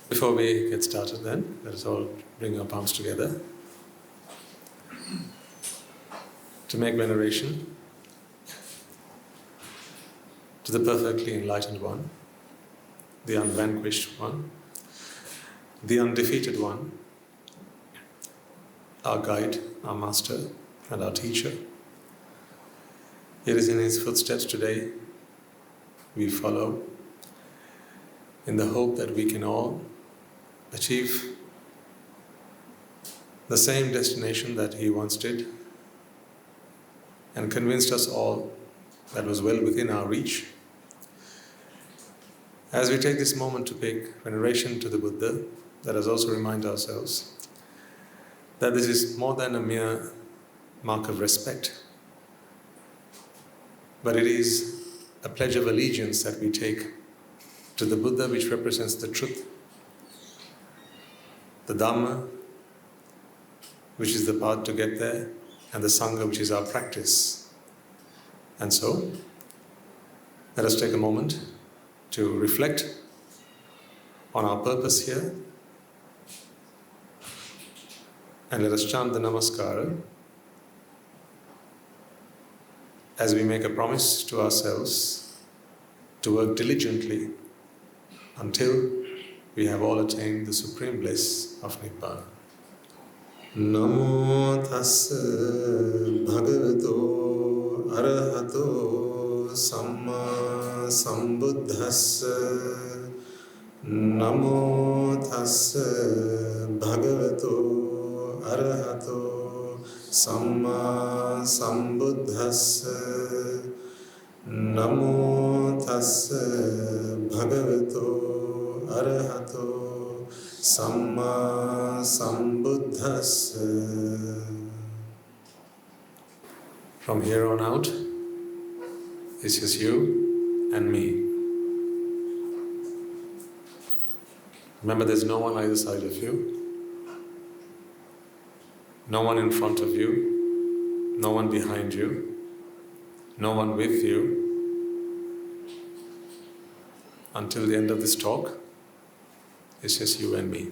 Before we get started then, let us all bring our palms together to make veneration to the perfectly enlightened one, the unvanquished one, the undefeated one, our guide, our master, and our teacher. It is in his footsteps today we follow, in the hope that we can all achieve the same destination that he once did and convinced us all that was well within our reach. As we take this moment to pay veneration to the Buddha, let us also remind ourselves that this is more than a mere mark of respect, but it is a pledge of allegiance that we take to the Buddha, which represents the truth, the dhamma, which is the path to get there, and the sangha, which is our practice. And so, let us take a moment to reflect on our purpose here, and let us chant the namaskara as we make a promise to ourselves to work diligently until we have all attained the supreme bliss of Nibbāna. Namo tassa bhagavato arahato samma sambuddhassa. Namo tassa bhagavato arahato samma sambuddhassa. Namo tassa bhagavato arahato samma sambuddhassa. From here on out, it's just you and me. Remember, there's no one either side of you, no one in front of you, no one behind you, no one with you. Until the end of this talk, it's just you and me.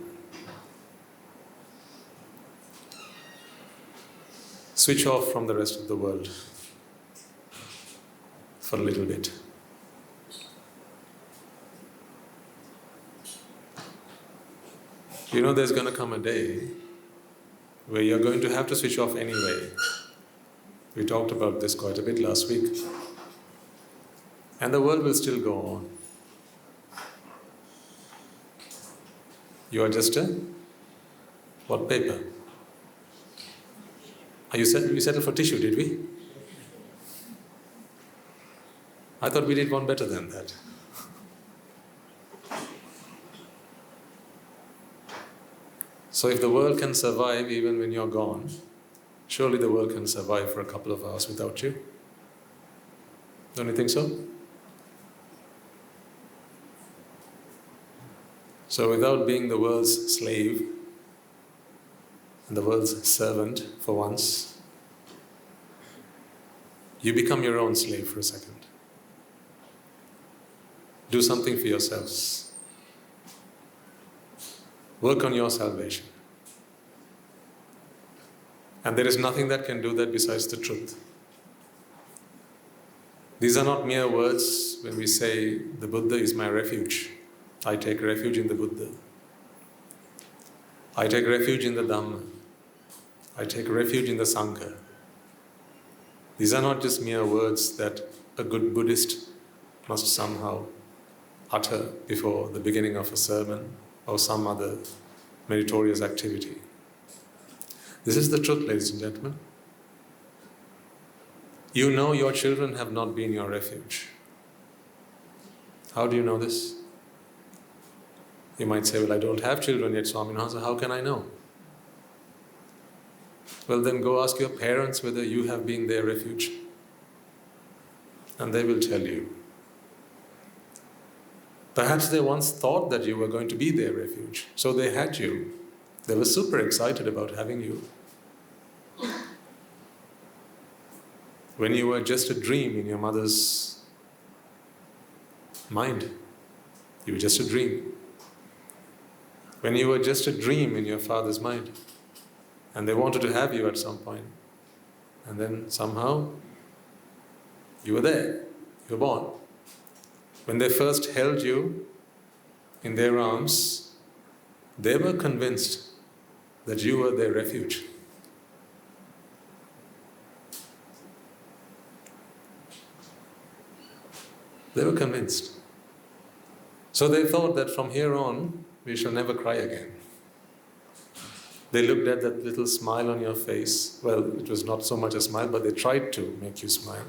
Switch off from the rest of the world for a little bit. You know, there's going to come a day where you're going to have to switch off anyway. We talked about this quite a bit last week. And the world will still go on. You are just a what paper? We settled for tissue, did we? I thought we did one better than that. So if the world can survive even when you're gone, surely the world can survive for a couple of hours without you. Don't you think so? So without being the world's slave and the world's servant for once, you become your own slave for a second. Do something for yourselves. Work on your salvation. And there is nothing that can do that besides the truth. These are not mere words when we say, the Buddha is my refuge. I take refuge in the Buddha. I take refuge in the Dhamma. I take refuge in the Sangha. These are not just mere words that a good Buddhist must somehow utter before the beginning of a sermon or some other meritorious activity. This is the truth, ladies and gentlemen. You know your children have not been your refuge. How do you know this? You might say, well, I don't have children yet, Swaminatha, how can I know? Well, then go ask your parents whether you have been their refuge. And they will tell you. Perhaps they once thought that you were going to be their refuge, so they had you. They were super excited about having you. When you were just a dream in your mother's mind. You were just a dream. When you were just a dream in your father's mind, and they wanted to have you at some point, and then somehow you were there, you were born. When they first held you in their arms, they were convinced that you were their refuge. They were convinced. So they thought that from here on, we shall never cry again. They looked at that little smile on your face. Well, it was not so much a smile, but they tried to make you smile.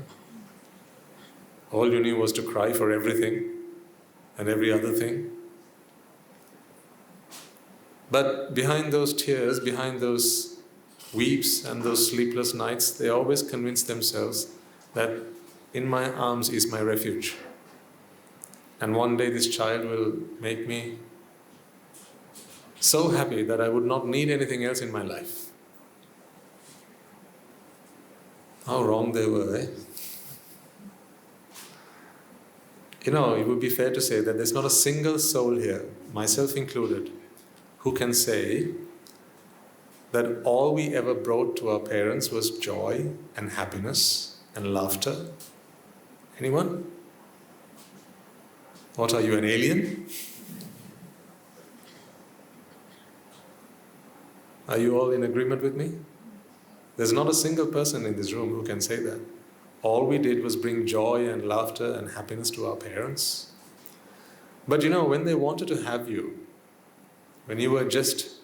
All you knew was to cry for everything and every other thing. But behind those tears, behind those weeps and those sleepless nights, they always convinced themselves that in my arms is my refuge. And one day this child will make me so happy that I would not need anything else in my life. How wrong they were, eh? You know, it would be fair to say that there's not a single soul here, myself included, who can say that all we ever brought to our parents was joy and happiness and laughter. Anyone? What are you, an alien? Are you all in agreement with me? There's not a single person in this room who can say that. All we did was bring joy and laughter and happiness to our parents. But you know, when they wanted to have you, when you were just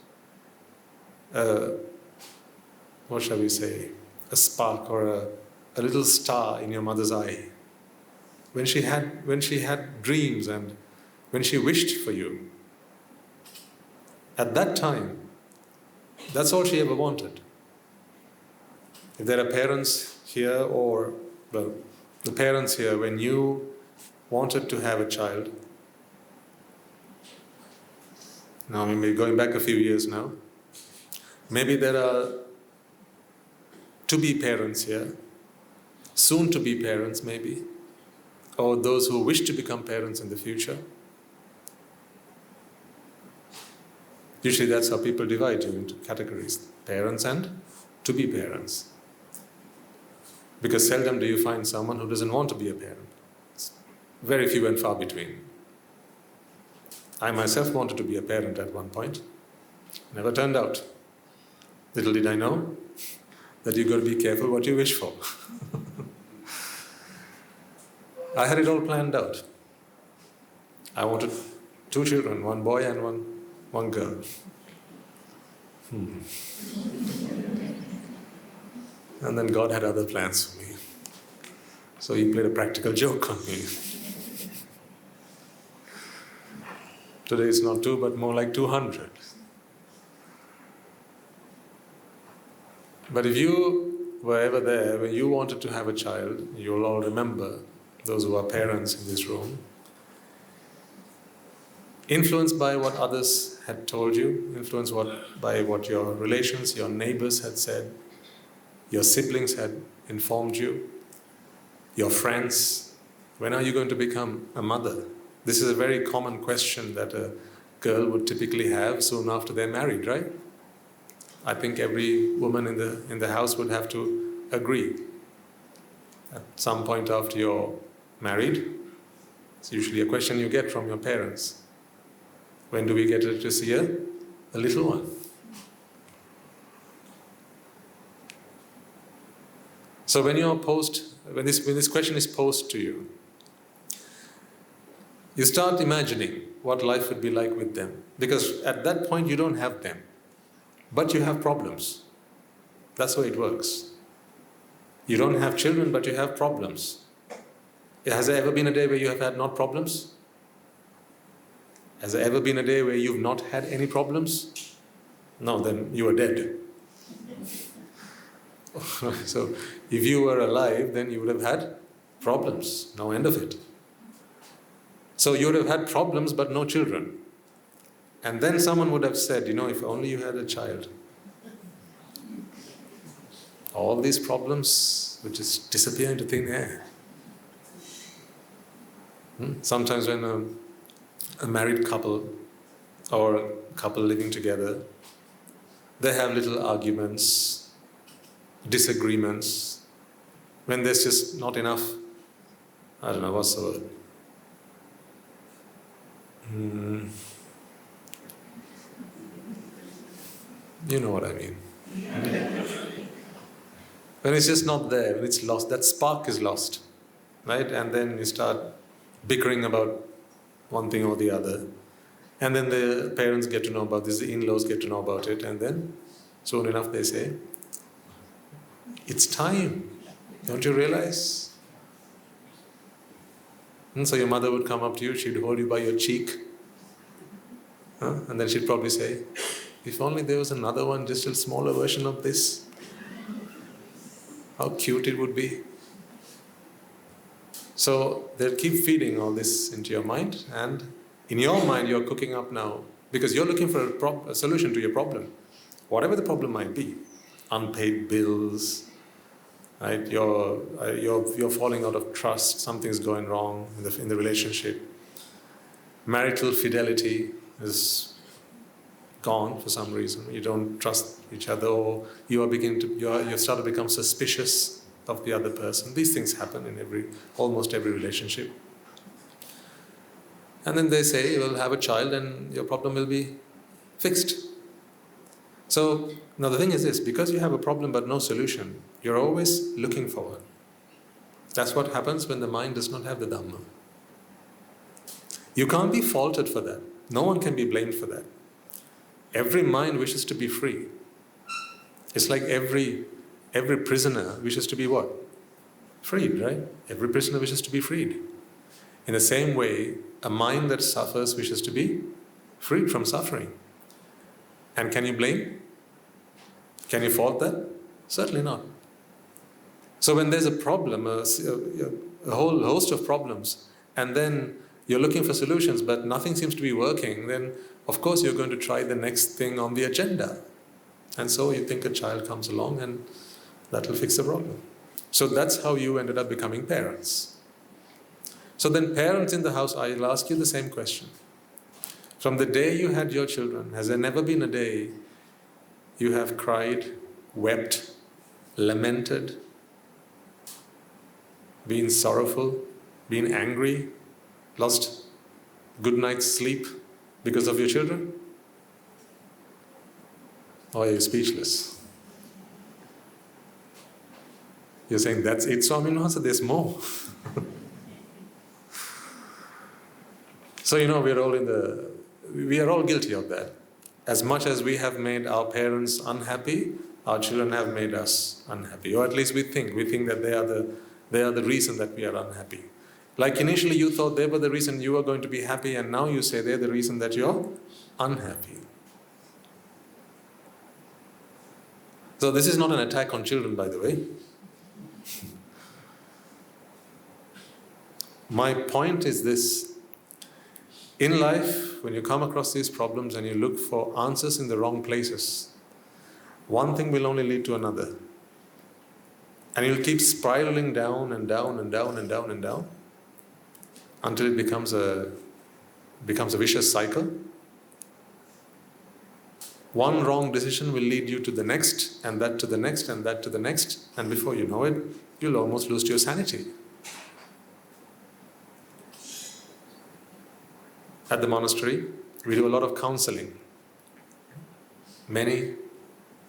what shall we say, a spark or a little star in your mother's eye, when she had dreams and when she wished for you, at that time, that's all she ever wanted. If there are parents here, or well, the parents here, when you wanted to have a child, now we may be going back a few years now, maybe there are to-be parents here, soon-to-be parents maybe, or those who wish to become parents in the future. Usually that's how people divide you into categories, parents and to-be parents. Because seldom do you find someone who doesn't want to be a parent. It's very few and far between. I myself wanted to be a parent at one point. Never turned out. Little did I know that you've got to be careful what you wish for. I had it all planned out. I wanted 2 children, 1 boy and one girl. And then God had other plans for me. So He played a practical joke on me. Today it's not 2, but more like 200. But if you were ever there, when you wanted to have a child, you'll all remember, those who are parents in this room, influenced by what others had told you, influenced by what your relations, your neighbors had said, your siblings had informed you, your friends, when are you going to become a mother? This is a very common question that a girl would typically have soon after they're married, right? I think every woman in the house would have to agree. At some point after you're married, it's usually a question you get from your parents. When do we get to see a little one? So when this question is posed to you, you start imagining what life would be like with them. Because at that point you don't have them, but you have problems. That's how it works. You don't have children, but you have problems. Has there ever been a day where you have had not problems? Has there ever been a day where you've not had any problems? No, then you are dead. So if you were alive, then you would have had problems, no end of it. So you would have had problems but no children. And then someone would have said, if only you had a child, all these problems would just disappear into thin air. Sometimes when a married couple or a couple living together, they have little arguments, disagreements, when there's just not enough, I don't know, what's the word? You know what I mean. When it's just not there, when it's lost, that spark is lost, right? And then you start bickering about one thing or the other. And then the parents get to know about this, the in-laws get to know about it, and then soon enough they say, it's time, don't you realize? And so your mother would come up to you, she'd hold you by your cheek, and then she'd probably say, if only there was another one, just a smaller version of this, how cute it would be. So they'll keep feeding all this into your mind, and in your mind you're cooking up now, because you're looking for a solution to your problem. Whatever the problem might be, unpaid bills, right? You're falling out of trust, something's going wrong in the relationship. Marital fidelity is gone for some reason. You don't trust each other, or you start to become suspicious of the other person. These things happen in almost every relationship. And then they say, well, have a child and your problem will be fixed. So, now the thing is this, because you have a problem but no solution, you're always looking for one. That's what happens when the mind does not have the dhamma. You can't be faulted for that. No one can be blamed for that. Every mind wishes to be free. It's like every prisoner wishes to be what? Freed, right? Every prisoner wishes to be freed. In the same way, a mind that suffers wishes to be freed from suffering. And can you blame? Can you fault that? Certainly not. So when there's a problem, a whole host of problems, and then you're looking for solutions but nothing seems to be working, then of course you're going to try the next thing on the agenda. And so you think a child comes along and that will fix the problem. So that's how you ended up becoming parents. So then parents in the house, I'll ask you the same question. From the day you had your children, has there never been a day you have cried, wept, lamented, been sorrowful, been angry, lost good night's sleep because of your children? Or are you speechless? You're saying, that's it, Swami? No, so there's more. So, we are all guilty of that. As much as we have made our parents unhappy, our children have made us unhappy. Or at least we think that they are the reason that we are unhappy. Like initially you thought they were the reason you were going to be happy, and now you say they're the reason that you're unhappy. So this is not an attack on children, by the way. My point is this. In life, when you come across these problems and you look for answers in the wrong places, one thing will only lead to another. And you'll keep spiraling down and down and down and down and down until it becomes a vicious cycle. One wrong decision will lead you to the next, and that to the next, and that to the next, and before you know it, you'll almost lose your sanity. At the monastery, we do a lot of counseling. Many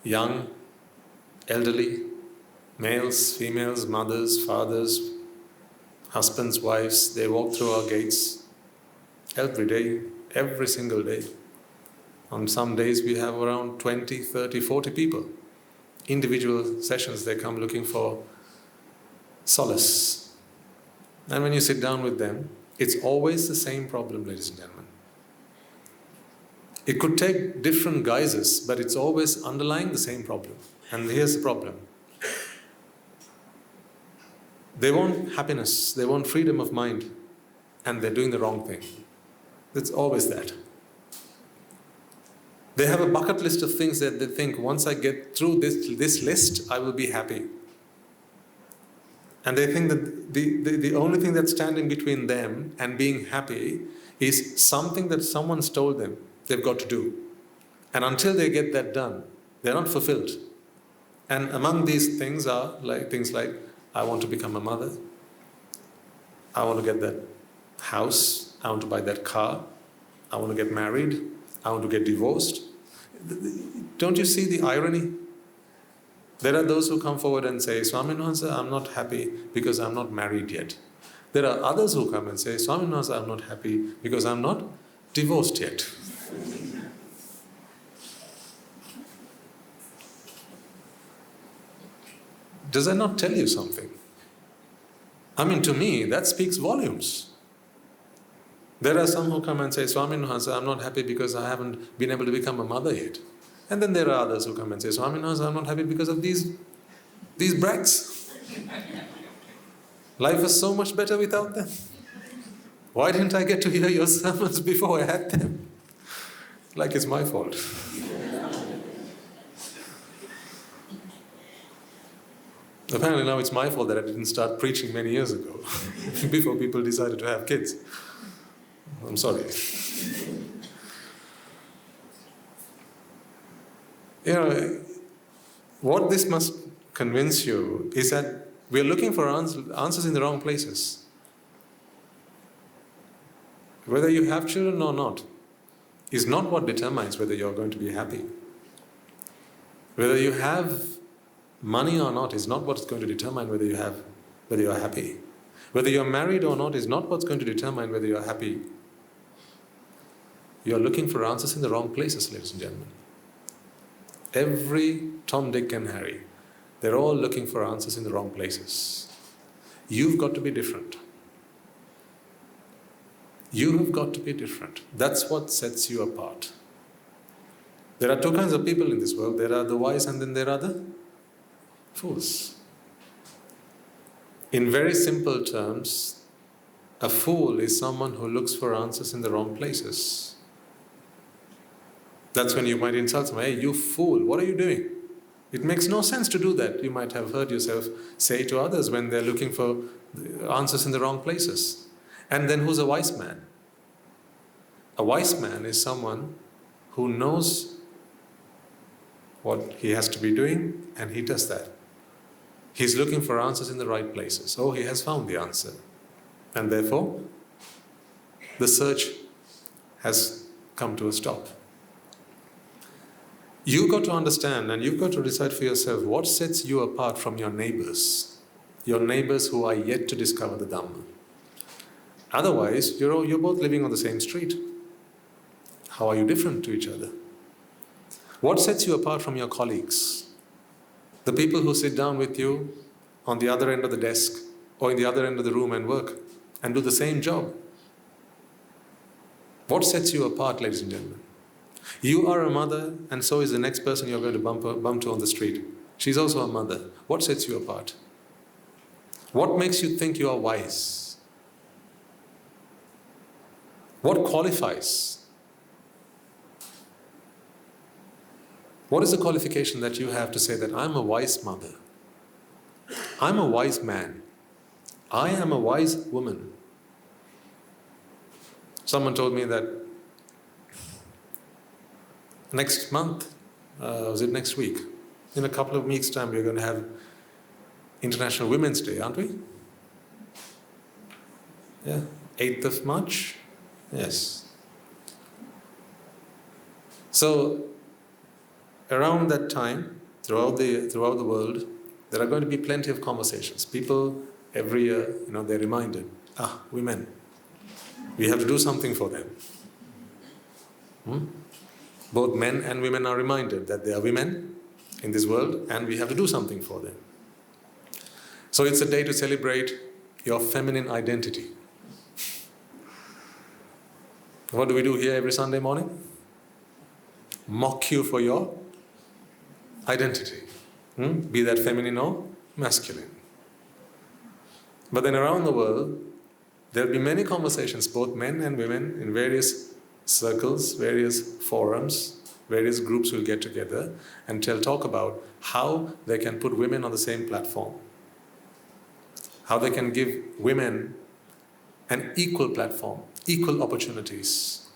young, elderly, males, females, mothers, fathers, husbands, wives, they walk through our gates every day, every single day. On some days we have around 20, 30, 40 people. Individual sessions, they come looking for solace. And when you sit down with them, it's always the same problem, ladies and gentlemen. It could take different guises, but it's always underlying the same problem. And here's the problem. They want happiness, they want freedom of mind, and they're doing the wrong thing. It's always that. They have a bucket list of things that they think, once I get through this list, I will be happy. And they think that the only thing that's standing between them and being happy is something that someone's told them they've got to do. And until they get that done, they're not fulfilled. And among these things are things like, I want to become a mother, I want to get that house, I want to buy that car, I want to get married, I want to get divorced. Don't you see the irony? There are those who come forward and say, Swaminatha, I'm not happy because I'm not married yet. There are others who come and say, Swaminatha, I'm not happy because I'm not divorced yet. Does that not tell you something? I mean, to me, that speaks volumes. There are some who come and say, Swaminatha, I'm not happy because I haven't been able to become a mother yet. And then there are others who come and say, Swaminatha, I'm not happy because of these brats. Life was so much better without them. Why didn't I get to hear your sermons before I had them? Like it's my fault. Apparently now it's my fault that I didn't start preaching many years ago, before people decided to have kids. I'm sorry. What this must convince you is that we're looking for answers in the wrong places. Whether you have children or not is not what determines whether you're going to be happy. Whether you have money or not is not what's going to determine whether you're happy. Whether you're married or not is not what's going to determine whether you're happy. You're looking for answers in the wrong places, ladies and gentlemen. Every Tom, Dick and Harry, they're all looking for answers in the wrong places. You've got to be different. You have got to be different. That's what sets you apart. There are two kinds of people in this world. There are the wise and then there are the fools. In very simple terms, a fool is someone who looks for answers in the wrong places. That's when you might insult someone, hey, you fool, what are you doing? It makes no sense to do that. You might have heard yourself say to others when they're looking for answers in the wrong places. And then who's a wise man? A wise man is someone who knows what he has to be doing and he does that. He's looking for answers in the right places. Oh, he has found the answer. And therefore, the search has come to a stop. You've got to understand and you've got to decide for yourself what sets you apart from your neighbors who are yet to discover the Dhamma. Otherwise, you're both living on the same street. How are you different to each other? What sets you apart from your colleagues? The people who sit down with you on the other end of the desk or in the other end of the room and work and do the same job. What sets you apart, ladies and gentlemen? You are a mother and so is the next person you're going to bump to on the street. She's also a mother. What sets you apart? What makes you think you are wise? What qualifies? What is the qualification that you have to say that I'm a wise mother? I'm a wise man. I am a wise woman. Someone told me that next month, was it next week? In a couple of weeks' time, we're going to have International Women's Day, aren't we? Yeah, 8th of March? Yes. So, around that time, throughout the world, there are going to be plenty of conversations. People, every year, they're reminded, women, we have to do something for them. Both men and women are reminded that they are women in this world and we have to do something for them. So it's a day to celebrate your feminine identity. What do we do here every Sunday morning? Mock you for your identity. Be that feminine or masculine. But then around the world, there will be many conversations, both men and women, in various circles, various forums, various groups will get together and talk about how they can put women on the same platform. how they can give women an equal platform, equal opportunities,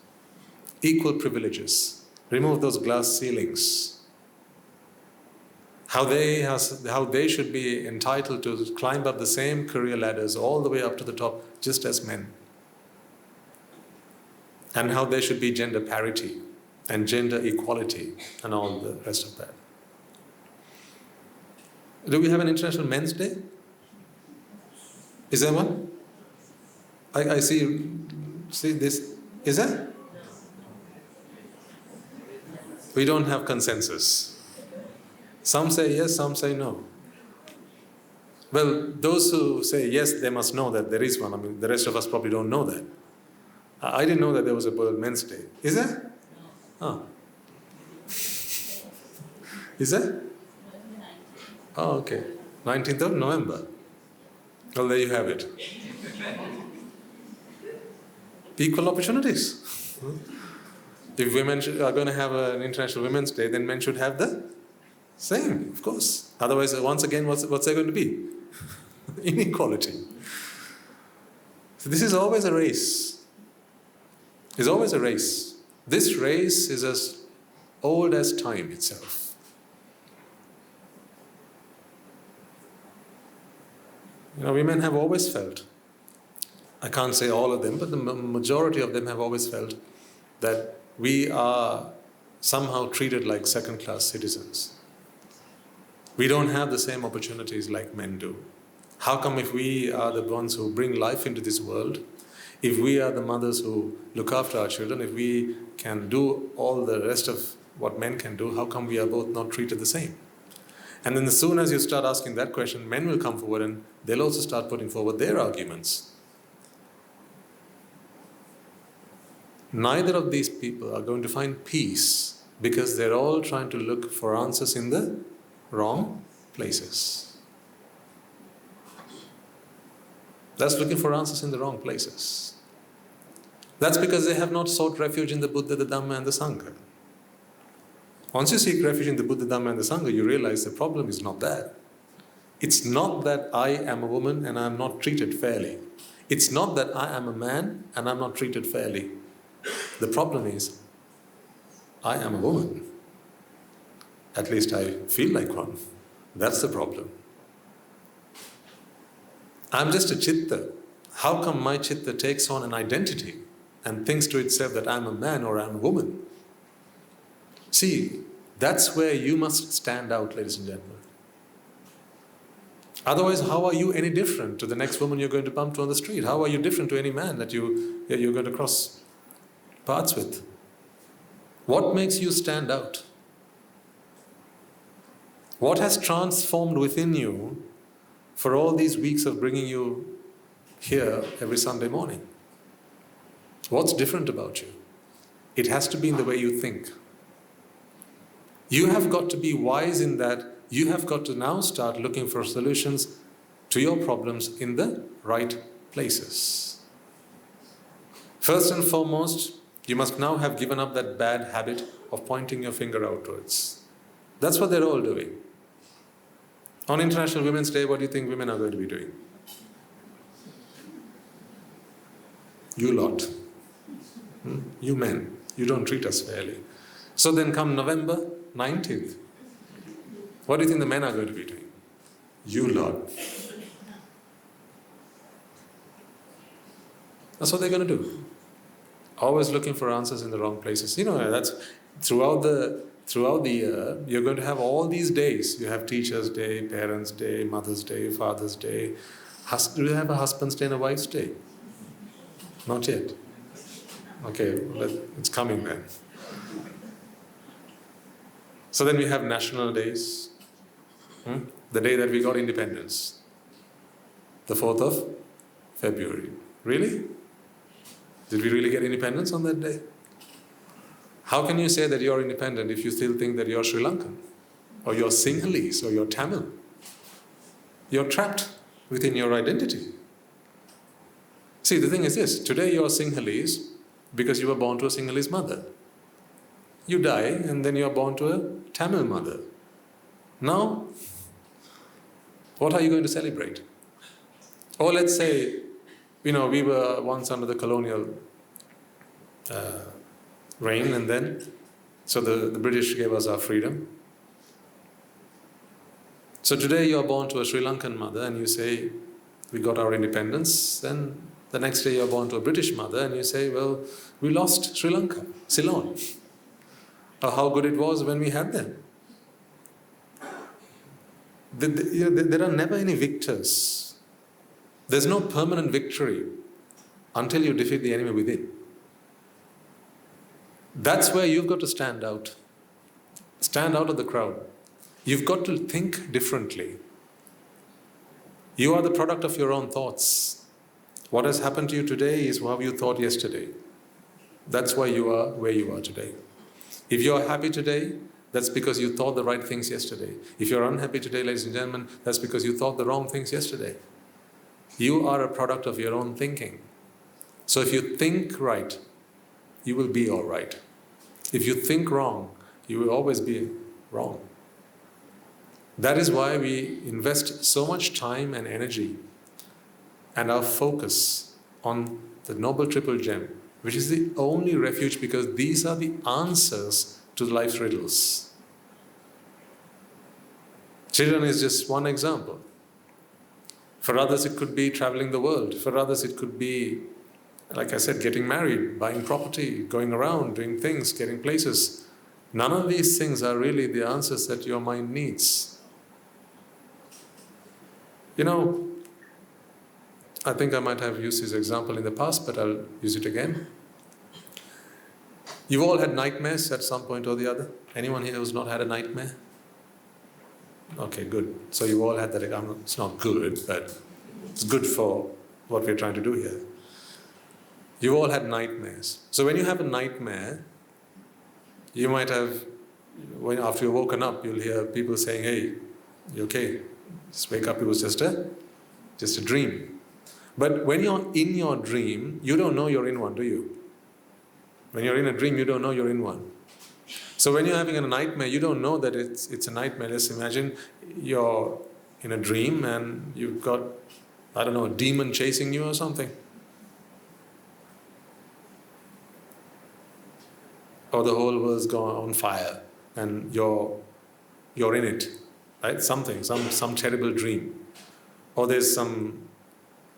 equal privileges, remove those glass ceilings, how they should be entitled to climb up the same career ladders all the way up to the top just as men, and how there should be gender parity and gender equality and all the rest of that. Do we have an International Men's Day? Is there one? I see this. Is there? We don't have consensus. Some say yes, some say no. Well, those who say yes, they must know that there is one. I mean, the rest of us probably don't know that. I didn't know that there was a World Men's Day. Is there? Oh. Is there? Oh, okay. 19th of November. Well, there you have it. Equal opportunities. If women are going to have an International Women's Day, then men should have the same, of course. Otherwise, once again, what's there going to be? Inequality. So this is always a race. It's always a race. This race is as old as time itself. Women have always felt, I can't say all of them, but the majority of them have always felt that we are somehow treated like second-class citizens. We don't have the same opportunities like men do. How come if we are the ones who bring life into this world, if we are the mothers who look after our children, if we can do all the rest of what men can do, how come we are both not treated the same? And then as soon as you start asking that question, men will come forward and they'll also start putting forward their arguments. Neither of these people are going to find peace because they're all trying to look for answers in the wrong places. That's looking for answers in the wrong places. That's because they have not sought refuge in the Buddha, the Dhamma and the Sangha. Once you seek refuge in the Buddha, Dhamma and the Sangha, you realize the problem is not that. It's not that I am a woman and I am not treated fairly. It's not that I am a man and I'm not treated fairly. The problem is, I am a woman. At least I feel like one. That's the problem. I'm just a chitta. How come my chitta takes on an identity and thinks to itself that I'm a man or I'm a woman? See, that's where you must stand out, ladies and gentlemen. Otherwise, how are you any different to the next woman you're going to bump to on the street? How are you different to any man that you're going to cross paths with? What makes you stand out? What has transformed within you for all these weeks of bringing you here every Sunday morning? What's different about you? It has to be in the way you think. You have got to be wise in that you have got to now start looking for solutions to your problems in the right places. First and foremost, you must now have given up that bad habit of pointing your finger outwards. That's what they're all doing. On International Women's Day, what do you think women are going to be doing? You lot. You men. You don't treat us fairly. So then come November 19th. What do you think the men are going to be doing? You lot. That's what they're going to do. Always looking for answers in the wrong places. That's throughout the year, you're going to have all these days. You have Teacher's Day, Parents' Day, Mother's Day, Father's Day. Do you have a Husband's Day and a Wife's Day? Not yet. Okay, it's coming then. So then we have national days. The day that we got independence. The 4th of February. Really? Did we really get independence on that day? How can you say that you're independent if you still think that you're Sri Lankan? Or you're Sinhalese, or you're Tamil? You're trapped within your identity. See, the thing is this. Today you're Sinhalese because you were born to a Sinhalese mother. You die and then you're born to a Tamil mother. Now, what are you going to celebrate? Or let's say, we were once under the colonial reign, and then, so the British gave us our freedom. So today you're born to a Sri Lankan mother and you say, we got our independence. Then the next day you're born to a British mother and you say, well, we lost Sri Lanka, Ceylon. Or how good it was when we had them. There are never any victors. There's no permanent victory until you defeat the enemy within. That's where you've got to stand out. Stand out of the crowd. You've got to think differently. You are the product of your own thoughts. What has happened to you today is how you thought yesterday. That's why you are where you are today. If you are happy today, that's because you thought the right things yesterday. If you're unhappy today, ladies and gentlemen, that's because you thought the wrong things yesterday. You are a product of your own thinking. So if you think right, you will be all right. If you think wrong, you will always be wrong. That is why we invest so much time and energy and our focus on the Noble Triple Gem, which is the only refuge, because these are the answers to life's riddles. Children is just one example. For others it could be traveling the world. For others it could be, like I said, getting married, buying property, going around, doing things, getting places. None of these things are really the answers that your mind needs. I think I might have used this example in the past, but I'll use it again. You've all had nightmares at some point or the other. Anyone here who's not had a nightmare? Okay, good. So you've all had that. It's not good, but it's good for what we're trying to do here. You've all had nightmares. So when you have a nightmare, you might have, after you've woken up, you'll hear people saying, hey, you okay? Just wake up, it was just a dream. But when you're in your dream, you don't know you're in one, do you? When you're in a dream, you don't know you're in one. So when you're having a nightmare, you don't know that it's a nightmare. Let's imagine you're in a dream and you've got, a demon chasing you or something. Or the whole world's gone on fire and you're in it, right? Some terrible dream. Or there's some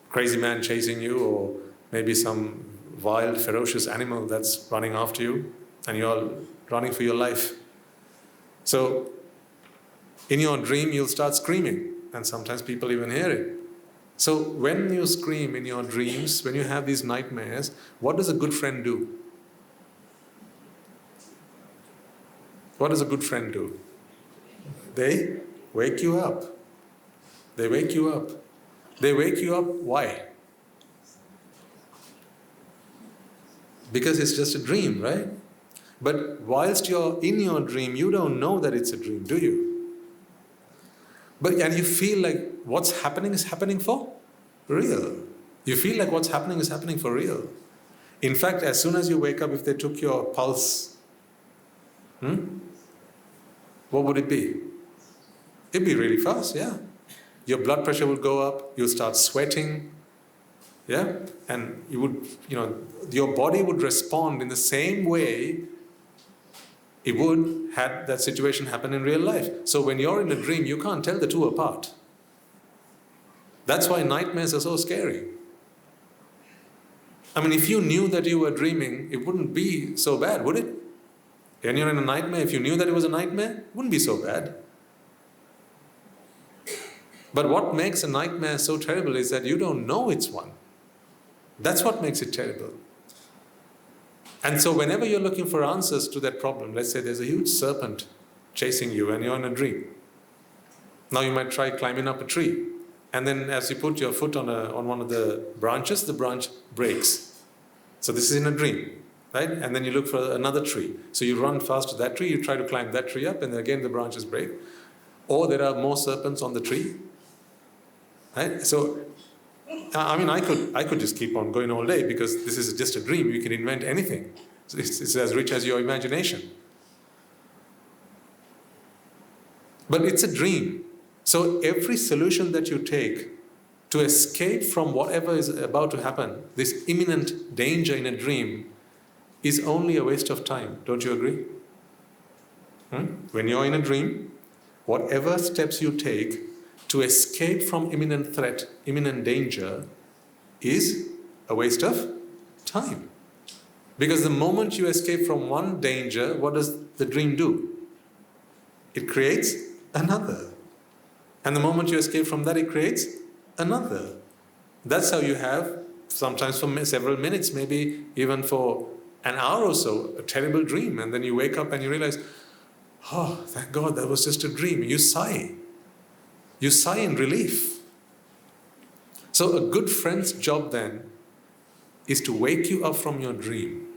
crazy man chasing you, or maybe some wild, ferocious animal that's running after you, and you're running for your life. So, in your dream, you'll start screaming, and sometimes people even hear it. So, when you scream in your dreams, when you have these nightmares, what does a good friend do? What does a good friend do? They wake you up. They wake you up. They wake you up, why? Because it's just a dream, right? But whilst you're in your dream, you don't know that it's a dream, do you? And you feel like what's happening is happening for real. You feel like what's happening is happening for real. In fact, as soon as you wake up, if they took your pulse, what would it be? It'd be really fast, yeah. Your blood pressure would go up, you'll start sweating, yeah? And you would, your body would respond in the same way it would had that situation happen in real life. So when you're in a dream, you can't tell the two apart. That's why nightmares are so scary. If you knew that you were dreaming, it wouldn't be so bad, would it? When you're in a nightmare, if you knew that it was a nightmare, it wouldn't be so bad. But what makes a nightmare so terrible is that you don't know it's one. That's what makes it terrible. And so whenever you're looking for answers to that problem, let's say there's a huge serpent chasing you and you're in a dream. Now you might try climbing up a tree. And then as you put your foot on one of the branches, the branch breaks. So this is in a dream, right? And then you look for another tree. So you run fast to that tree, you try to climb that tree up, and then again the branches break. Or there are more serpents on the tree. Right? So, I could just keep on going all day, because this is just a dream. You can invent anything. So it's as rich as your imagination. But it's a dream. So every solution that you take to escape from whatever is about to happen, this imminent danger in a dream, is only a waste of time. Don't you agree? When you're in a dream, whatever steps you take to escape from imminent threat, imminent danger, is a waste of time. Because the moment you escape from one danger, what does the dream do? It creates another. And the moment you escape from that, it creates another. That's how you have, sometimes for several minutes, maybe even for an hour or so, a terrible dream. And then you wake up and you realize, oh, thank God, that was just a dream. You sigh. You sigh in relief. So a good friend's job then is to wake you up from your dream.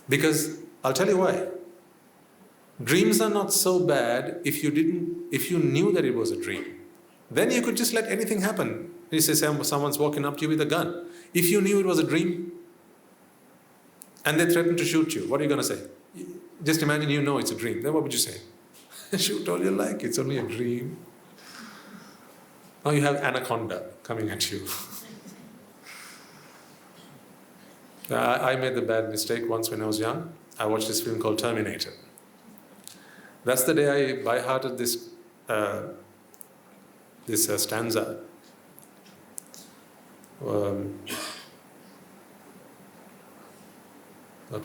Because I'll tell you why. Dreams are not so bad if you knew that it was a dream. Then you could just let anything happen. You say someone's walking up to you with a gun. If you knew it was a dream and they threatened to shoot you, what are you going to say? Just imagine you know it's a dream. Then what would you say? Shoot all you like, it's only a dream. Now you have anaconda coming at you. I made the bad mistake once when I was young. I watched this film called Terminator. That's the day I by-hearted this stanza. What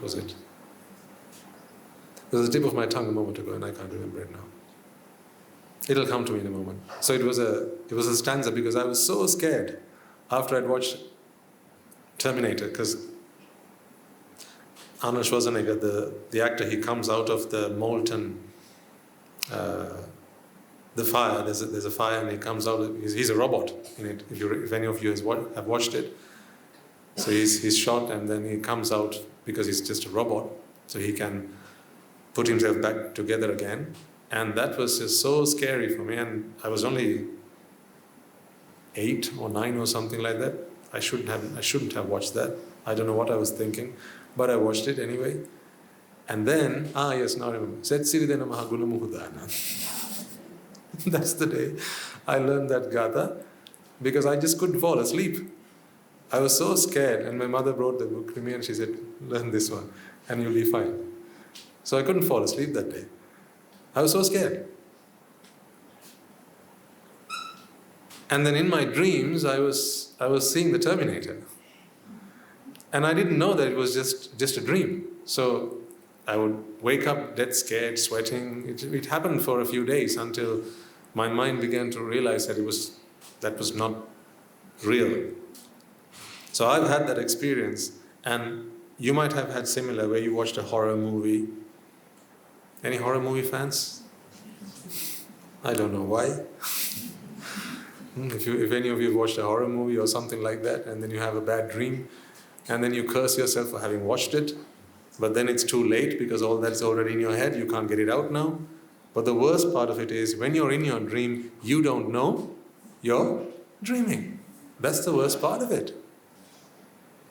was it? It was the tip of my tongue a moment ago and I can't remember it now. It'll come to me in a moment. So it was a stanza because I was so scared after I'd watched Terminator, because Arnold Schwarzenegger, the actor, he comes out of the molten, the fire. There's a fire and he comes out. He's a robot in it. If any of you have watched it, so he's shot and then he comes out because he's just a robot, so he can put himself back together again. And that was just so scary for me. And I was only 8 or 9 or something like that. I shouldn't have watched that. I don't know what I was thinking, but I watched it anyway. And then, yes, now I remember. That's the day I learned that gatha, because I just couldn't fall asleep. I was so scared, and my mother brought the book to me and she said, learn this one and you'll be fine. So I couldn't fall asleep that day. I was so scared. And then in my dreams, I was seeing the Terminator. And I didn't know that it was just a dream. So I would wake up dead scared, sweating. It happened for a few days until my mind began to realize that that was not real. So I've had that experience, and you might have had similar, where you watched a horror movie. Any horror movie fans? I don't know why. If any of you have watched a horror movie or something like that, and then you have a bad dream, and then you curse yourself for having watched it, but then it's too late because all that's already in your head, you can't get it out now. But the worst part of it is, when you're in your dream, you don't know you're dreaming. That's the worst part of it.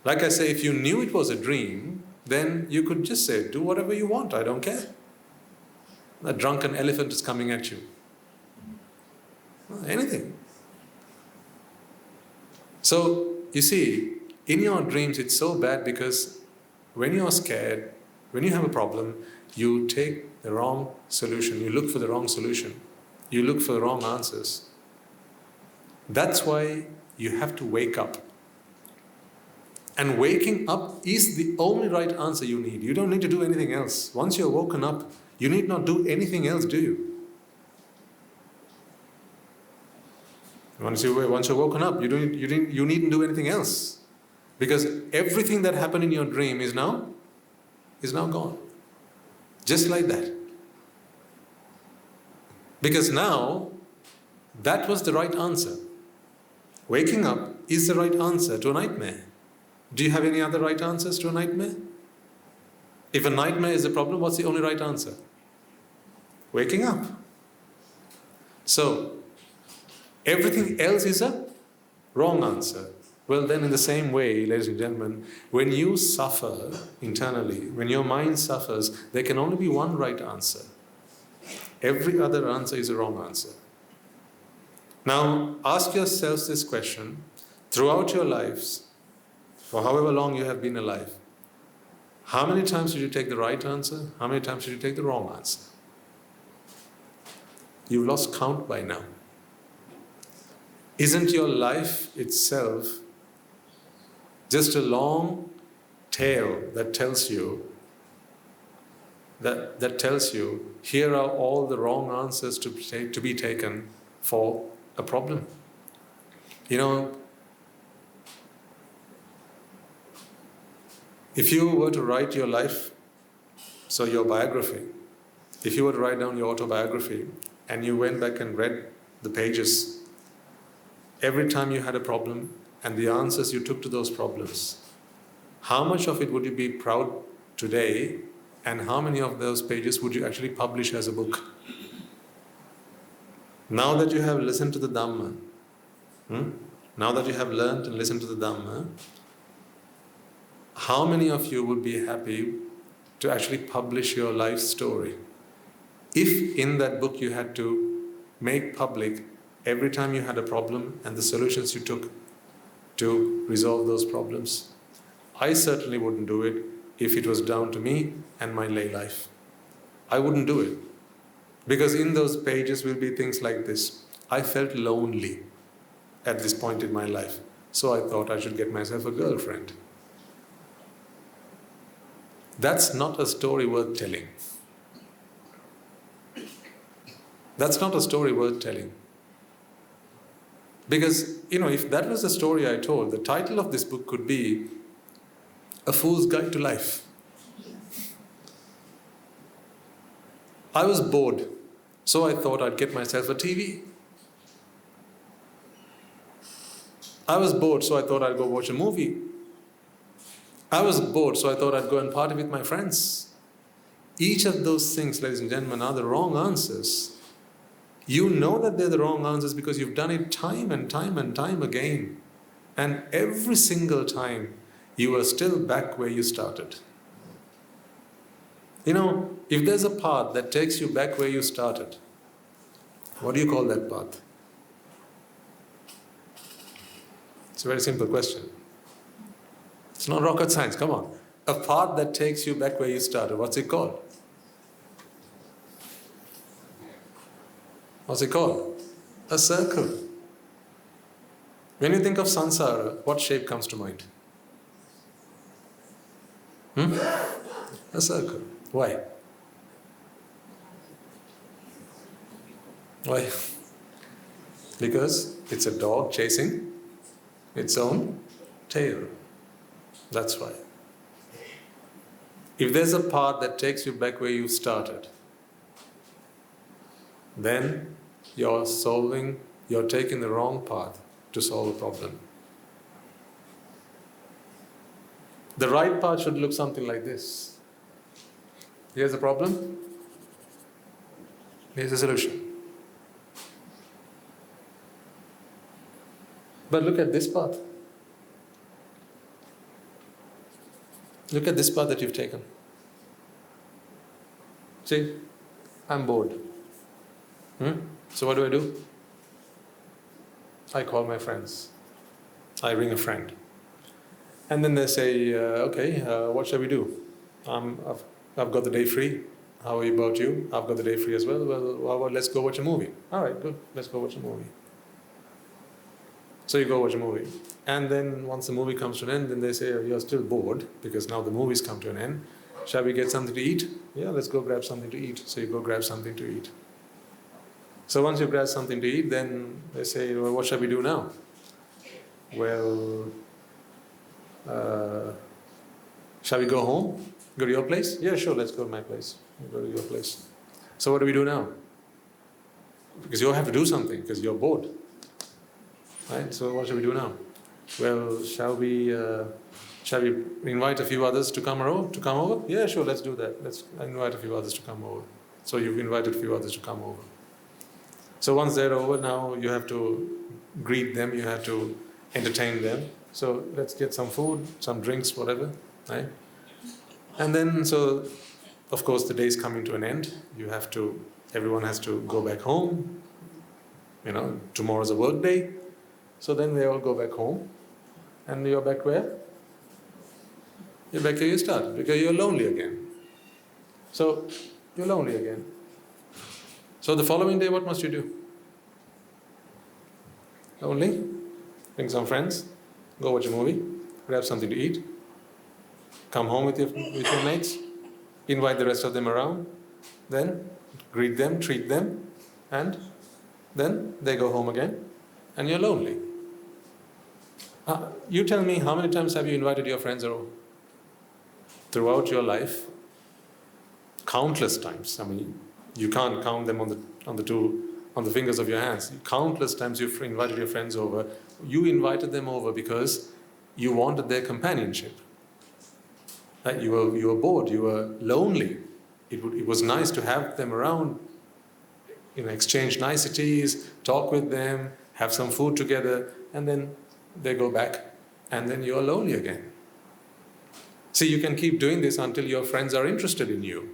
Like I say, if you knew it was a dream, then you could just say, do whatever you want, I don't care. A drunken elephant is coming at you. Anything. So, you see, in your dreams it's so bad because when you're scared, when you have a problem, you take the wrong solution. You look for the wrong solution. You look for the wrong answers. That's why you have to wake up. And waking up is the only right answer you need. You don't need to do anything else. Once you're woken up, you need not do anything else, do you? Once you're woken up, you needn't do anything else. Because everything that happened in your dream is now gone. Just like that. Because now, that was the right answer. Waking up is the right answer to a nightmare. Do you have any other right answers to a nightmare? If a nightmare is the problem, what's the only right answer? Waking up. So, everything else is a wrong answer. Well, then in the same way, ladies and gentlemen, when you suffer internally, when your mind suffers, there can only be one right answer. Every other answer is a wrong answer. Now, ask yourselves this question throughout your lives, for however long you have been alive. How many times did you take the right answer? How many times did you take the wrong answer? You've lost count by now. Isn't your life itself just a long tale that tells you here are all the wrong answers to be taken for a problem? You know, if you were to write your life, so your biography, if you were to write down your autobiography and you went back and read the pages, every time you had a problem and the answers you took to those problems, how much of it would you be proud today, and how many of those pages would you actually publish as a book? Now that you have listened to the Dhamma, now that you have learned and listened to the Dhamma, how many of you would be happy to actually publish your life story? If in that book you had to make public every time you had a problem and the solutions you took to resolve those problems. I certainly wouldn't do it if it was down to me and my lay life. I wouldn't do it. Because in those pages will be things like this. I felt lonely at this point in my life, so I thought I should get myself a girlfriend. That's not a story worth telling. That's not a story worth telling. Because, if that was the story I told, the title of this book could be A Fool's Guide to Life. I was bored, so I thought I'd get myself a TV. I was bored, so I thought I'd go watch a movie. I was bored, so I thought I'd go and party with my friends. Each of those things, ladies and gentlemen, are the wrong answers. You know that they're the wrong answers because you've done it time and time and time again. And every single time, you are still back where you started. If there's a path that takes you back where you started, what do you call that path? It's a very simple question. It's not rocket science, come on. A path that takes you back where you started, what's it called? What's it called? A circle. When you think of samsara, what shape comes to mind? A circle. Why? Why? Because it's a dog chasing its own tail. That's why. If there's a path that takes you back where you started, then you're taking the wrong path to solve a problem. The right path should look something like this. Here's the problem. Here's the solution. But look at this path. Look at this path that you've taken. See, I'm bored. So what do? I call my friends. I ring a friend. And then they say, okay, what shall we do? I've got the day free. How about you? I've got the day free as well. Well, let's go watch a movie. All right, good. Let's go watch a movie. So you go watch a movie. And then once the movie comes to an end, then they say, you're still bored because now the movie's come to an end. Shall we get something to eat? Yeah, let's go grab something to eat. So you go grab something to eat. So once you grab something to eat, then they say, well, what shall we do now? Well, shall we go home? Go to your place? Yeah, sure, let's go to my place. We'll go to your place. So what do we do now? Because you have to do something, because you're bored. Right? So what shall we do now? Well, shall we invite a few others to come over? Yeah, sure, let's do that. Let's invite a few others to come over. So you've invited a few others to come over. So once they're over, now you have to greet them, you have to entertain them. So let's get some food, some drinks, whatever, right? And then, so of course the day's coming to an end. Everyone has to go back home. Tomorrow's a work day. So then they all go back home. And you're back where? You're back where you start, because you're lonely again. So, you're lonely again. So the following day, what must you do? Lonely? Bring some friends, go watch a movie, grab something to eat, come home with your mates, invite the rest of them around, then greet them, treat them, and then they go home again, and you're lonely. You tell me, how many times have you invited your friends over? Throughout your life? Countless times. I mean, you can't count them on the fingers of your hands. Countless times you've invited your friends over. You invited them over because you wanted their companionship. Right? You were bored, you were lonely. It was nice to have them around, exchange niceties, talk with them, have some food together, and then they go back, and then you're lonely again. See, you can keep doing this until your friends are interested in you.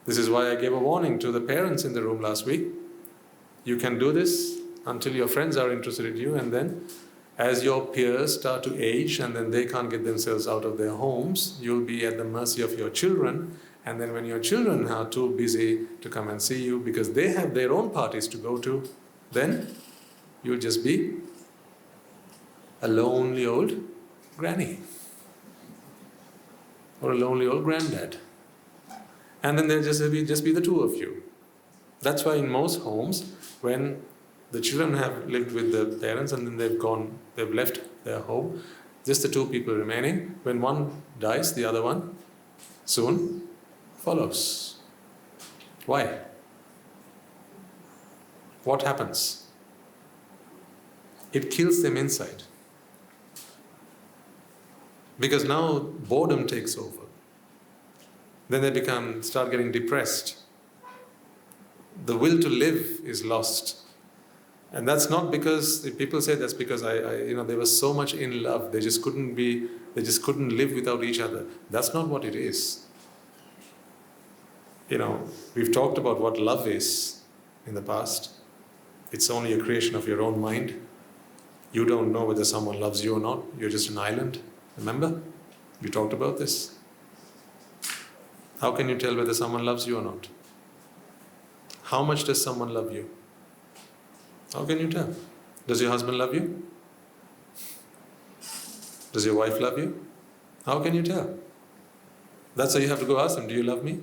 This is why I gave a warning to the parents in the room last week. You can do this until your friends are interested in you, and then as your peers start to age and then they can't get themselves out of their homes, you'll be at the mercy of your children. And then when your children are too busy to come and see you because they have their own parties to go to, then you'll just be a lonely old granny or a lonely old granddad. And then there'll just be the two of you. That's why in most homes, when the children have lived with the parents and then they've left their home, just the two people remaining. When one dies, the other one soon follows. Why? What happens? It kills them inside. Because now boredom takes over. Then they start getting depressed. The will to live is lost. And that's not because, people say that's because they were so much in love, they just couldn't live without each other. That's not what it is. We've talked about what love is in the past. It's only a creation of your own mind. You don't know whether someone loves you or not. You're just an island. Remember? We talked about this. How can you tell whether someone loves you or not? How much does someone love you? How can you tell? Does your husband love you? Does your wife love you? How can you tell? That's why you have to go ask them, do you love me?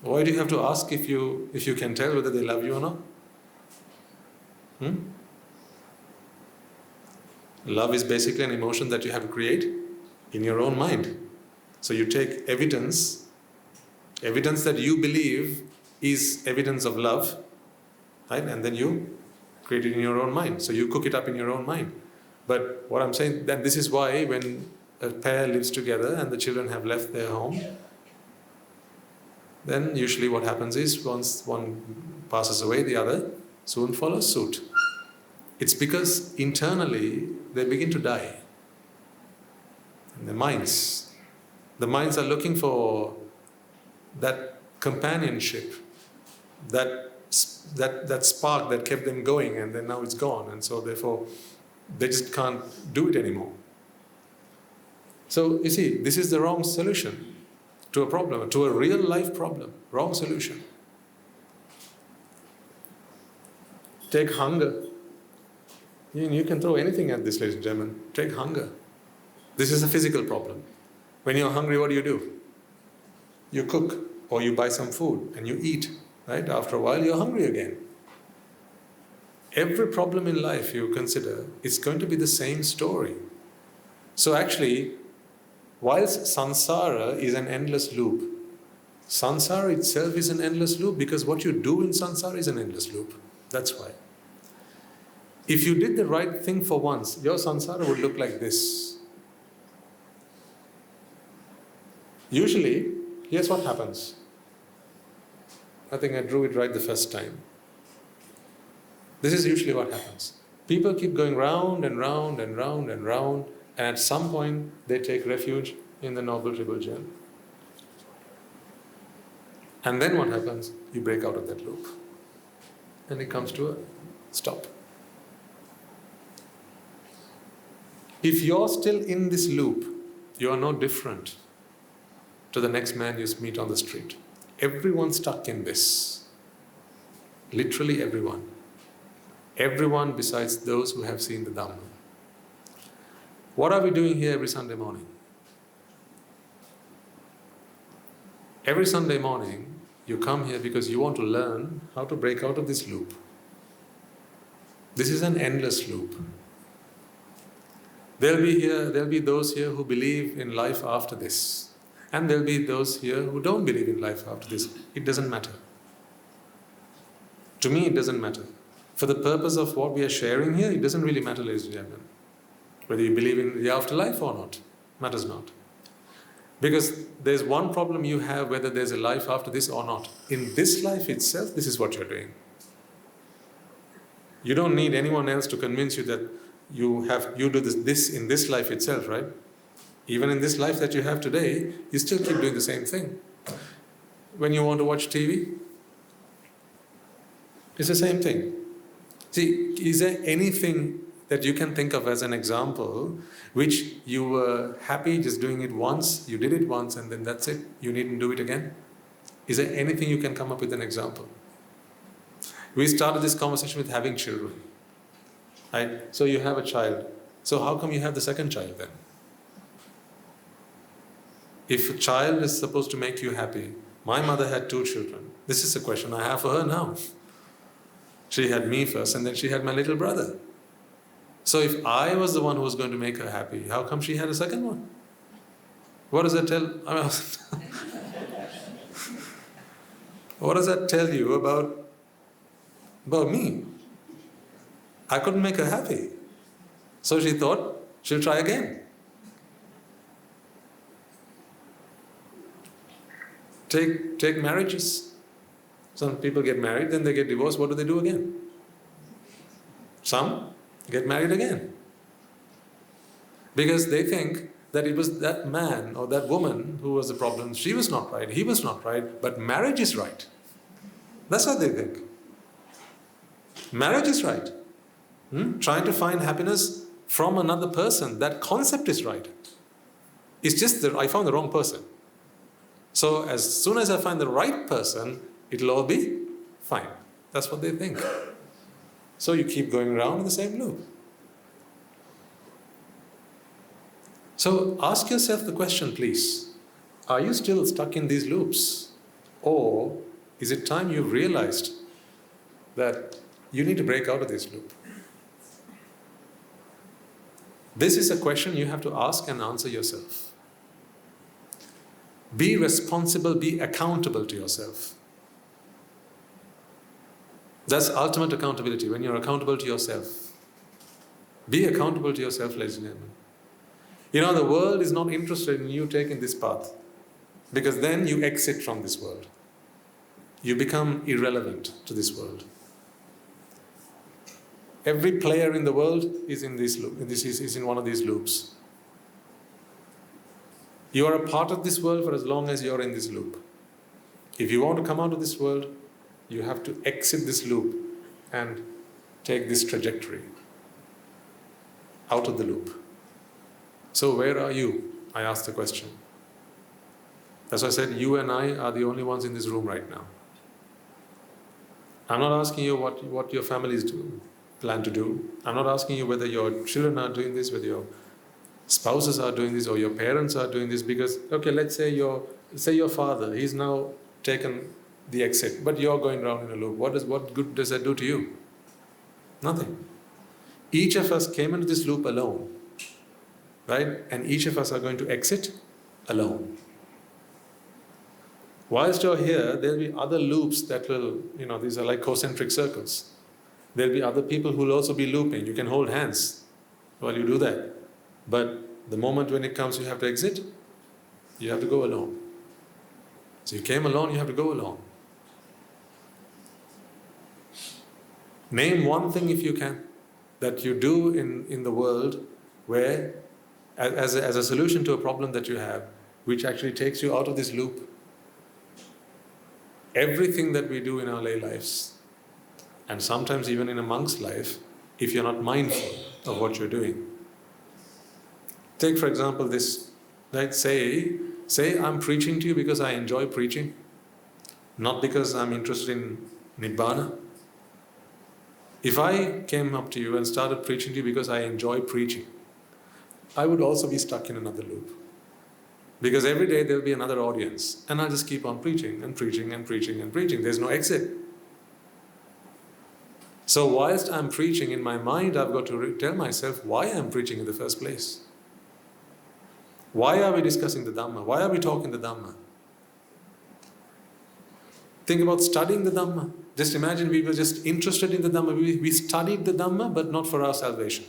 Why do you have to ask if you can tell whether they love you or not? Love is basically an emotion that you have to create in your own mind. So you take evidence that you believe is evidence of love, right? And then you create it in your own mind. So you cook it up in your own mind. But what I'm saying, that this is why when a pair lives together and the children have left their home, then usually what happens is once one passes away, the other soon follows suit. It's because internally they begin to die. And the minds are looking for that companionship, that spark that kept them going, and then now it's gone, and so therefore they just can't do it anymore. So you see, this is the wrong solution to a problem, to a real life problem. Wrong solution. Take hunger. You can throw anything at this, ladies and gentlemen. Take hunger. This is a physical problem. When you're hungry, what do? You cook, or you buy some food and you eat, right? After a while, you're hungry again. Every problem in life you consider, it's going to be the same story. So actually, whilst samsara is an endless loop, samsara itself is an endless loop because what you do in samsara is an endless loop. That's why. If you did the right thing for once, your samsara would look like this. Usually, here's what happens. I think I drew it right the first time. This is usually what happens. People keep going round and round and round and round, and at some point they take refuge in the Noble Triple Gem. And then what happens? You break out of that loop. and it comes to a stop. If you're still in this loop, you are no different to the next man you meet on the street. Everyone's stuck in this. Literally everyone. Everyone besides those who have seen the Dhamma. What are we doing here every Sunday morning? Every Sunday morning, you come here because you want to learn how to break out of this loop. This is an endless loop. There'll be those here who believe in life after this. And there'll be those here who don't believe in life after this. It doesn't matter. To me, it doesn't matter. For the purpose of what we are sharing here, it doesn't really matter, ladies and gentlemen. Whether you believe in the afterlife or not, matters not. Because there's one problem you have whether there's a life after this or not. In this life itself, this is what you're doing. You don't need anyone else to convince you that you do this in this life itself, right? Even in this life that you have today, you still keep doing the same thing. When you want to watch TV, it's the same thing. See, is there anything that you can think of as an example which you were happy just doing it once, you did it once and then that's it, you needn't do it again? Is there anything you can come up with an example? We started this conversation with having children. Right? So you have a child. So how come you have the second child then? If a child is supposed to make you happy, my mother had 2 children. This is a question I have for her now. She had me first and then she had my little brother. So if I was the one who was going to make her happy, how come she had a second one? What does that tell? What does that tell you about me? I couldn't make her happy. So she thought she'll try again. Take marriages. Some people get married, then they get divorced. What do they do again? Some get married again. Because they think that it was that man or that woman who was the problem. She was not right, he was not right, but marriage is right. That's what they think. Marriage is right. Trying to find happiness from another person, that concept is right. It's just that I found the wrong person. So as soon as I find the right person, it'll all be fine. That's what they think. So you keep going around in the same loop. So ask yourself the question, please. Are you still stuck in these loops? Or is it time you've realized that you need to break out of this loop? This is a question you have to ask and answer yourself. Be responsible, be accountable to yourself. That's ultimate accountability, when you're accountable to yourself. Be accountable to yourself, ladies and gentlemen. You know, the world is not interested in you taking this path, because then you exit from this world. You become irrelevant to this world. Every player in the world is in this loop. Is in one of these loops. You are a part of this world for as long as you are in this loop. If you want to come out of this world, you have to exit this loop and take this trajectory out of the loop. So where are you? I asked the question. That's why I said you and I are the only ones in this room right now. I'm not asking you what your families plan to do. I'm not asking you whether your children are doing this, whether your spouses are doing this or your parents are doing this, because, okay, let's say your father, he's now taken the exit, but you're going around in a loop. What good does that do to you? Nothing. Each of us came into this loop alone, right? And each of us are going to exit alone. Whilst you're here, there'll be other loops that will, these are like concentric circles. There'll be other people who will also be looping. You can hold hands while you do that. But the moment when it comes you have to exit, you have to go alone. So you came alone, you have to go alone. Name one thing, if you can, that you do in the world where, as a solution to a problem that you have, which actually takes you out of this loop. Everything that we do in our lay lives And sometimes even in a monk's life, if you're not mindful of what you're doing. Take for example this, right? Say I'm preaching to you because I enjoy preaching, not because I'm interested in Nibbāna. If I came up to you and started preaching to you because I enjoy preaching, I would also be stuck in another loop. Because every day there'll be another audience, and I'll just keep on preaching and preaching and preaching and preaching. There's no exit. So whilst I'm preaching, in my mind I've got to tell myself why I'm preaching in the first place. Why are we discussing the Dhamma? Why are we talking the Dhamma? Think about studying the Dhamma. Just imagine we were just interested in the Dhamma. We studied the Dhamma, but not for our salvation.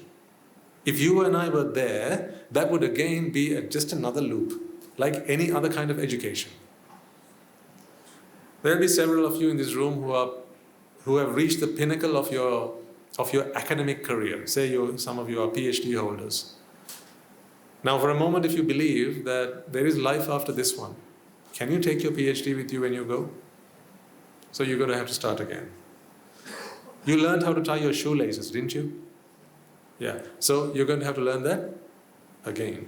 If you and I were there, that would again be just another loop, like any other kind of education. There will be several of you in this room who have reached the pinnacle of your academic career. Say some of you are PhD holders. Now for a moment, if you believe that there is life after this one, can you take your PhD with you when you go? So you're going to have to start again. You learned how to tie your shoelaces, didn't you? Yeah. So you're going to have to learn that again.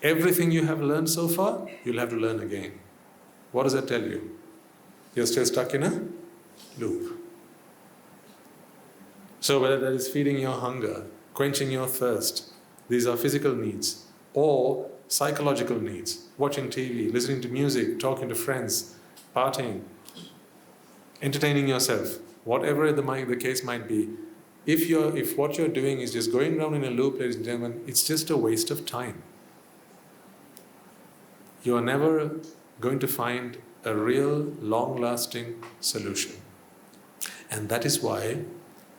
Everything you have learned so far, you'll have to learn again. What does that tell you? You're still stuck in a loop. So whether that is feeding your hunger, quenching your thirst, these are physical needs, or psychological needs, watching TV, listening to music, talking to friends, partying, entertaining yourself, whatever the case might be. If what you're doing is just going around in a loop, ladies and gentlemen, it's just a waste of time. You are never going to find a real, long-lasting solution. And that is why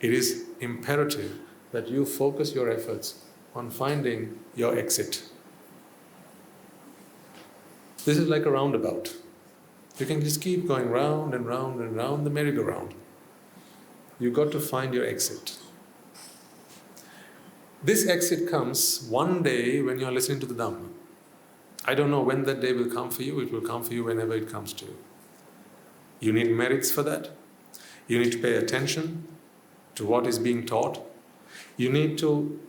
it is imperative that you focus your efforts on finding your exit. This is like a roundabout. You can just keep going round and round and round the merry-go-round. You've got to find your exit. This exit comes one day when you're listening to the Dhamma. I don't know when that day will come for you. It will come for you whenever it comes to you. You need merits for that. You need to pay attention to what is being taught. You need to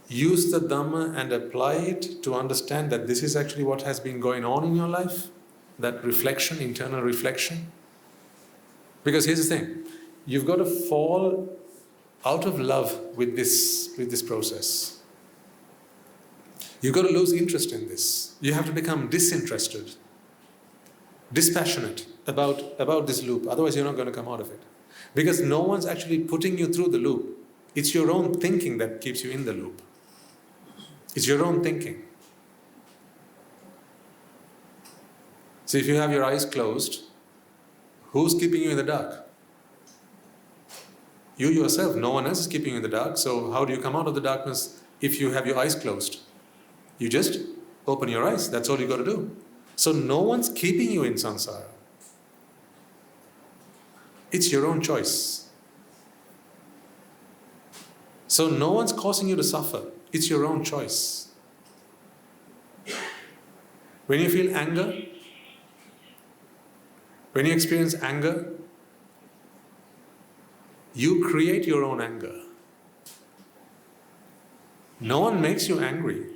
use the Dhamma and apply it to understand that this is actually what has been going on in your life. That reflection, internal reflection. Because here's the thing. You've got to fall out of love with this process. You've got to lose interest in this. You have to become disinterested, dispassionate about this loop. Otherwise you're not going to come out of it. Because no one's actually putting you through the loop. It's your own thinking that keeps you in the loop. It's your own thinking. So if you have your eyes closed, who's keeping you in the dark? You yourself. No one else is keeping you in the dark. So how do you come out of the darkness if you have your eyes closed? You just open your eyes. That's all you got to do. So no one's keeping you in samsara. It's your own choice. So no one's causing you to suffer. It's your own choice. When you feel anger, when you experience anger, you create your own anger. No one makes you angry.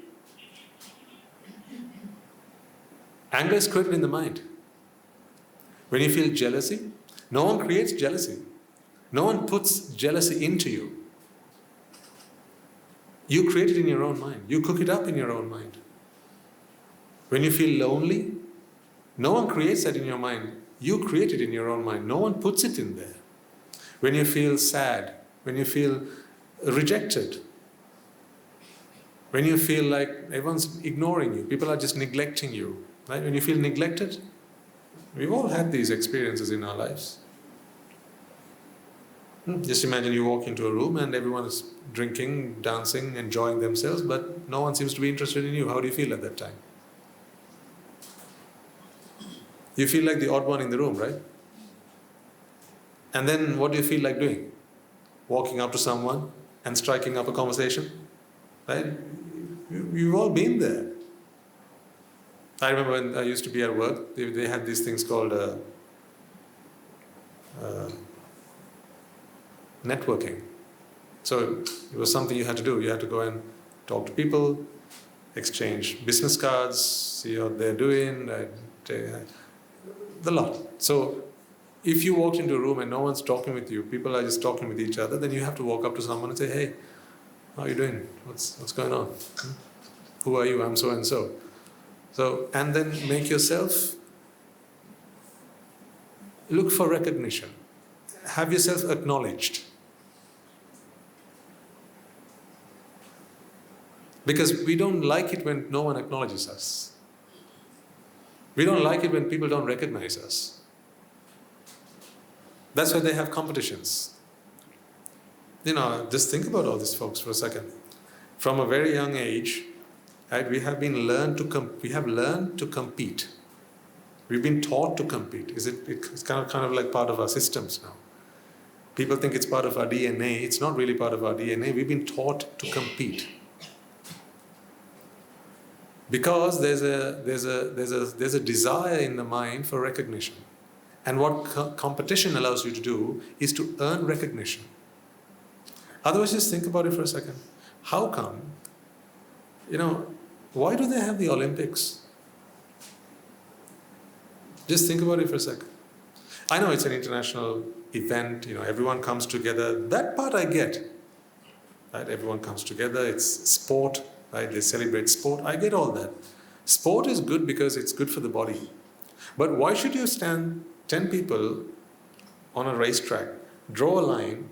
Anger is created in the mind. When you feel jealousy, no one creates jealousy. No one puts jealousy into you. You create it in your own mind. You cook it up in your own mind. When you feel lonely, no one creates that in your mind. You create it in your own mind. No one puts it in there. When you feel sad, when you feel rejected, when you feel like everyone's ignoring you, people are just neglecting you, right? When you feel neglected, we've all had these experiences in our lives. Just imagine you walk into a room and everyone is drinking, dancing, enjoying themselves, but no one seems to be interested in you. How do you feel at that time? You feel like the odd one in the room, right? And then what do you feel like doing? Walking up to someone and striking up a conversation, right? You've all been there. I remember when I used to be at work, they had these things called networking. So it was something you had to do. You had to go and talk to people, exchange business cards, see what they're doing, the lot. So if you walked into a room and no one's talking with you, people are just talking with each other, then you have to walk up to someone and say, hey, how are you doing? What's going on? Who are you? I'm so and so. So, and then make yourself look for recognition. Have yourself acknowledged. Because we don't like it when no one acknowledges us. We don't like it when people don't recognize us. That's why they have competitions. Just think about all these folks for a second. From a very young age, right, we have learned to compete. We've been taught to compete. It's kind of like part of our systems now. People think it's part of our DNA. It's not really part of our DNA. We've been taught to compete. Because there's a desire in the mind for recognition. And what competition allows you to do is to earn recognition. Otherwise, just think about it for a second. How come, why do they have the Olympics? Just think about it for a second. I know it's an international event, everyone comes together. That part I get. Right? Everyone comes together, it's sport, right? They celebrate sport. I get all that. Sport is good because it's good for the body. But why should you stand 10 people on a racetrack, draw a line,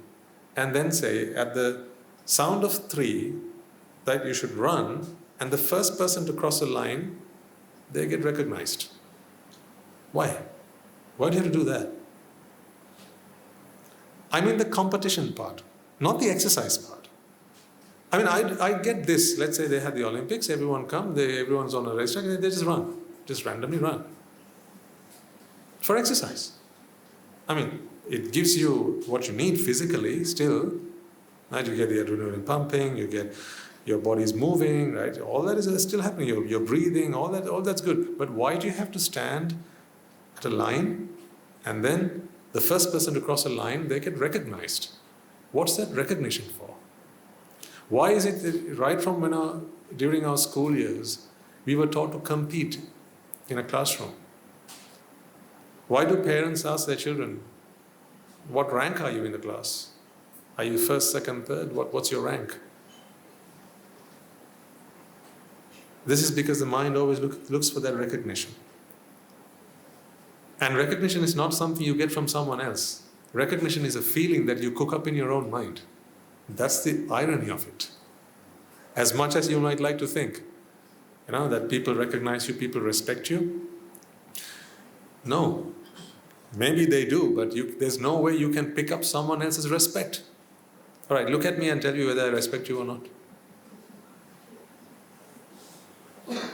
and then say at the sound of 3 that you should run, and the first person to cross a line, they get recognized? Why? Why do you have to do that? I mean the competition part, not the exercise part. I mean, I get this. Let's say they had the Olympics, everyone come, everyone's on a racetrack, and they just run, just randomly run. For exercise. I mean, it gives you what you need physically still. Right? You get the adrenaline pumping, you get your body's moving, right? All that is still happening. You're breathing, all that's good. But why do you have to stand at a line and then the first person to cross a line, they get recognized? What's that recognition for? Why is it that right from during our school years, we were taught to compete in a classroom? Why do parents ask their children, what rank are you in the class? Are you first, second, third? What's your rank? This is because the mind always looks for that recognition. And recognition is not something you get from someone else. Recognition is a feeling that you cook up in your own mind. That's the irony of it. As much as you might like to think, that people recognize you, people respect you. No. Maybe they do, but there's no way you can pick up someone else's respect. All right, look at me and tell you whether I respect you or not.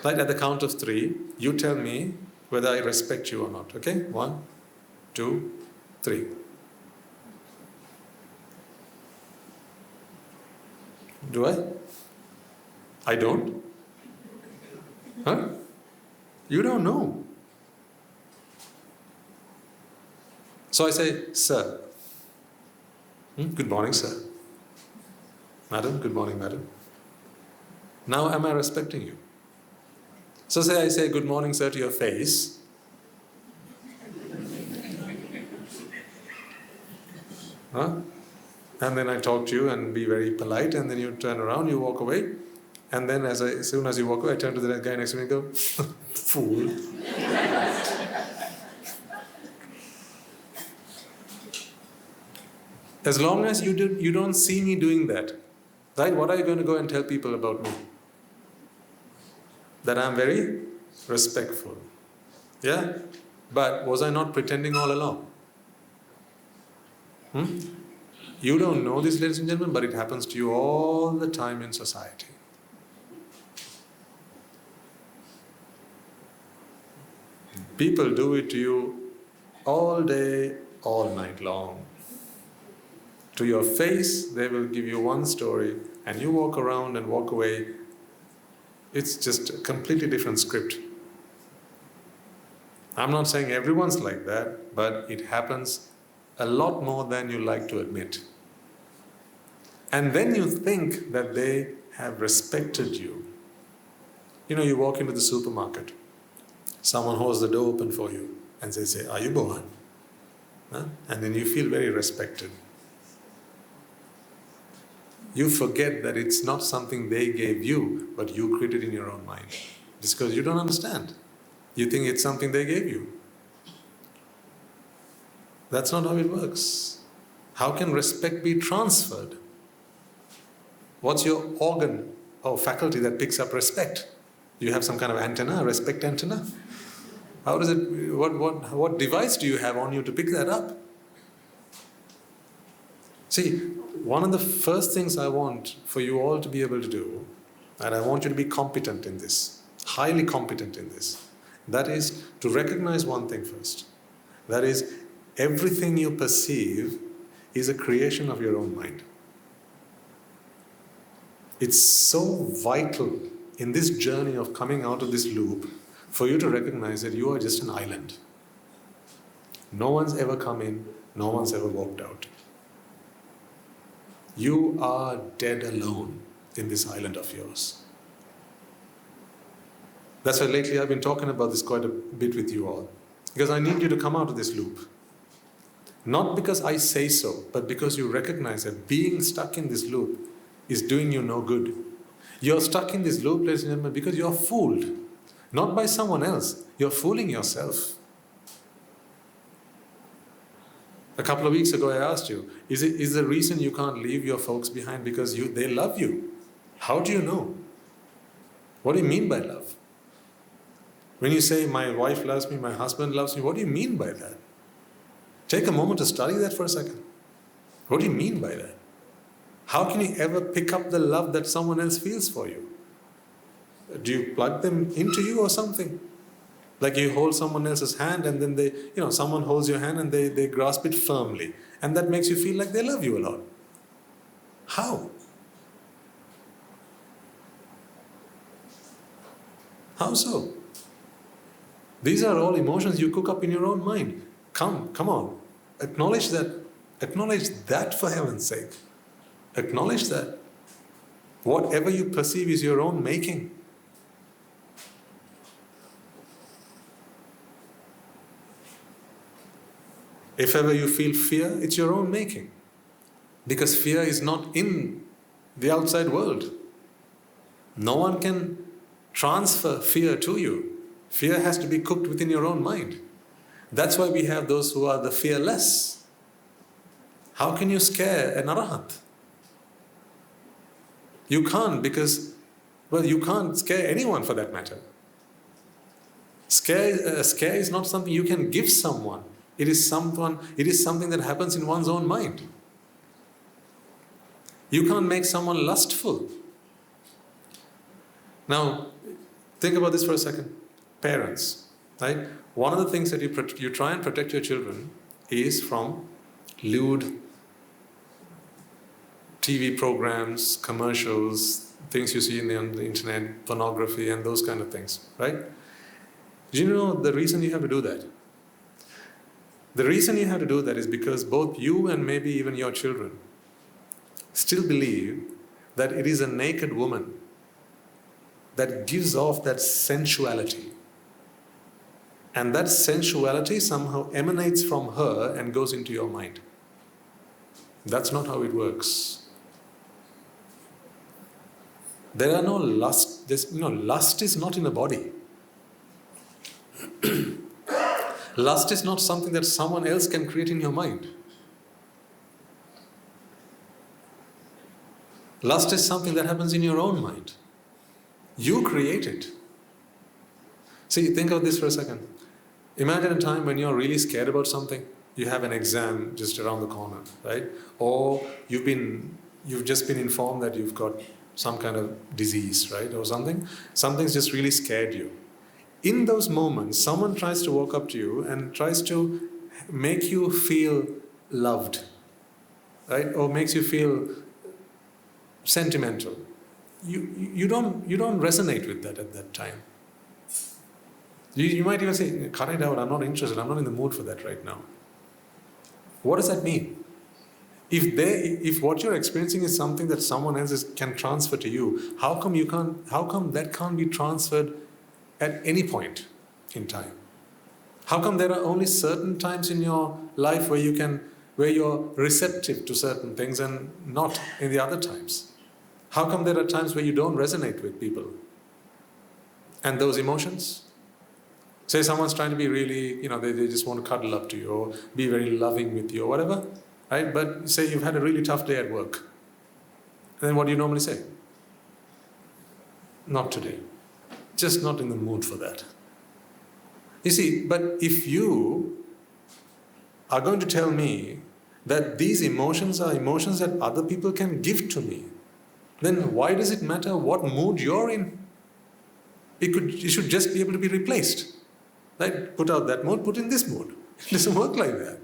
Right, at the count of 3, you tell me whether I respect you or not. Okay? 1, 2, 3. Do I? I don't? Huh? You don't know. So I say, sir. Good morning, sir. Madam, good morning, madam. Now am I respecting you? So I say good morning, sir, to your face. Huh? And then I talk to you and be very polite, and then you turn around, you walk away. And then as soon as you walk away, I turn to the guy next to me and go, fool. As long as you don't see me doing that, right? What are you going to go and tell people about me? That I'm very respectful. Yeah? But was I not pretending all along? You don't know this, ladies and gentlemen, but it happens to you all the time in society. People do it to you all day, all night long. To your face, they will give you one story, and you walk around and walk away. It's just a completely different script. I'm not saying everyone's like that, but it happens a lot more than you like to admit. And then you think that they have respected you. You know, you walk into the supermarket, someone holds the door open for you and they say, "Ayubowan." Huh? And then you feel very respected. You forget that it's not something they gave you, but you created in your own mind. Just because you don't understand. You think it's something they gave you. That's not how it works. How can respect be transferred? What's your organ or faculty that picks up respect? You have some kind of antenna, respect antenna? How does it, what device do you have on you to pick that up? See, one of the first things I want for you all to be able to do, and I want you to be competent in this, highly competent in this, that is to recognize one thing first. That is, everything you perceive is a creation of your own mind. It's so vital in this journey of coming out of this loop for you to recognize that you are just an island. No one's ever come in, no one's ever walked out. You are dead alone in this island of yours. That's why lately I've been talking about this quite a bit with you all. Because I need you to come out of this loop. Not because I say so, but because you recognize that being stuck in this loop is doing you no good. You're stuck in this loop, ladies and gentlemen, because you're fooled. Not by someone else. You're fooling yourself. A couple of weeks ago I asked you, is the reason you can't leave your folks behind because they love you? How do you know? What do you mean by love? When you say, my wife loves me, my husband loves me, what do you mean by that? Take a moment to study that for a second. What do you mean by that? How can you ever pick up the love that someone else feels for you? Do you plug them into you or something? Like you hold someone else's hand and then someone holds your hand and they grasp it firmly. And that makes you feel like they love you a lot. How? How so? These are all emotions you cook up in your own mind. Come on. Acknowledge that. Acknowledge that for heaven's sake. Acknowledge that. Whatever you perceive is your own making. If ever you feel fear, it's your own making. Because fear is not in the outside world. No one can transfer fear to you. Fear has to be cooked within your own mind. That's why we have those who are the fearless. How can you scare an arahant? You can't because, you can't scare anyone for that matter. Scare is not something you can give someone. It is something that happens in one's own mind. You can't make someone lustful. Now, think about this for a second. Parents, right? One of the things that you try and protect your children is from lewd TV programs, commercials, things you see on the internet, pornography and those kind of things, right? Do you know the reason you have to do that? The reason you have to do that is because both you and maybe even your children still believe that it is a naked woman that gives off that sensuality. And that sensuality somehow emanates from her and goes into your mind. That's not how it works. There are no lust. Lust is not in the body. Lust is not something that someone else can create in your mind. Lust is something that happens in your own mind. You create it. See, think of this for a second. Imagine a time when you're really scared about something. You have an exam just around the corner, right? Or you've just been informed that you've got some kind of disease, right? Or something. Something's just really scared you. In those moments, someone tries to walk up to you and tries to make you feel loved, right? Or makes you feel sentimental. You don't resonate with that at that time. You might even say, cut it out, I'm not interested, I'm not in the mood for that right now. What does that mean? If what you're experiencing is something that someone else can transfer to you, how come that can't be transferred at any point in time? How come there are only certain times in your life where you're receptive to certain things and not in the other times? How come there are times where you don't resonate with people? And those emotions? Say someone's trying to be really, they just want to cuddle up to you or be very loving with you or whatever, right? But say you've had a really tough day at work. And then what do you normally say? Not today. Just not in the mood for that. You see, but if you are going to tell me that these emotions are emotions that other people can give to me, then why does it matter what mood you're in? It should just be able to be replaced. Right? Put out that mood, put in this mood. It doesn't work like that.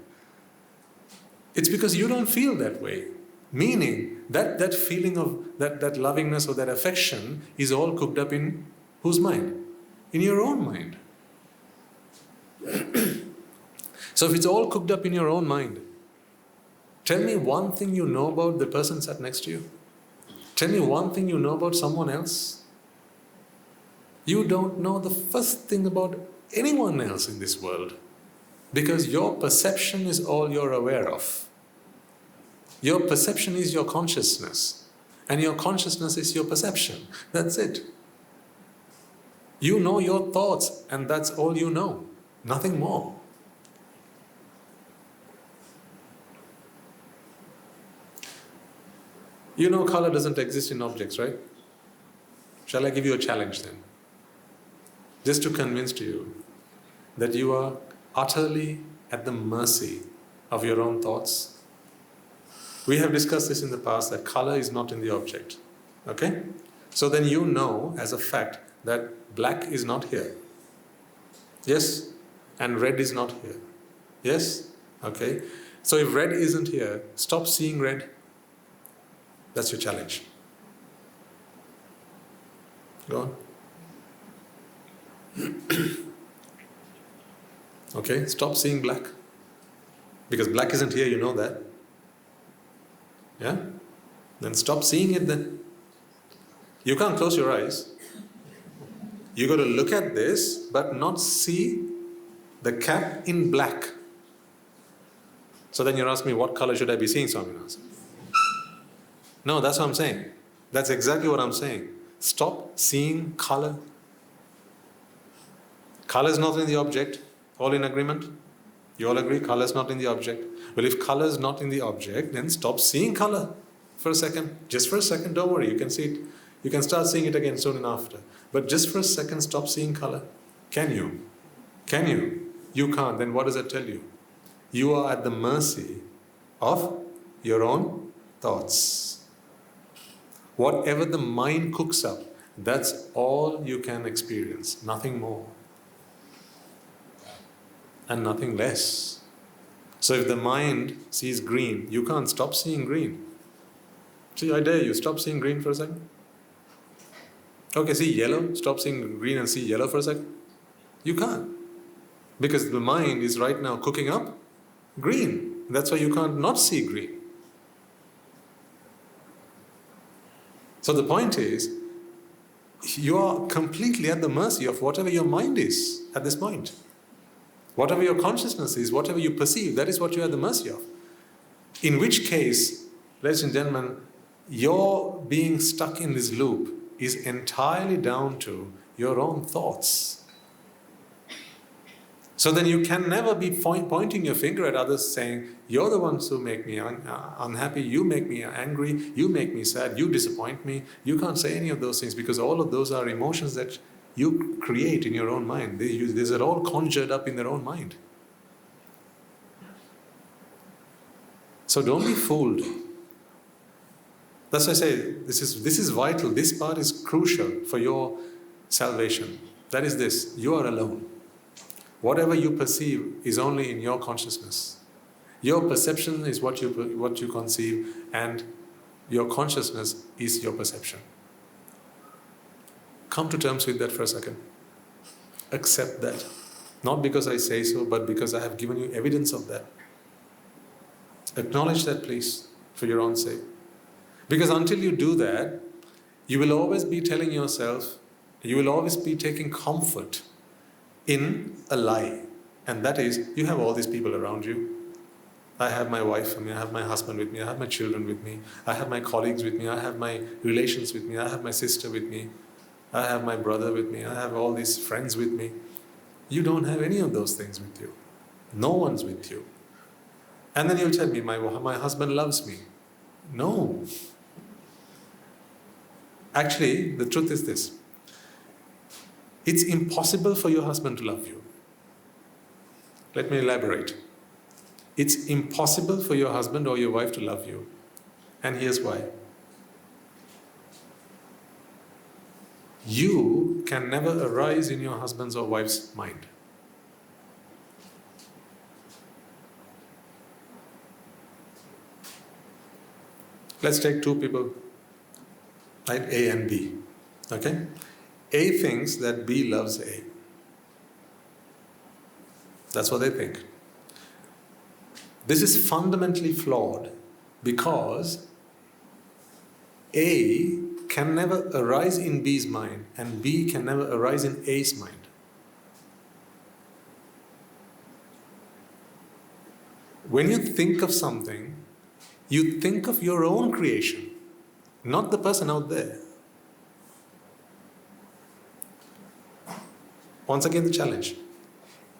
It's because you don't feel that way. Meaning that feeling of that lovingness or that affection is all cooked up in whose mind? In your own mind. So if it's all cooked up in your own mind, tell me one thing you know about the person sat next to you. Tell me one thing you know about someone else. You don't know the first thing about anyone else in this world because your perception is all you're aware of. Your perception is your consciousness, and your consciousness is your perception. That's it. You know your thoughts, and that's all you know. Nothing more. You know color doesn't exist in objects, right? Shall I give you a challenge then? Just to convince to you that you are utterly at the mercy of your own thoughts. We have discussed this in the past, that color is not in the object. Okay? So then you know as a fact that black is not here. Yes? And red is not here. Yes? Okay? So if red isn't here, stop seeing red. That's your challenge. Go on. Okay, stop seeing black. Because black isn't here, you know that. Yeah? Then stop seeing it then. You can't close your eyes. You got to look at this, but not see the cap in black. So then you're asking me, what color should I be seeing, Swaminathan? No, that's what I'm saying. That's exactly what I'm saying. Stop seeing color. Color is not in the object. All in agreement? You all agree? Color is not in the object. Well, if color is not in the object, then stop seeing color for a second. Just for a second, don't worry. You can see it. You can start seeing it again soon and after. But just for a second, stop seeing color. Can you? Can you? You can't. Then what does that tell you? You are at the mercy of your own thoughts. Whatever the mind cooks up, that's all you can experience. Nothing more. And nothing less. So if the mind sees green, you can't stop seeing green. See, I dare you, stop seeing green for a second. Okay, see yellow, stop seeing green and see yellow for a second. You can't. Because the mind is right now cooking up green. That's why you can't not see green. So the point is, you are completely at the mercy of whatever your mind is at this point. Whatever your consciousness is, whatever you perceive, that is what you are at the mercy of. In which case, ladies and gentlemen, your being stuck in this loop is entirely down to your own thoughts. So then you can never be pointing your finger at others saying, you're the ones who make me unhappy, you make me angry, you make me sad, you disappoint me. You can't say any of those things because all of those are emotions that you create in your own mind. These are all conjured up in their own mind. So don't be fooled. That's why I say this is vital. This part is crucial for your salvation. That is this: you are alone. Whatever you perceive is only in your consciousness. Your perception is what you conceive, and your consciousness is your perception. Come to terms with that for a second. Accept that. Not because I say so, but because I have given you evidence of that. Acknowledge that, please. for your own sake. Because until you do that, you will always be telling yourself, you will always be taking comfort in a lie. And that is, you have all these people around you. I have my wife with me, I have my husband with me, I have my children with me, I have my colleagues with me, I have my relations with me, I have my sister with me, I have my brother with me, I have all these friends with me. You don't have any of those things with you. No one's with you. And then you'll tell me, my husband loves me. No. Actually, the truth is this. It's impossible for your husband to love you. Let me elaborate. It's impossible for your husband or your wife to love you. And here's why. You can never arise in your husband's or wife's mind. Let's take two people, right? A and B. Okay? A thinks that B loves A. That's what they think. This is fundamentally flawed because A can never arise in B's mind and B can never arise in A's mind. When you think of something, you think of your own creation, not the person out there. Once again, the challenge.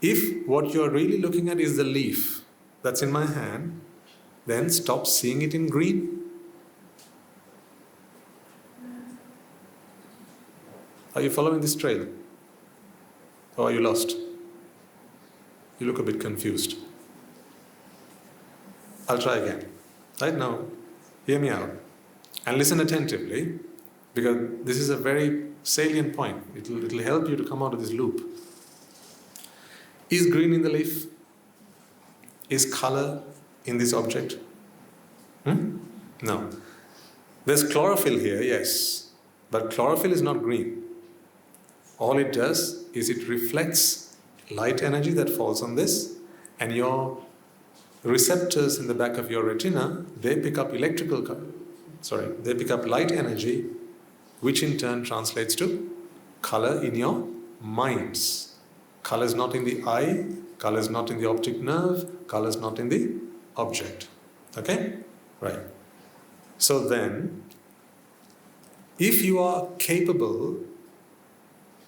If what you're really looking at is the leaf that's in my hand, then stop seeing it in green. Are you following this trail? Or are you lost? You look a bit confused. I'll try again. Right now, hear me out and listen attentively, because this is a very salient point. It'll help you to come out of this loop. Is green in the leaf? Is color in this object? No. There's chlorophyll here, yes, but chlorophyll is not green. All it does is it reflects light energy that falls on this, and your receptors in the back of your retina, they pick up light energy, which in turn translates to color in your minds. Color is not in the eye, color is not in the optic nerve, color is not in the object. Okay? Right. So then, if you are capable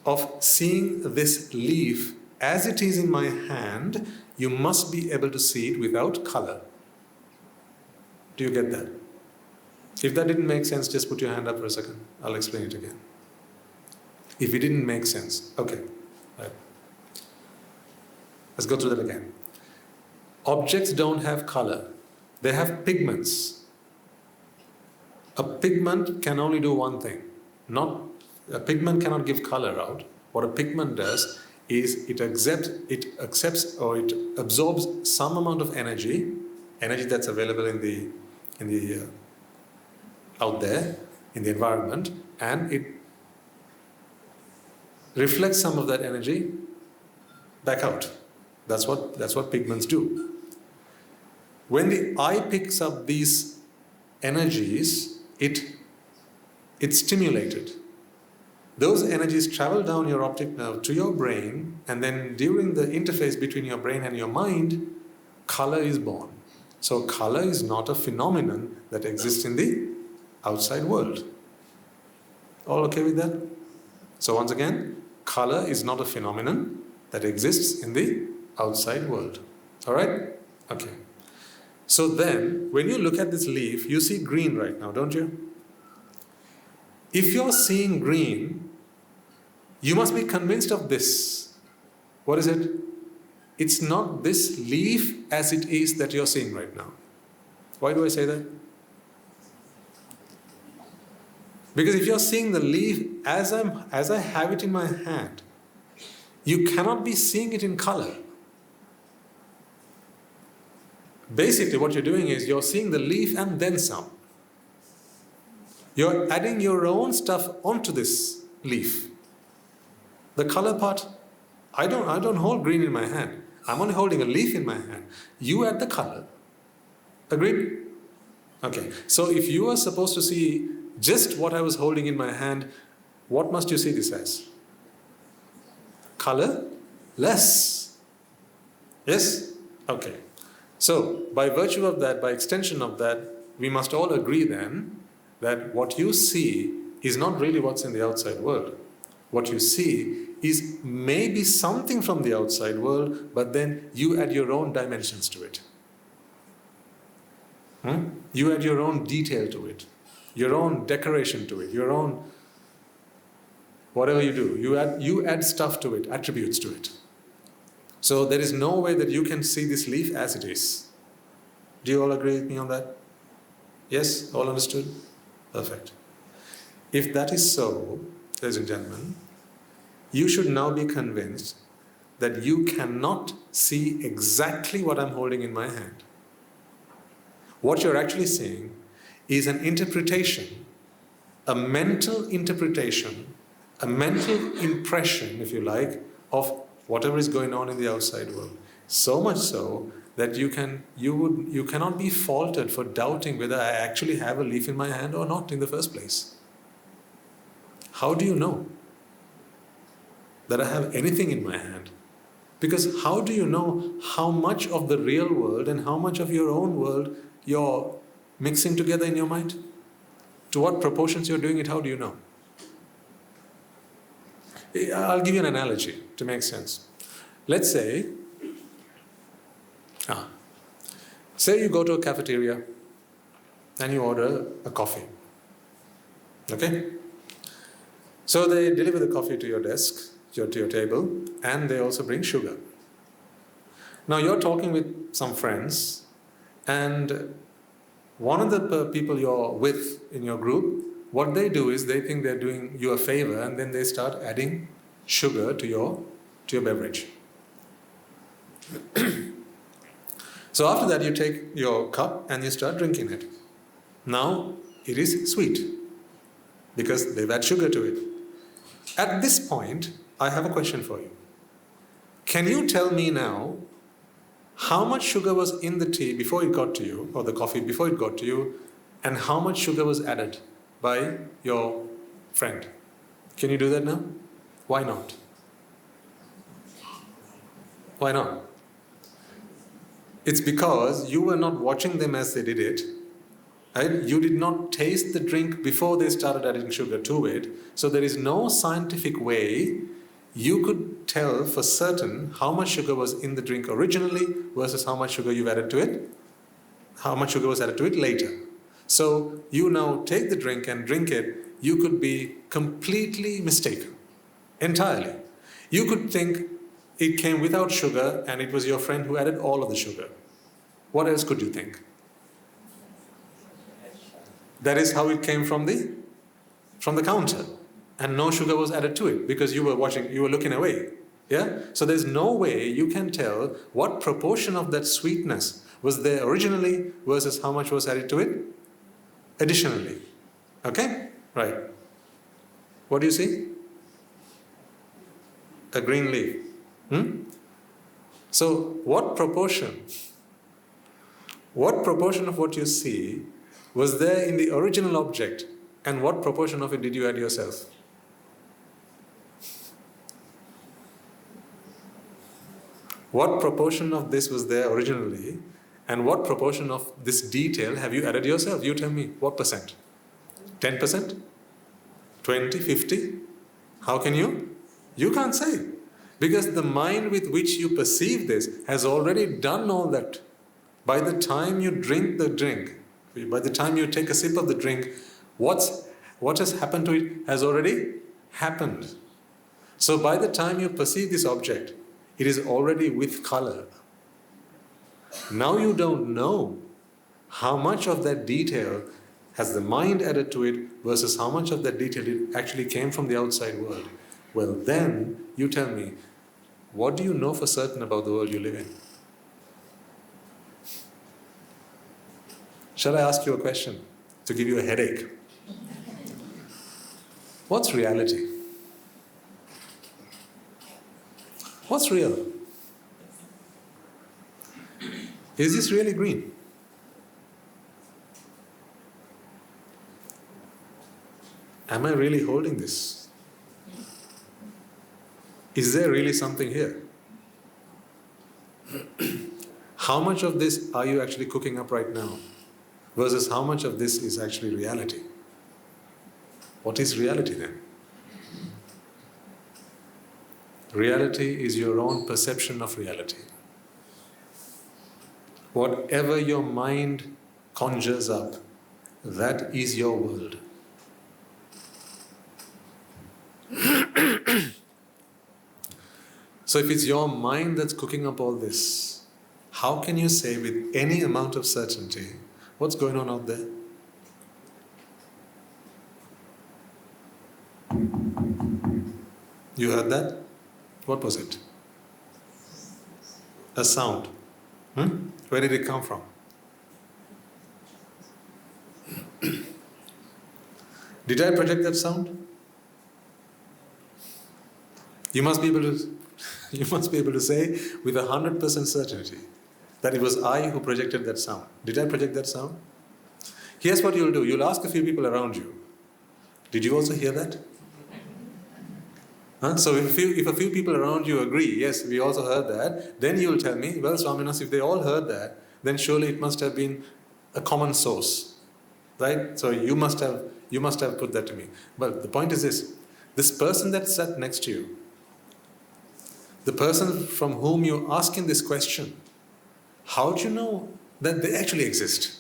of seeing this leaf as it is in my hand, you must be able to see it without color. Do you get that? If that didn't make sense, just put your hand up for a second. I'll explain it again. If it didn't make sense, okay. Right. Let's go through that again. Objects don't have color. They have pigments. A pigment can only do one thing. A pigment cannot give color out. What a pigment does is it accepts or it absorbs some amount of energy that's available in the out there in the environment, and it reflects some of that energy back out. That's what pigments do. When the eye picks up these energies, it's stimulated. Those energies travel down your optic nerve to your brain, and then during the interface between your brain and your mind, color is born. So color is not a phenomenon that exists in the outside world. All okay with that? So once again, color is not a phenomenon that exists in the outside world. All right? Okay. So then, when you look at this leaf, you see green right now, don't you? If you're seeing green, you must be convinced of this. What is it? It's not this leaf as it is that you're seeing right now. Why do I say that? Because if you're seeing the leaf as I have it in my hand, you cannot be seeing it in color. Basically, what you're doing is you're seeing the leaf and then some. You're adding your own stuff onto this leaf. The color part, I don't hold green in my hand. I'm only holding a leaf in my hand. You add the color. Agreed? Okay, so if you are supposed to see just what I was holding in my hand, what must you see this as? Colorless. Yes? Okay. So, by virtue of that, by extension of that, we must all agree then that what you see is not really what's in the outside world. What you see is maybe something from the outside world, but then you add your own dimensions to it. You add your own detail to it, your own decoration to it, your own whatever you do. You add stuff to it, attributes to it. So there is no way that you can see this leaf as it is. Do you all agree with me on that? Yes? All understood? Perfect. If that is so, ladies and gentlemen, you should now be convinced that you cannot see exactly what I'm holding in my hand. What you're actually seeing is an interpretation, a mental interpretation, a mental impression, if you like, of whatever is going on in the outside world. So much so that you cannot be faulted for doubting whether I actually have a leaf in my hand or not in the first place. How do you know that I have anything in my hand? Because how do you know how much of the real world and how much of your own world you're mixing together in your mind? To what proportions you're doing it, how do you know? I'll give you an analogy to make sense. Let's say you go to a cafeteria and you order a coffee. Okay? So they deliver the coffee to your desk, to your table, and they also bring sugar. Now you're talking with some friends, and one of the people you're with in your group, what they do is they think they're doing you a favor, and then they start adding sugar to your beverage. So after that you take your cup and you start drinking it. Now it is sweet because they've added sugar to it. At this point, I have a question for you. Can you tell me now how much sugar was in the tea before it got to you, or the coffee before it got to you, and how much sugar was added by your friend? Can you do that now? Why not? Why not? It's because you were not watching them as they did it. Right? You did not taste the drink before they started adding sugar to it. So there is no scientific way you could tell for certain how much sugar was in the drink originally versus how much sugar you've added to it, how much sugar was added to it later. So you now take the drink and drink it, you could be completely mistaken, entirely. You could think it came without sugar and it was your friend who added all of the sugar. What else could you think? That is how it came from the counter, and no sugar was added to it because you were looking away. Yeah? So there's no way you can tell what proportion of that sweetness was there originally versus how much was added to it additionally. Okay? Right. What do you see? A green leaf. So what proportion of what you see was there in the original object, and what proportion of it did you add yourself? What proportion of this was there originally, and what proportion of this detail have you added yourself? You tell me, what percent? 10%? 20? 50? How can you? You can't say. Because the mind with which you perceive this has already done all that. By the time you drink the drink, by the time you take a sip of the drink, what has happened to it has already happened. So by the time you perceive this object, it is already with color. Now you don't know how much of that detail has the mind added to it versus how much of that detail actually came from the outside world. Well, then you tell me, what do you know for certain about the world you live in? Shall I ask you a question to give you a headache? What's reality? What's real? Is this really green? am I really holding this? Is there really something here? How much of this are you actually cooking up right now? Versus how much of this is actually reality? What is reality then? Reality is your own perception of reality. Whatever your mind conjures up, that is your world. So if it's your mind that's cooking up all this, how can you say with any amount of certainty what's going on out there? You heard that? What was it? A sound. Where did it come from? Did I project that sound? You must be able to say with 100% certainty that it was I who projected that sound. Did I project that sound? Here's what you'll do. You'll ask a few people around you. Did you also hear that? So if a few people around you agree, yes, we also heard that, then you'll tell me, well, Swaminas, if they all heard that, then surely it must have been a common source. Right? So you must have put that to me. But the point is this person that sat next to you, the person from whom you're asking this question, how do you know that they actually exist?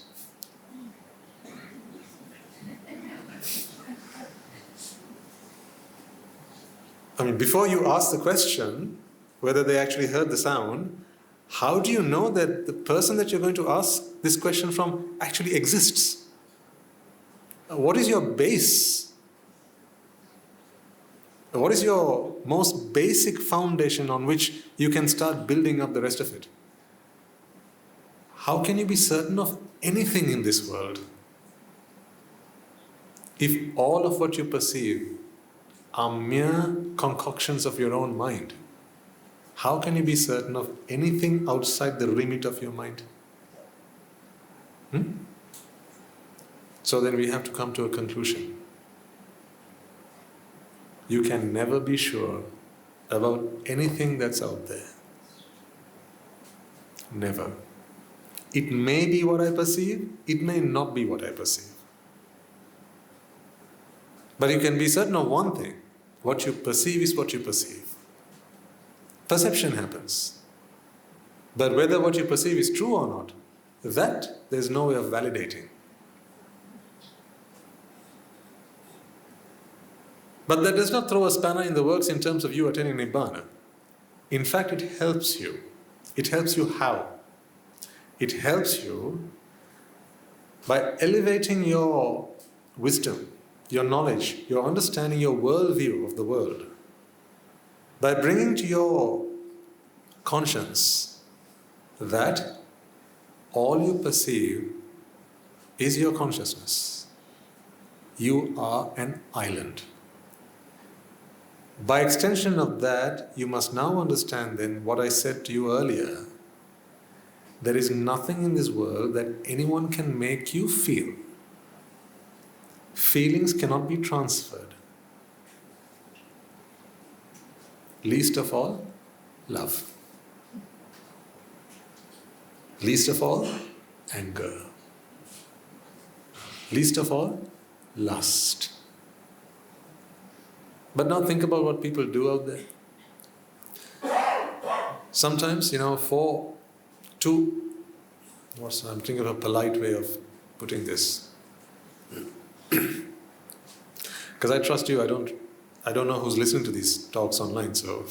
I mean, before you ask the question, whether they actually heard the sound, how do you know that the person that you're going to ask this question from actually exists? What is your base? What is your most basic foundation on which you can start building up the rest of it? How can you be certain of anything in this world if all of what you perceive are mere concoctions of your own mind? How can you be certain of anything outside the remit of your mind? So then we have to come to a conclusion. You can never be sure about anything that's out there. Never. It may be what I perceive, it may not be what I perceive. But you can be certain of one thing. What you perceive is what you perceive. Perception happens. But whether what you perceive is true or not, that there's no way of validating. But that does not throw a spanner in the works in terms of you attaining Nibbāna. In fact, it helps you. It helps you how? It helps you by elevating your wisdom, your knowledge, your understanding, your worldview of the world. By bringing to your conscience that all you perceive is your consciousness. You are an island. By extension of that, you must now understand then what I said to you earlier. There is nothing in this world that anyone can make you feel. Feelings cannot be transferred. Least of all, love. Least of all, anger. Least of all, lust. But now think about what people do out there. Sometimes, I'm thinking of a polite way of putting this. Because I trust you, I don't know who's listening to these talks online, so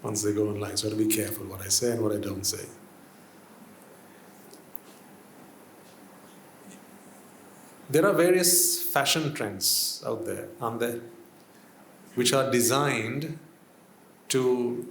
once they go online, so I have to be careful what I say and what I don't say. There are various fashion trends out there, aren't there? Which are designed to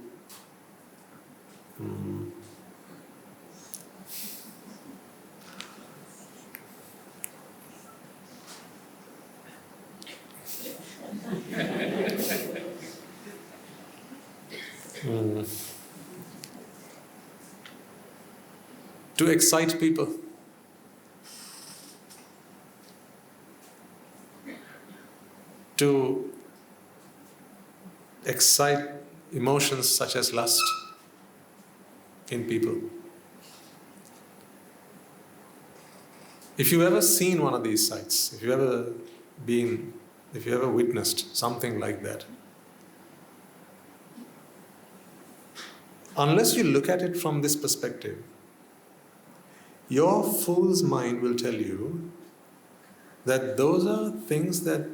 to excite people. to excite emotions such as lust in people. If you've ever seen one of these sights, if you've ever witnessed something like that, unless you look at it from this perspective, your fool's mind will tell you that those are things that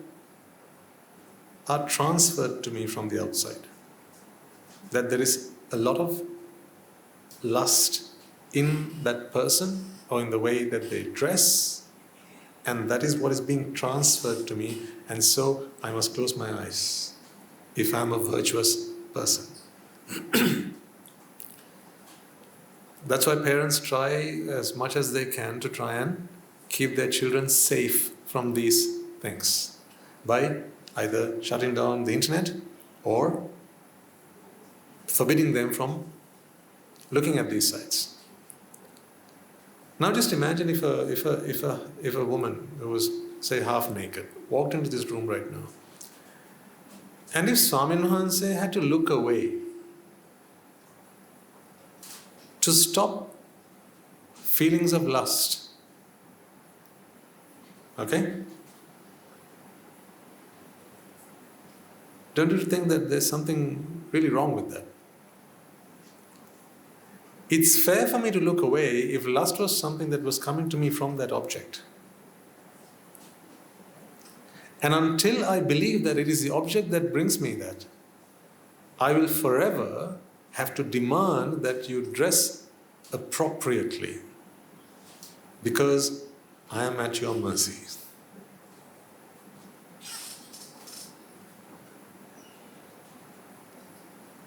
are transferred to me from the outside. That there is a lot of lust in that person or in the way that they dress, and that is what is being transferred to me, and so I must close my eyes if I'm a virtuous person. That's why parents try as much as they can to try and keep their children safe from these things by either shutting down the internet or forbidding them from looking at these sites. Now just imagine if a woman who was, say, half naked walked into this room right now, and if Swamin Wahanse had to look away to stop feelings of lust, okay? Don't you think that there's something really wrong with that? It's fair for me to look away if lust was something that was coming to me from that object. And until I believe that it is the object that brings me that, I will forever have to demand that you dress appropriately because I am at your mercy.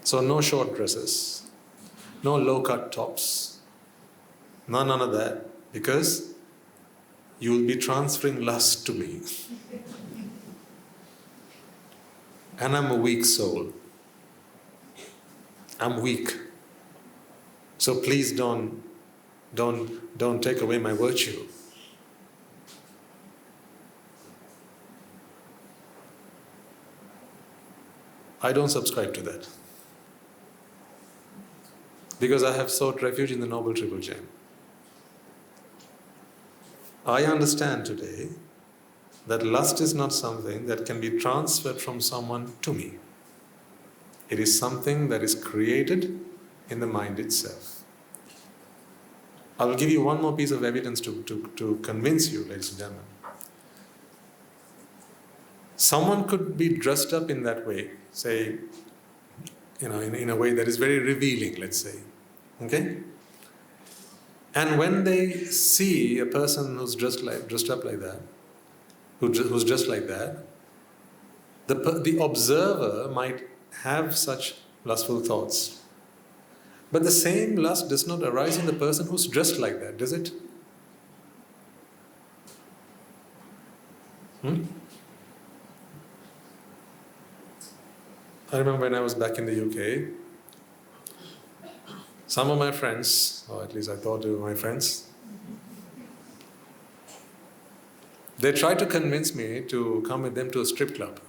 So no short dresses. No low-cut tops, none of that, because you will be transferring lust to me. And I'm a weak soul. I'm weak. So please don't take away my virtue. I don't subscribe to that, because I have sought refuge in the Noble Triple Gem. I understand today that lust is not something that can be transferred from someone to me. It is something that is created in the mind itself. I will give you one more piece of evidence to convince you, ladies and gentlemen. Someone could be dressed up in that way, say, in a way that is very revealing, let's say. Okay? And when they see a person who's dressed up like that, who's dressed like that, the observer might have such lustful thoughts. But the same lust does not arise in the person who's dressed like that, does it? I remember when I was back in the UK, some of my friends, or at least I thought they were my friends, they tried to convince me to come with them to a strip club.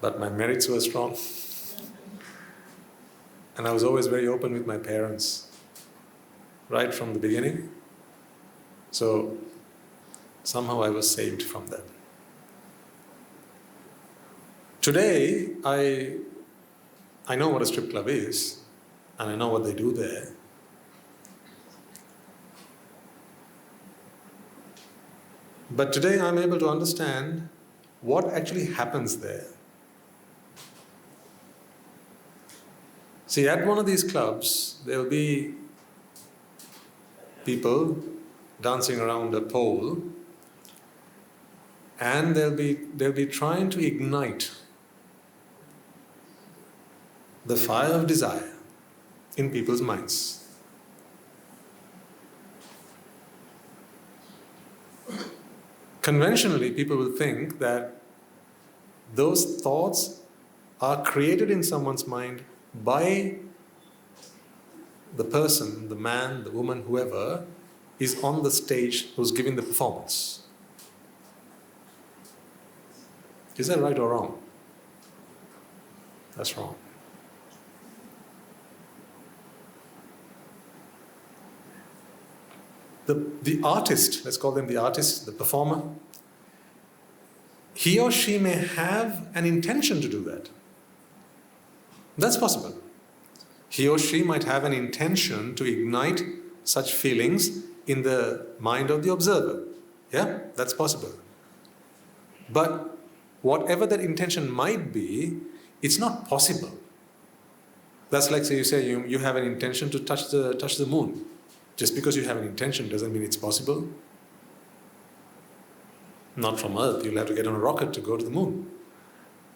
But my merits were strong. And I was always very open with my parents, right from the beginning. So somehow I was saved from that. Today, I know what a strip club is, and I know what they do there. But today I'm able to understand what actually happens there. See, at one of these clubs, there will be people dancing around a pole, and they'll be trying to ignite the fire of desire in people's minds. Conventionally, people will think that those thoughts are created in someone's mind by the person, the man, the woman, whoever is on the stage who's giving the performance. Is that right or wrong? That's wrong. The artist, let's call them the artist, the performer, he or she may have an intention to do that. That's possible. He or she might have an intention to ignite such feelings in the mind of the observer. Yeah, that's possible. But whatever that intention might be, it's not possible. That's like, say you have an intention to touch the moon. Just because you have an intention doesn't mean it's possible. Not from Earth. You'll have to get on a rocket to go to the moon.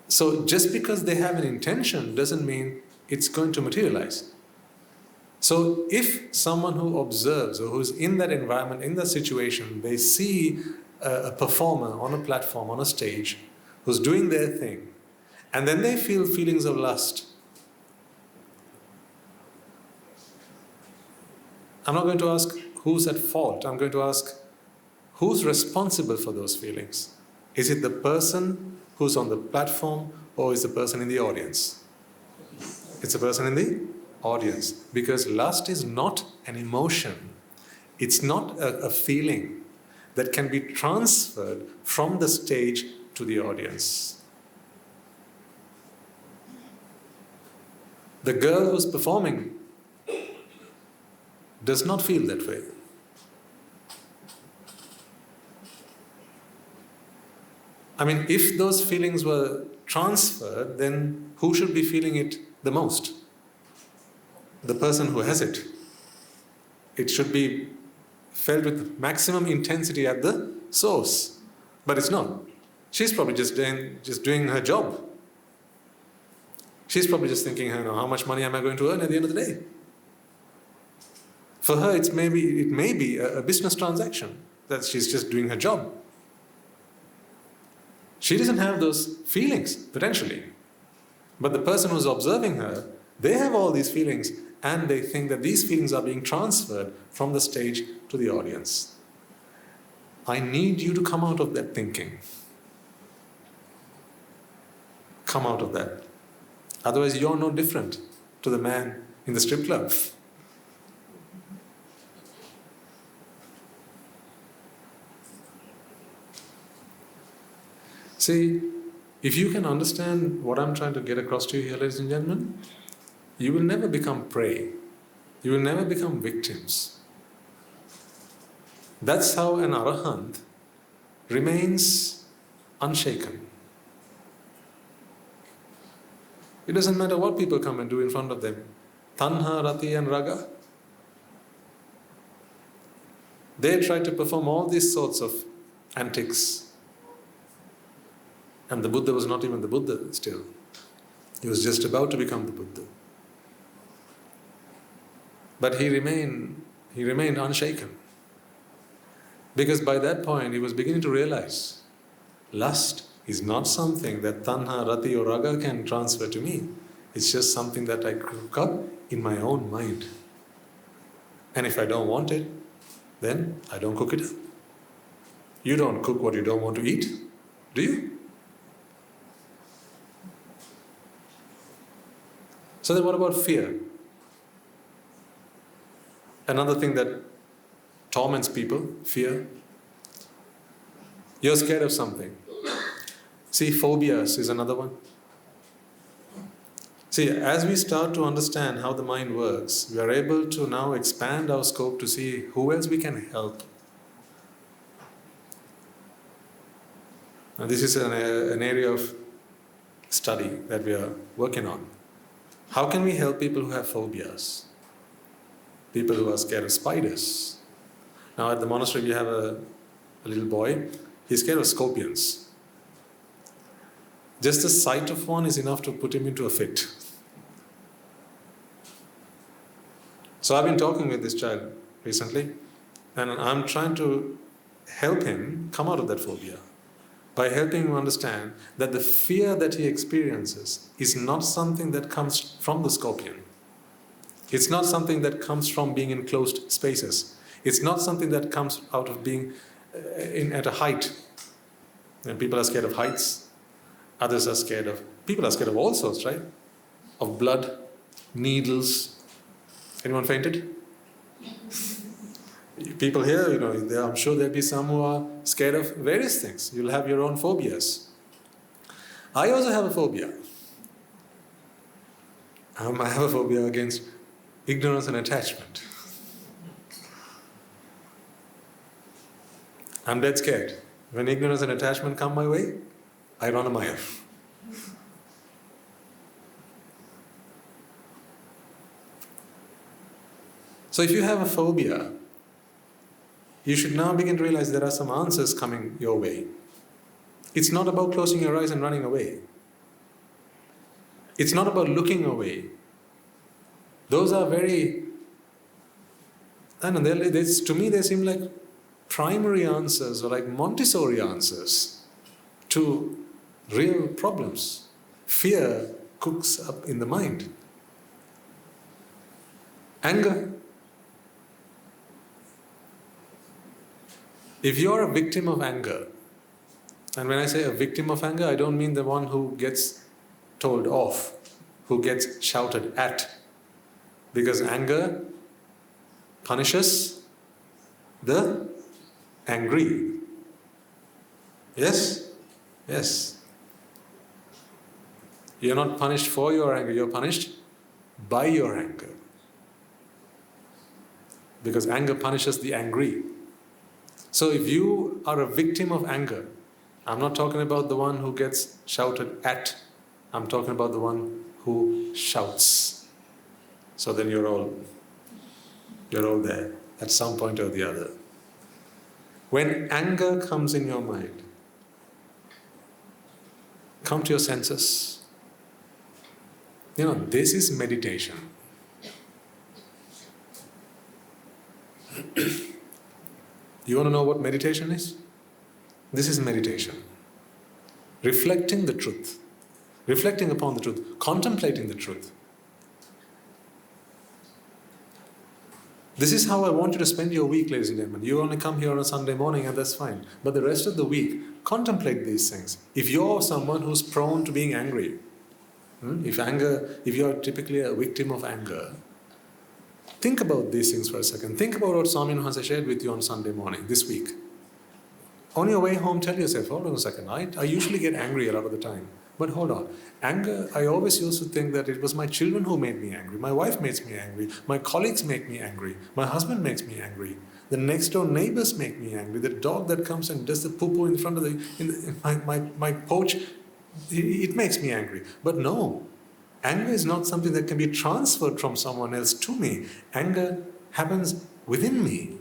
So just because they have an intention doesn't mean it's going to materialize. So if someone who observes or who's in that environment, in that situation, they see a performer on a platform, on a stage, who's doing their thing, and then they feel feelings of lust, I'm not going to ask who's at fault. I'm going to ask who's responsible for those feelings. Is it the person who's on the platform, or is the person in the audience? It's the person in the audience. Because lust is not an emotion. It's not a feeling that can be transferred from the stage to the audience. The girl who's performing does not feel that way. I mean, if those feelings were transferred, then who should be feeling it the most? The person who has it. It should be felt with maximum intensity at the source. But it's not. She's probably just doing her job. She's probably just thinking, how much money am I going to earn at the end of the day? For her, it may be a business transaction, that she's just doing her job. She doesn't have those feelings, potentially. But the person who's observing her, they have all these feelings, and they think that these feelings are being transferred from the stage to the audience. I need you to come out of that thinking. Come out of that. Otherwise, you're no different to the man in the strip club. See, if you can understand what I'm trying to get across to you here, ladies and gentlemen, you will never become prey. You will never become victims. That's how an arahant remains unshaken. It doesn't matter what people come and do in front of them. Tanha, rati and raga. They try to perform all these sorts of antics. And the Buddha was not even the Buddha still. He was just about to become the Buddha. But he remained unshaken. Because by that point he was beginning to realize lust is not something that tanha, rati or raga can transfer to me. It's just something that I cook up in my own mind. And if I don't want it, then I don't cook it up. You don't cook what you don't want to eat, do you? So then what about fear? Another thing that torments people, fear. You're scared of something. See, phobias is another one. See, as we start to understand how the mind works, we are able to now expand our scope to see who else we can help. Now this is an area of study that we are working on. How can we help people who have phobias? People who are scared of spiders. Now at the monastery we have a little boy, he's scared of scorpions. Just the sight of one is enough to put him into a fit. So I've been talking with this child recently, and I'm trying to help him come out of that phobia by helping him understand that the fear that he experiences is not something that comes from the scorpion. It's not something that comes from being in closed spaces. It's not something that comes out of being at a height. And people are scared of heights. Others are scared of, people are scared of all sorts, right? Of blood, needles. Anyone fainted? People here, I'm sure there'll be some who are scared of various things. You'll have your own phobias. I also have a phobia. I have a phobia against ignorance and attachment. I'm dead scared. When ignorance and attachment come my way, I run a mile. So if you have a phobia, you should now begin to realize there are some answers coming your way. It's not about closing your eyes and running away. It's not about looking away. Those are very, to me they seem like primary answers or like Montessori answers to real problems. Fear cooks up in the mind. Anger. If you're a victim of anger, and when I say a victim of anger, I don't mean the one who gets told off, who gets shouted at. Because anger punishes the angry. Yes? Yes. You're not punished for your anger, you're punished by your anger. Because anger punishes the angry. So if you are a victim of anger, I'm not talking about the one who gets shouted at, I'm talking about the one who shouts. So then you're all there at some point or the other. When anger comes in your mind, come to your senses. This is meditation. You want to know what meditation is? This is meditation. Reflecting the truth. Reflecting upon the truth. Contemplating the truth. This is how I want you to spend your week, ladies and gentlemen. You only come here on a Sunday morning and that's fine. But the rest of the week, contemplate these things. If you're someone who's prone to being angry, if you're typically a victim of anger, think about these things for a second. Think about what Swami Nuhansa shared with you on Sunday morning, this week. On your way home, tell yourself, hold on a second, I usually get angry a lot of the time. But hold on, anger, I always used to think that it was my children who made me angry, my wife makes me angry, my colleagues make me angry, my husband makes me angry, the next door neighbors make me angry, the dog that comes and does the poo-poo in front of my porch, it makes me angry. But no, anger is not something that can be transferred from someone else to me. Anger happens within me.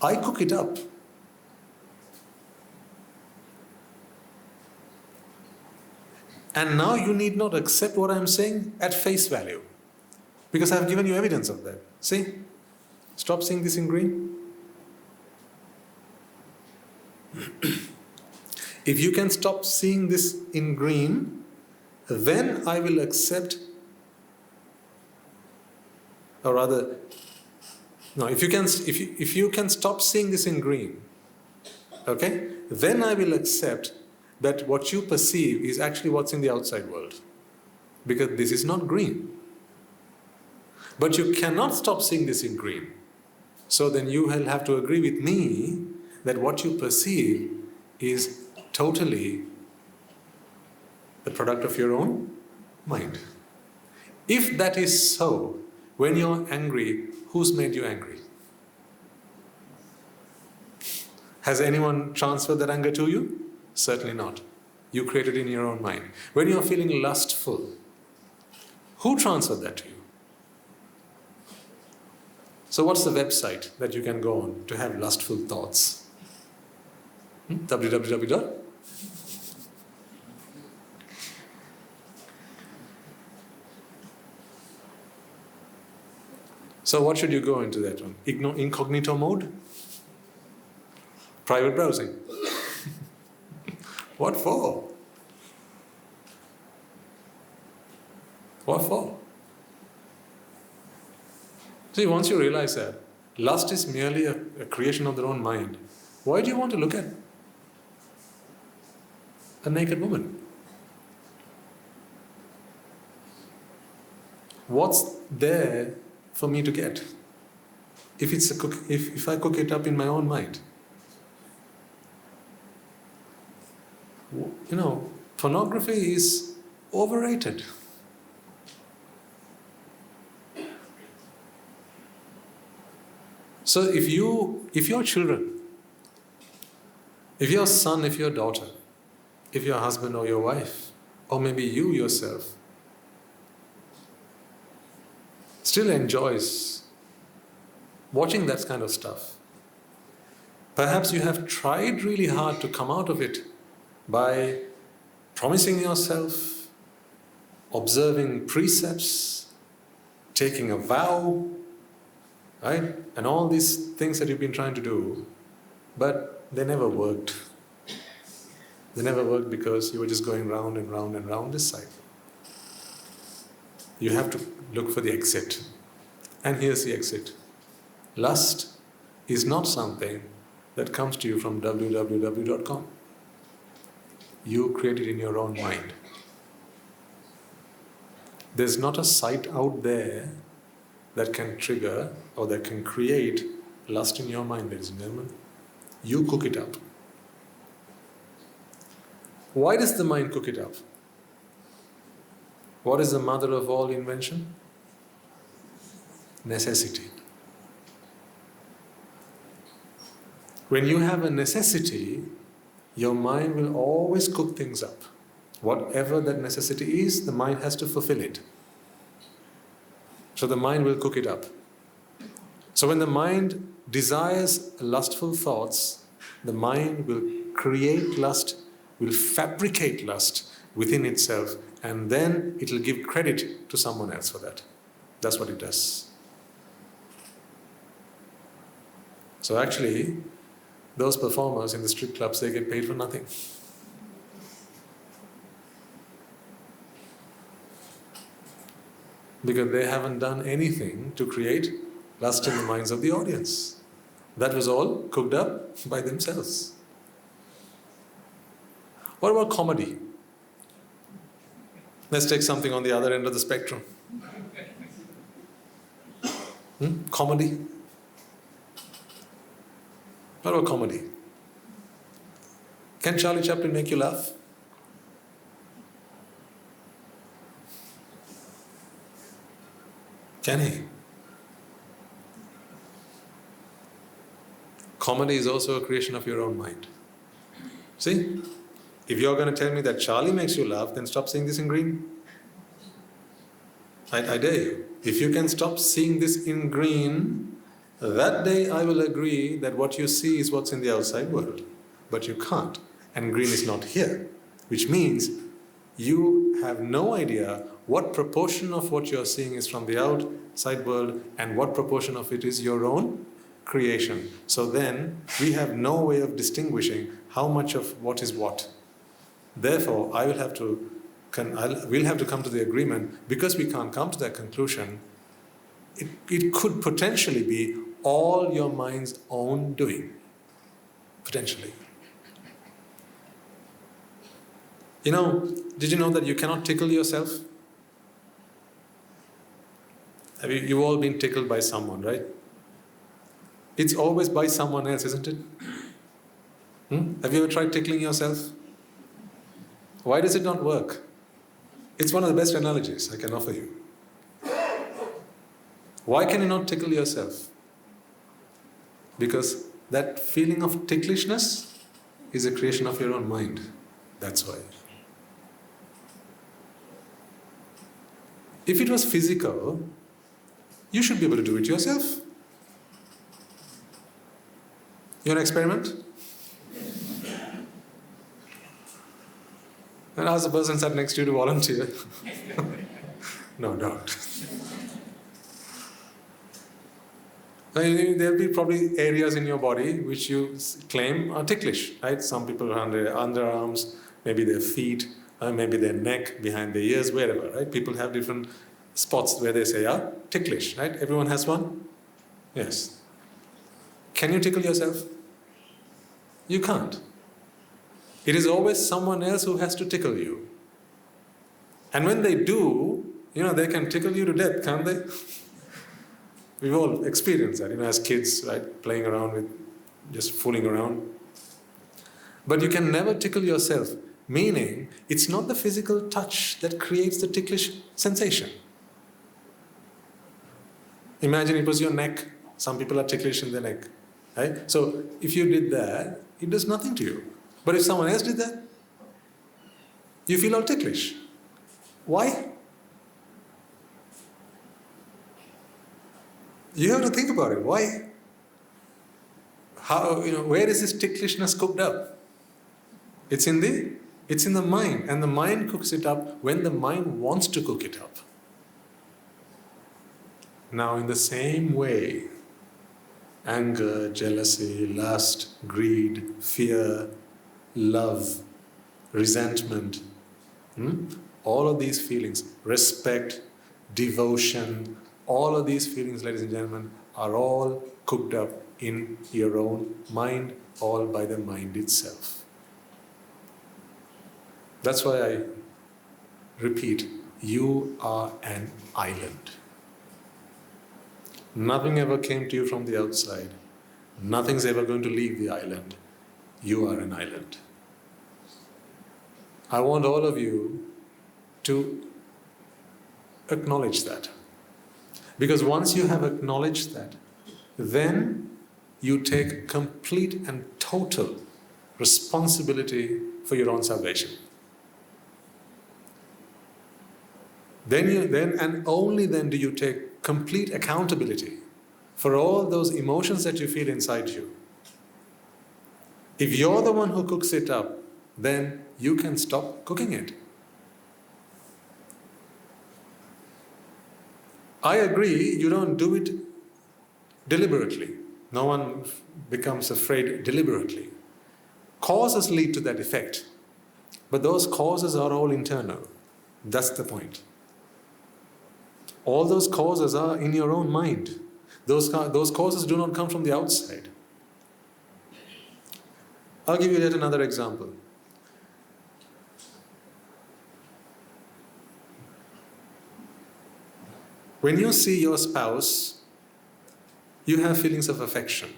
I cook it up. And now you need not accept what I'm saying at face value. Because I've given you evidence of that. See? Stop seeing this in green. If you can stop seeing this in green, then I will accept, or rather, no, if you can stop seeing this in green, okay, then I will accept that what you perceive is actually what's in the outside world. Because this is not green. But you cannot stop seeing this in green. So then you will have to agree with me that what you perceive is totally the product of your own mind. If that is so, when you're angry, who's made you angry? Has anyone transferred that anger to you? Certainly not. You created it in your own mind. When you're feeling lustful, who transferred that to you? So what's the website that you can go on to have lustful thoughts? www. So what should you go into that one? Incognito mode? Private browsing? What for? What for? See, once you realize that lust is merely a creation of their own mind, Why do you want to look at a naked woman? What's there for me to get? If I cook it up in my own mind. Pornography is overrated. So if your children, if your son, if your daughter, if your husband or your wife, or maybe you yourself, still enjoys watching that kind of stuff, perhaps you have tried really hard to come out of it by promising yourself, observing precepts, taking a vow, right? And all these things that you've been trying to do, but they never worked. They never worked because you were just going round and round and round this cycle. You have to look for the exit. And here's the exit. Lust is not something that comes to you from www.com. You create it in your own mind. There's not a site out there that can trigger or that can create lust in your mind, ladies and gentlemen. You cook it up. Why does the mind cook it up? What is the mother of all invention? Necessity. When you have a necessity, your mind will always cook things up. Whatever that necessity is, the mind has to fulfill it. So the mind will cook it up. So when the mind desires lustful thoughts, the mind will create lust, will fabricate lust within itself, and then it will give credit to someone else for that. That's what it does. So actually, those performers in the strip clubs, they get paid for nothing. Because they haven't done anything to create lust in the minds of the audience. That was all cooked up by themselves. What about comedy? Let's take something on the other end of the spectrum. Comedy. What about comedy? Can Charlie Chaplin make you laugh? Can he? Comedy is also a creation of your own mind. See? If you're going to tell me that Charlie makes you laugh, then stop seeing this in green. I dare you. If you can stop seeing this in green, that day I will agree that what you see is what's in the outside world. But you can't. And green is not here. Which means you have no idea what proportion of what you're seeing is from the outside world and what proportion of it is your own creation. So then we have no way of distinguishing how much of what is what. Therefore, we'll have to come to the agreement, because we can't come to that conclusion, it could potentially be all your mind's own doing. Potentially. Did you know that you cannot tickle yourself? You've all been tickled by someone, right? It's always by someone else, isn't it? Have you ever tried tickling yourself? Why does it not work? It's one of the best analogies I can offer you. Why can you not tickle yourself? Because that feeling of ticklishness is a creation of your own mind. That's why. If it was physical, you should be able to do it yourself. You want to experiment? And ask the person sat next to you to volunteer. No, don't. There'll be probably areas in your body which you claim are ticklish, right? Some people are on their underarms, maybe their feet, maybe their neck, behind their ears, wherever, right? People have different spots where they say are ticklish, right? Everyone has one? Yes. Can you tickle yourself? You can't. It is always someone else who has to tickle you. And when they do, they can tickle you to death, can't they? We've all experienced that, as kids, right? Playing around with, just fooling around. But you can never tickle yourself, meaning it's not the physical touch that creates the ticklish sensation. Imagine it was your neck. Some people are ticklish in their neck, right? So if you did that, it does nothing to you. But if someone else did that, you feel all ticklish. Why? You have to think about it. Why? How, where is this ticklishness cooked up? It's in the mind, and the mind cooks it up when the mind wants to cook it up. Now, in the same way, anger, jealousy, lust, greed, fear, love, resentment, all of these feelings, respect, devotion, all of these feelings, ladies and gentlemen, are all cooked up in your own mind, all by the mind itself. That's why I repeat, you are an island. Nothing ever came to you from the outside. Nothing's ever going to leave the island. You are an island. I want all of you to acknowledge that. Because once you have acknowledged that, then you take complete and total responsibility for your own salvation. Then and only then do you take complete accountability for all those emotions that you feel inside you. If you're the one who cooks it up, then you can stop cooking it. I agree, you don't do it deliberately. No one becomes afraid deliberately. Causes lead to that effect. But those causes are all internal. That's the point. All those causes are in your own mind. Those causes do not come from the outside. I'll give you yet another example. When you see your spouse, you have feelings of affection.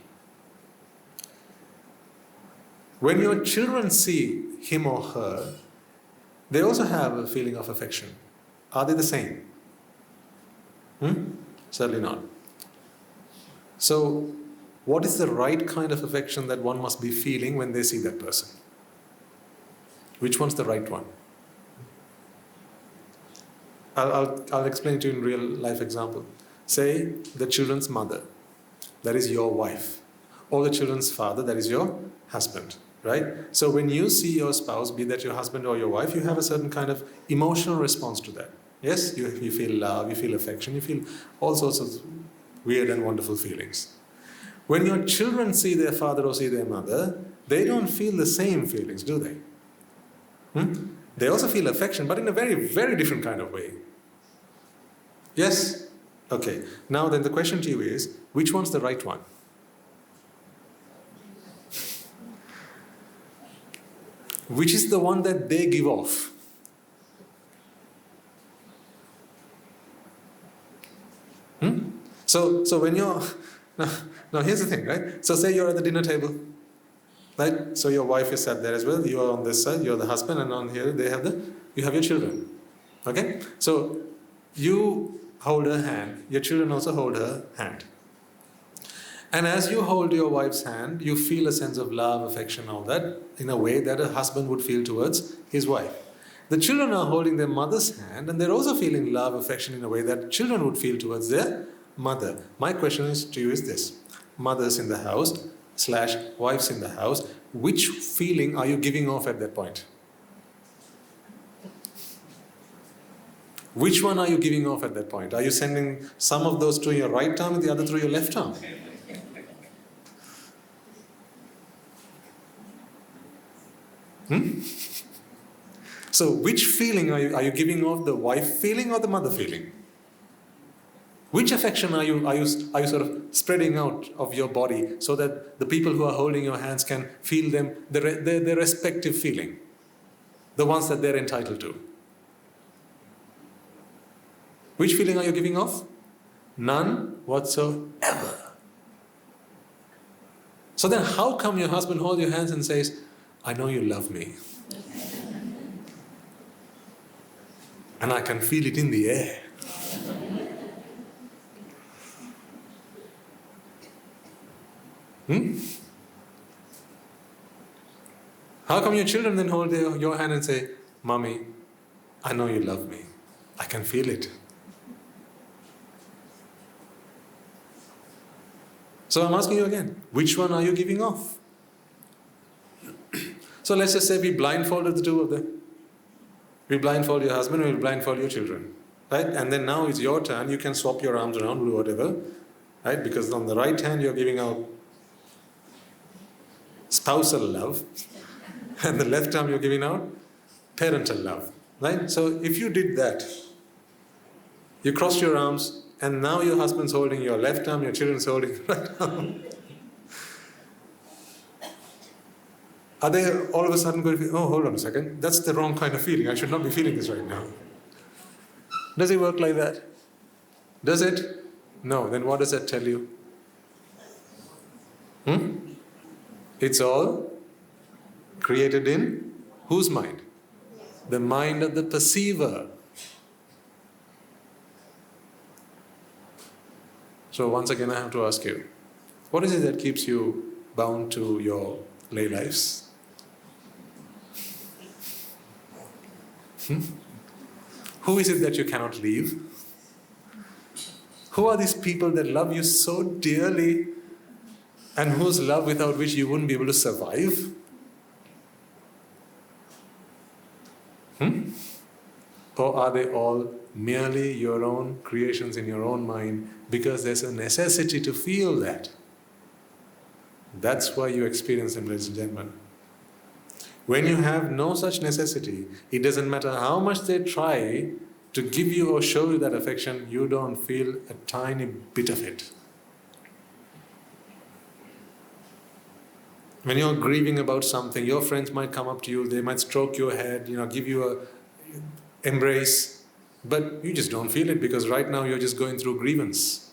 When your children see him or her, they also have a feeling of affection. Are they the same? Certainly not. So, what is the right kind of affection that one must be feeling when they see that person? Which one's the right one? I'll explain to you in real life example. Say the children's mother, that is your wife, or the children's father, that is your husband, right? So when you see your spouse, be that your husband or your wife, you have a certain kind of emotional response to that. Yes, you feel love, you feel affection, you feel all sorts of weird and wonderful feelings. When your children see their father or see their mother, they don't feel the same feelings, do they? They also feel affection, but in a very, very different kind of way. Yes? Okay. Now then the question to you is, which one's the right one? Which is the one that they give off? So when you're... Now here's the thing, right? So say you're at the dinner table. Right? So your wife is sat there as well, you are on this side, you're the husband, and on here you have your children. Okay? So you hold her hand, your children also hold her hand. And as you hold your wife's hand, you feel a sense of love, affection, all that, in a way that a husband would feel towards his wife. The children are holding their mother's hand, and they're also feeling love, affection in a way that children would feel towards their mother. My question to you is this. Mothers in the house / wives in the house, which feeling are you giving off at that point? Which one are you giving off at that point? Are you sending some of those through your right arm and the other through your left arm? So which feeling are you giving off, the wife feeling or the mother feeling? Which affection are you sort of spreading out of your body so that the people who are holding your hands can feel their respective feeling, the ones that they're entitled to? Which feeling are you giving off? None whatsoever. So then how come your husband holds your hands and says, I know you love me. And I can feel it in the air. How come your children then hold your hand and say, Mommy, I know you love me. I can feel it. So I'm asking you again, which one are you giving off? So let's just say we blindfolded the two of them. We blindfold your husband, we blindfold your children. Right? And then now it's your turn, you can swap your arms around, do whatever. Right? Because on the right hand you're giving out spousal love. And the left arm you're giving out parental love. Right? So if you did that, you crossed your arms, and now your husband's holding your left arm, your children's holding your right arm. Are they all of a sudden going to feel, oh, hold on a second, that's the wrong kind of feeling, I should not be feeling this right now? Does it work like that? Does it? No. Then what does that tell you? It's all created in whose mind? The mind of the perceiver. So once again I have to ask you, what is it that keeps you bound to your lay lives? Who is it that you cannot leave? Who are these people that love you so dearly and whose love without which you wouldn't be able to survive? Or are they all merely your own creations in your own mind because there's a necessity to feel that? That's why you experience them, ladies and gentlemen. When you have no such necessity, it doesn't matter how much they try to give you or show you that affection, you don't feel a tiny bit of it. When you're grieving about something, your friends might come up to you, they might stroke your head, give you a embrace, but you just don't feel it because right now you're just going through grievance.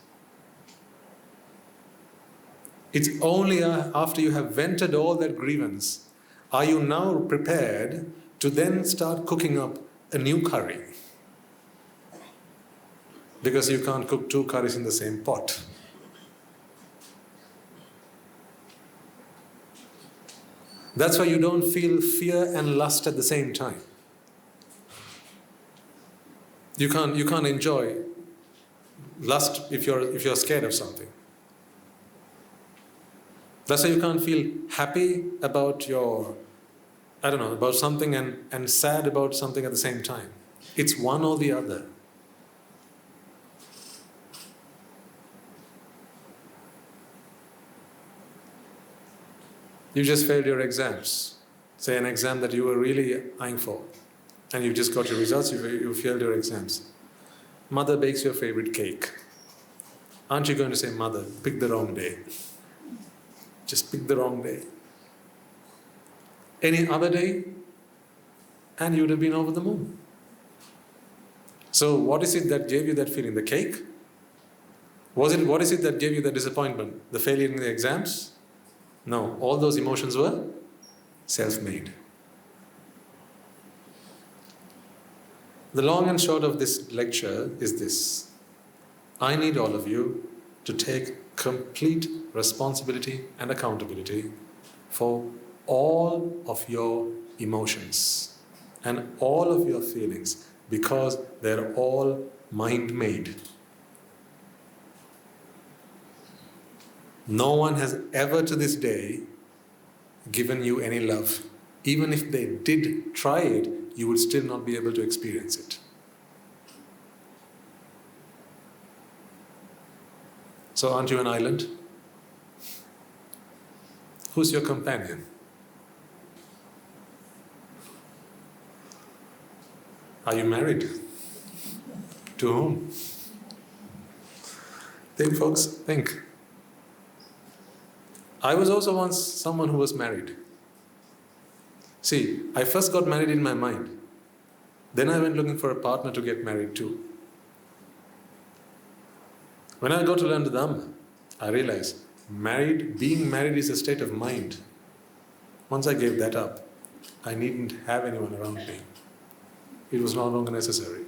It's only after you have vented all that grievance are you now prepared to then start cooking up a new curry. Because you can't cook two curries in the same pot. That's why you don't feel fear and lust at the same time. You can't enjoy lust if you're scared of something. That's why you can't feel happy about about something and sad about something at the same time. It's one or the other. You just failed your exams. Say an exam that you were really eyeing for. And you just got your results, you failed your exams. Mother bakes your favorite cake. Aren't you going to say, Mother, pick the wrong day? Just pick the wrong day. Any other day, and you would have been over the moon. So what is it that gave you that feeling? The cake? What is it that gave you the disappointment? The failure in the exams? No, all those emotions were self-made. The long and short of this lecture is this. I need all of you to take complete responsibility and accountability for all of your emotions and all of your feelings because they're all mind-made. No one has ever to this day given you any love. Even if they did try it, you would still not be able to experience it. So aren't you an island? Who's your companion? Are you married? To whom? Think, folks, think. I was also once someone who was married. See, I first got married in my mind. Then I went looking for a partner to get married to. When I got to learn the Dhamma, I realized being married is a state of mind. Once I gave that up, I needn't have anyone around me. It was no longer necessary.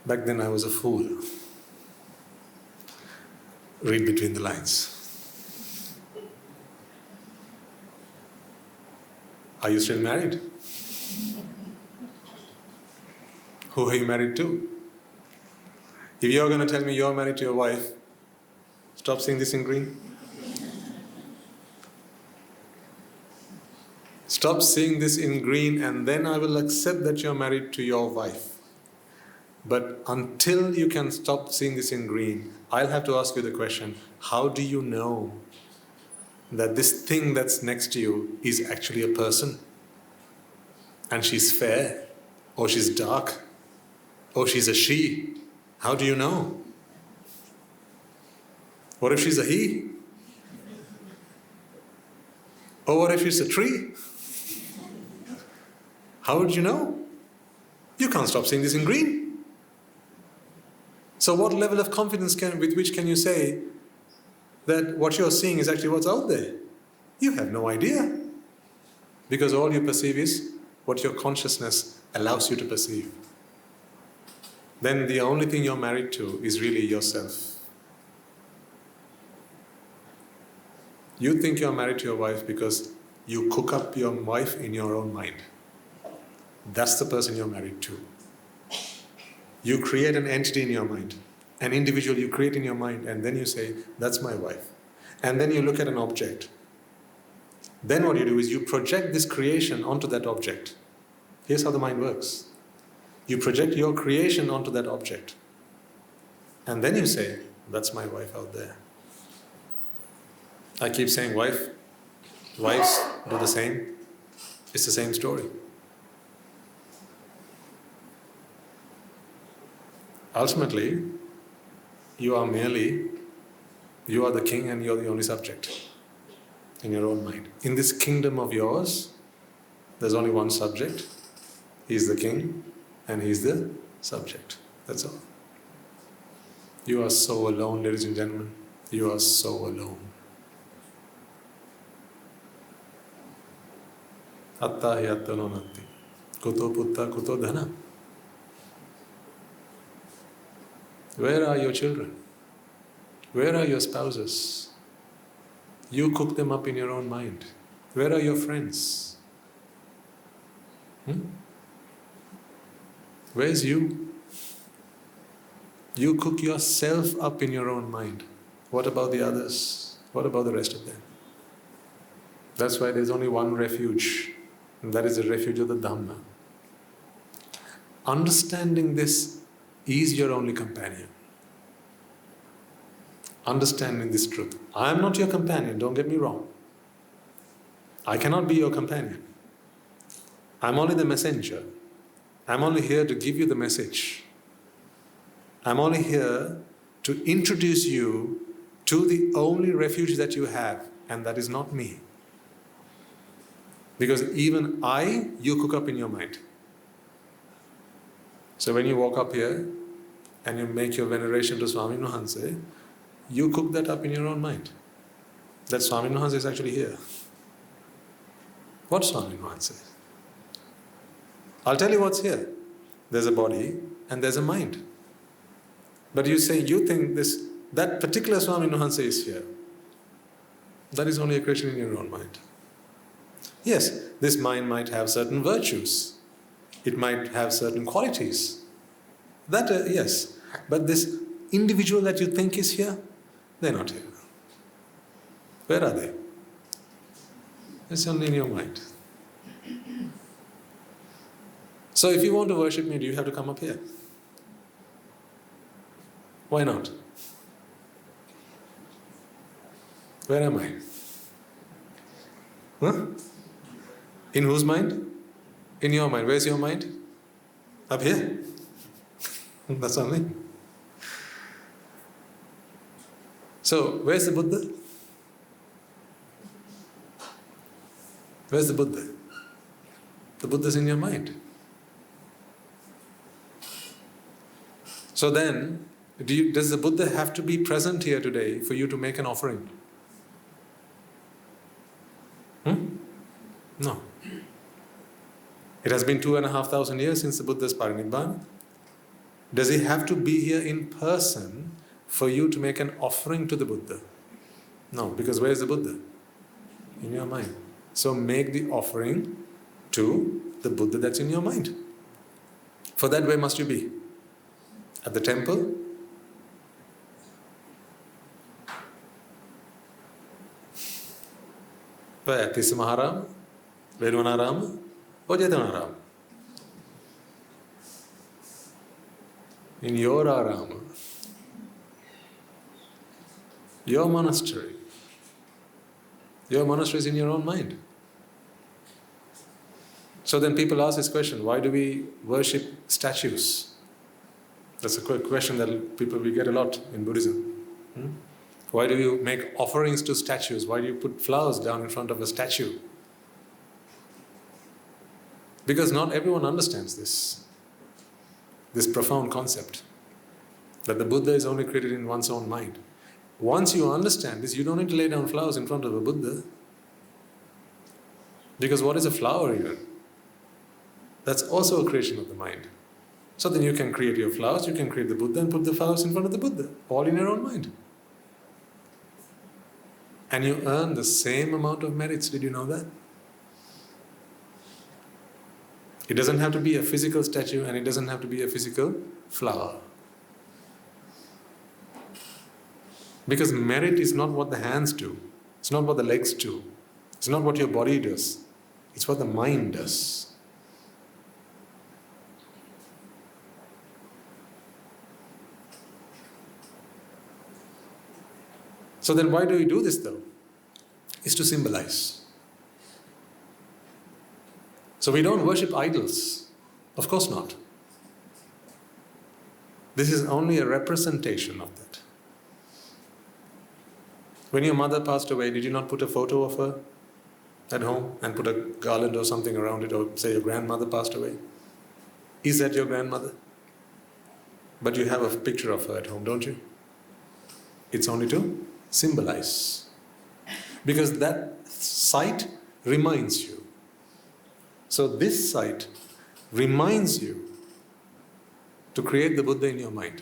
Back then I was a fool. Read between the lines. Are you still married? Who are you married to? If you're going to tell me you're married to your wife, stop seeing this in green. Stop seeing this in green, and then I will accept that you're married to your wife. But until you can stop seeing this in green, I'll have to ask you the question, how do you know that this thing that's next to you is actually a person? And she's fair, or she's dark, or she's a she. How do you know? What if she's a he? Or what if she's a tree? How would you know? You can't stop seeing this in green. So what level of confidence with which can you say that what you're seeing is actually what's out there? You have no idea. Because all you perceive is what your consciousness allows you to perceive. Then the only thing you're married to is really yourself. You think you're married to your wife because you cook up your wife in your own mind. That's the person you're married to. You create an entity in your mind, an individual you create in your mind, and then you say, that's my wife. And then you look at an object. Then what you do is you project this creation onto that object. Here's how the mind works. You project your creation onto that object. And then you say, that's my wife out there. I keep saying wife. Wives do the same. It's the same story. Ultimately, you are the king and you're the only subject in your own mind. In this kingdom of yours, there's only one subject. He's the king and he's the subject. That's all. You are so alone, ladies and gentlemen. You are so alone. Atta hi atta no natti. Kuto putta kuto dhana. Where are your children? Where are your spouses? You cook them up in your own mind. Where are your friends? Where's you? You cook yourself up in your own mind. What about the others? What about the rest of them? That's why there's only one refuge, and that is the refuge of the Dhamma. Understanding this is your only companion. Understanding this truth. I am not your companion, don't get me wrong. I cannot be your companion. I'm only the messenger. I'm only here to give you the message. I'm only here to introduce you to the only refuge that you have, and that is not me. Because even you cook up in your mind. So when you walk up here and you make your veneration to Swami Nuhanse, you cook that up in your own mind. That Swami Nuhanse is actually here. What's Swami Nuhanse? I'll tell you what's here. There's a body and there's a mind. But you think that particular Swami Nuhanse is here. That is only a creation in your own mind. Yes, this mind might have certain virtues. It might have certain qualities. That, yes. But this individual that you think is here, they're not here. Where are they? It's only in your mind. So if you want to worship me, do you have to come up here? Why not? Where am I? Huh? In whose mind? In your mind. Where's your mind? Up here. That's only. So, where's the Buddha? Where's the Buddha? The Buddha's in your mind. So then, does the Buddha have to be present here today for you to make an offering? No. It has been 2,500 years since the Buddha's Parinibbāna. Does he have to be here in person for you to make an offering to the Buddha? No, because where is the Buddha? In your mind. So make the offering to the Buddha that's in your mind. For that, where must you be? At the temple? Where? Tissa Maharama? Venuvanarama? Or Jetanarama? In your arama. Your monastery. Your monastery is in your own mind. So then people ask this question, why do we worship statues? That's a question that we get a lot in Buddhism. Why do you make offerings to statues? Why do you put flowers down in front of a statue? Because not everyone understands this profound concept, that the Buddha is only created in one's own mind. Once you understand this, you don't need to lay down flowers in front of a Buddha. Because what is a flower even? That's also a creation of the mind. So then you can create your flowers, you can create the Buddha and put the flowers in front of the Buddha, all in your own mind. And you earn the same amount of merits. Did you know that? It doesn't have to be a physical statue and it doesn't have to be a physical flower. Because merit is not what the hands do. It's not what the legs do. It's not what your body does. It's what the mind does. So then why do we do this though? It's to symbolize. So we don't worship idols. Of course not. This is only a representation of that. When your mother passed away, did you not put a photo of her at home and put a garland or something around it, or say your grandmother passed away? Is that your grandmother? But you have a picture of her at home, don't you? It's only to symbolize. Because that sight reminds you. So this sight reminds you to create the Buddha in your mind.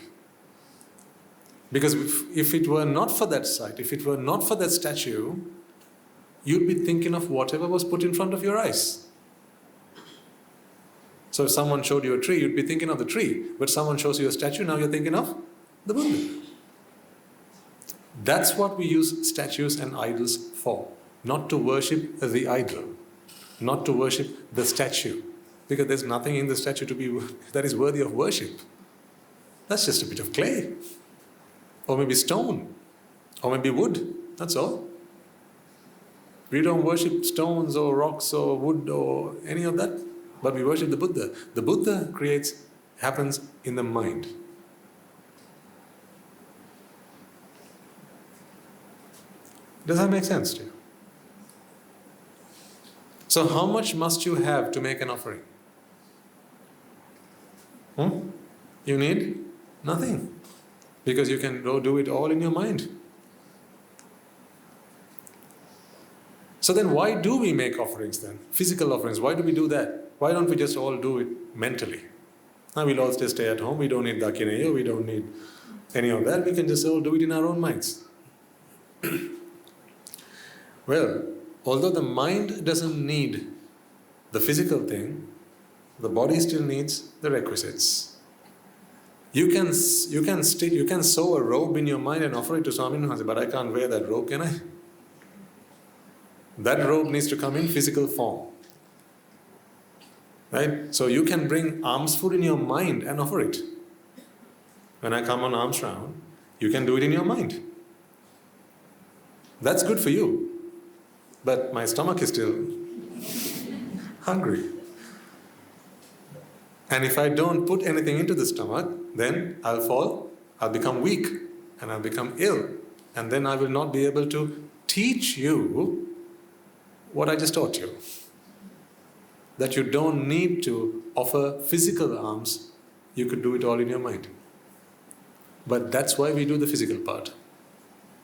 Because if it were not for that sight, if it were not for that statue, you'd be thinking of whatever was put in front of your eyes. So if someone showed you a tree, you'd be thinking of the tree. But someone shows you a statue, now you're thinking of the Buddha. That's what we use statues and idols for. Not to worship the idol. Not to worship the statue. Because there's nothing in the statue that is worthy of worship. That's just a bit of clay. Or maybe stone. Or maybe wood. That's all. We don't worship stones or rocks or wood or any of that. But we worship the Buddha. The Buddha happens in the mind. Does that make sense to you? So how much must you have to make an offering? You need nothing. Because you can go do it all in your mind. So then why do we make offerings then? Physical offerings, why do we do that? Why don't we just all do it mentally? Now we'll all stay at home, we don't need dakineya, we don't need any of that, we can just all do it in our own minds. Well, although the mind doesn't need the physical thing, the body still needs the requisites. You can sew a robe in your mind and offer it to Swami Maharaj, but I can't wear that robe, can I? That robe needs to come in physical form. Right? So you can bring alms food in your mind and offer it. When I come on alms round, you can do it in your mind. That's good for you. But my stomach is still hungry. And if I don't put anything into the stomach, then I'll fall, I'll become weak, and I'll become ill. And then I will not be able to teach you what I just taught you. That you don't need to offer physical alms, you could do it all in your mind. But that's why we do the physical part.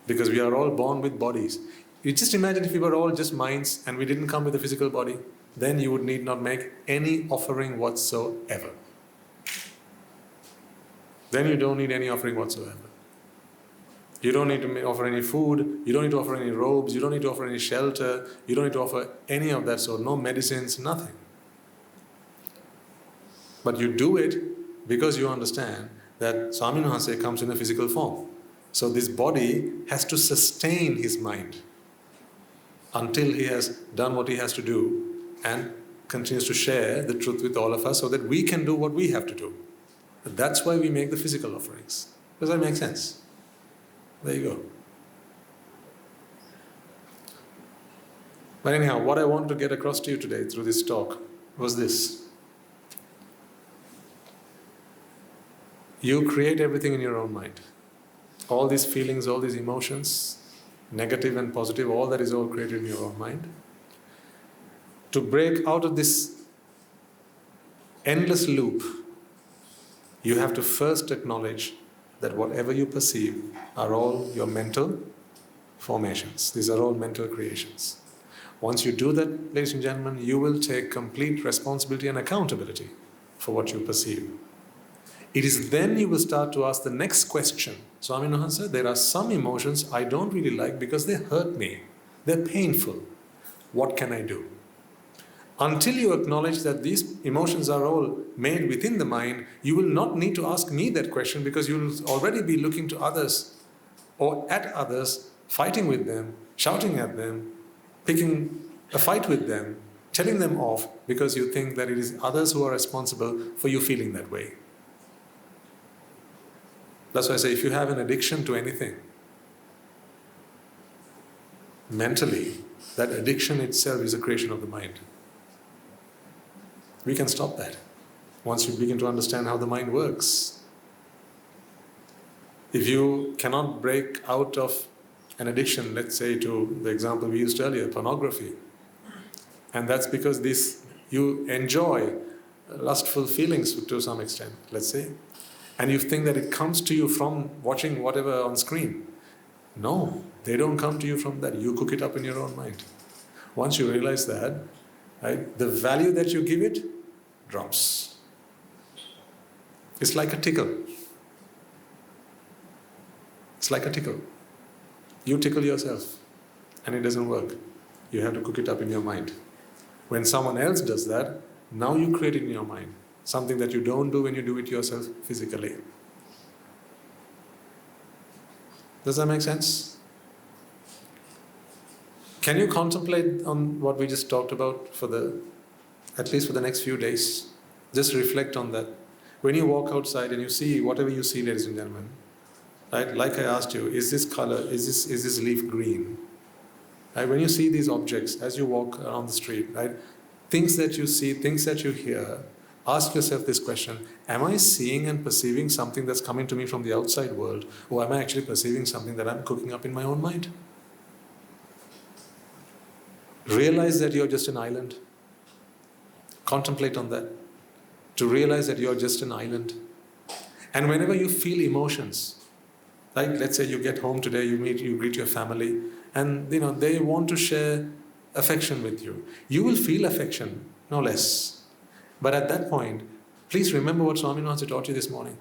Because we are all born with bodies. You just imagine if we were all just minds and we didn't come with a physical body, then you would need not make any offering whatsoever. Then you don't need any offering whatsoever. You don't need to offer any food, you don't need to offer any robes, you don't need to offer any shelter, you don't need to offer any of that sort, no medicines, nothing. But you do it because you understand that Swami Wahanse comes in a physical form. So this body has to sustain his mind until he has done what he has to do and continues to share the truth with all of us so that we can do what we have to do. That's why we make the physical offerings. Does that make sense? There you go. But anyhow, what I want to get across to you today through this talk was this. You create everything in your own mind. All these feelings, all these emotions, negative and positive, all that is all created in your own mind. To break out of this endless loop, you have to first acknowledge that whatever you perceive are all your mental formations. These are all mental creations. Once you do that, ladies and gentlemen, you will take complete responsibility and accountability for what you perceive. It is then you will start to ask the next question. Swami Wahanse, there are some emotions I don't really like because they hurt me. They're painful. What can I do? Until you acknowledge that these emotions are all made within the mind, you will not need to ask me that question because you will already be looking to others or at others, fighting with them, shouting at them, picking a fight with them, telling them off because you think that it is others who are responsible for you feeling that way. That's why I say if you have an addiction to anything, mentally, that addiction itself is a creation of the mind. We can stop that once you begin to understand how the mind works. If you cannot break out of an addiction, let's say to the example we used earlier, pornography, and that's because you enjoy lustful feelings to some extent, let's say, and you think that it comes to you from watching whatever on screen. No, they don't come to you from that. You cook it up in your own mind. Once you realize that, right, the value that you give it drops. It's like a tickle. It's like a tickle. You tickle yourself and it doesn't work. You have to cook it up in your mind. When someone else does that, now you create it in your mind. Something that you don't do when you do it yourself physically. Does that make sense? Can you contemplate on what we just talked about at least for the next few days? Just reflect on that. When you walk outside and you see whatever you see, ladies and gentlemen, right? Like I asked you, is this color, is this leaf green? Right? When you see these objects as you walk around the street, right? Things that you see, things that you hear, ask yourself this question: am I seeing and perceiving something that's coming to me from the outside world, or am I actually perceiving something that I'm cooking up in my own mind? Realize that you're just an island. Contemplate on that. To realize that you're just an island. And whenever you feel emotions, like let's say you get home today, you greet your family, and they want to share affection with you. You will feel affection, no less. But at that point, please remember what Swami Wahanse taught you this morning.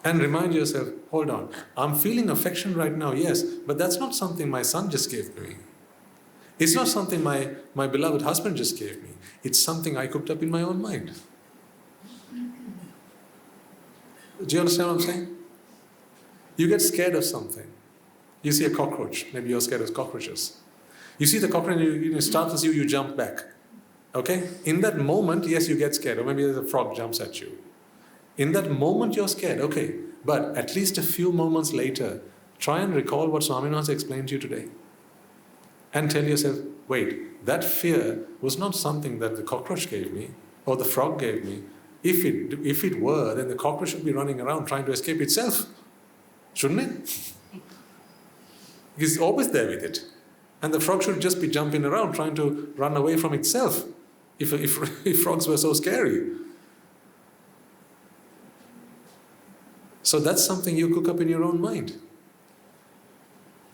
And remind yourself, hold on, I'm feeling affection right now, yes, but that's not something my son just gave me. It's not something my beloved husband just gave me. It's something I cooked up in my own mind. Do you understand what I'm saying? You get scared of something. You see a cockroach, maybe you're scared of cockroaches. You see the cockroach and it startles you jump back. Okay? In that moment, yes, you get scared. Or maybe a frog jumps at you. In that moment, you're scared. Okay. But at least a few moments later, try and recall what Swami Wahanse explained to you today. And tell yourself, wait, that fear was not something that the cockroach gave me. or the frog gave me. If it were, then the cockroach should be running around trying to escape itself, shouldn't it? It's always there with it. And the frog should just be jumping around trying to run away from itself, if frogs were so scary. So that's something you cook up in your own mind.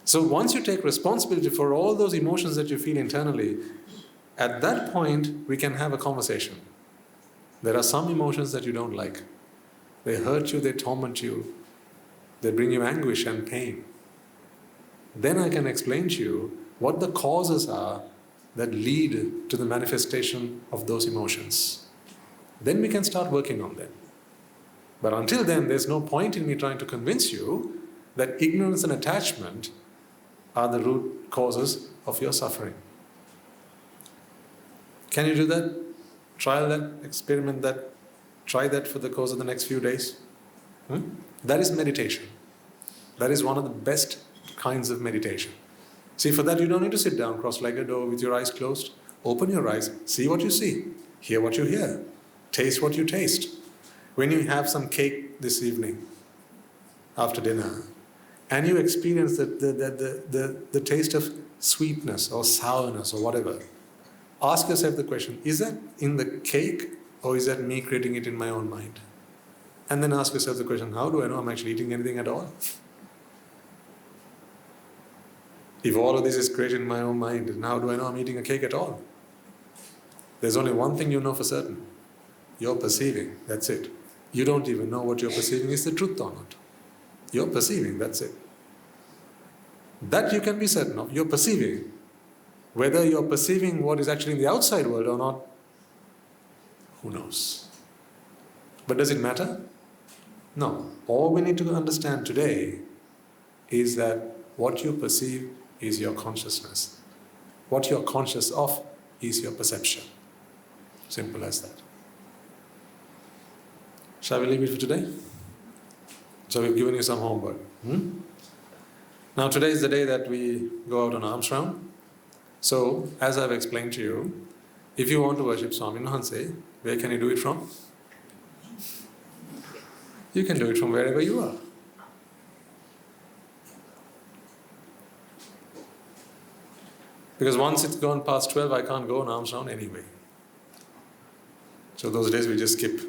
So once you take responsibility for all those emotions that you feel internally, at that point we can have a conversation. There are some emotions that you don't like. They hurt you, they torment you, they bring you anguish and pain. Then I can explain to you what the causes are that lead to the manifestation of those emotions. Then we can start working on them. But until then, there's no point in me trying to convince you that ignorance and attachment are the root causes of your suffering. Can you do that? Try that, experiment that, try that for the course of the next few days. That is meditation. That is one of the best kinds of meditation. See, for that you don't need to sit down cross-legged or with your eyes closed. Open your eyes, see what you see, hear what you hear, taste what you taste. When you have some cake this evening, after dinner, and you experience the taste of sweetness or sourness or whatever, ask yourself the question, is that in the cake or is that me creating it in my own mind? And then ask yourself the question, how do I know I'm actually eating anything at all? If all of this is created in my own mind, then how do I know I'm eating a cake at all? There's only one thing you know for certain. You're perceiving, that's it. You don't even know what you're perceiving is the truth or not. You're perceiving, that's it. That you can be certain of, you're perceiving. Whether you're perceiving what is actually in the outside world or not, who knows? But does it matter? No. All we need to understand today is that what you perceive is your consciousness. What you're conscious of is your perception. Simple as that. Shall we leave it for today? So we've given you some homework. Now today is the day that we go out on alms round. So, as I've explained to you, if you want to worship Swami Nuhanse, where can you do it from? You can do it from wherever you are. Because once it's gone past 12, I can't go on alms round anyway. So those days we just skip.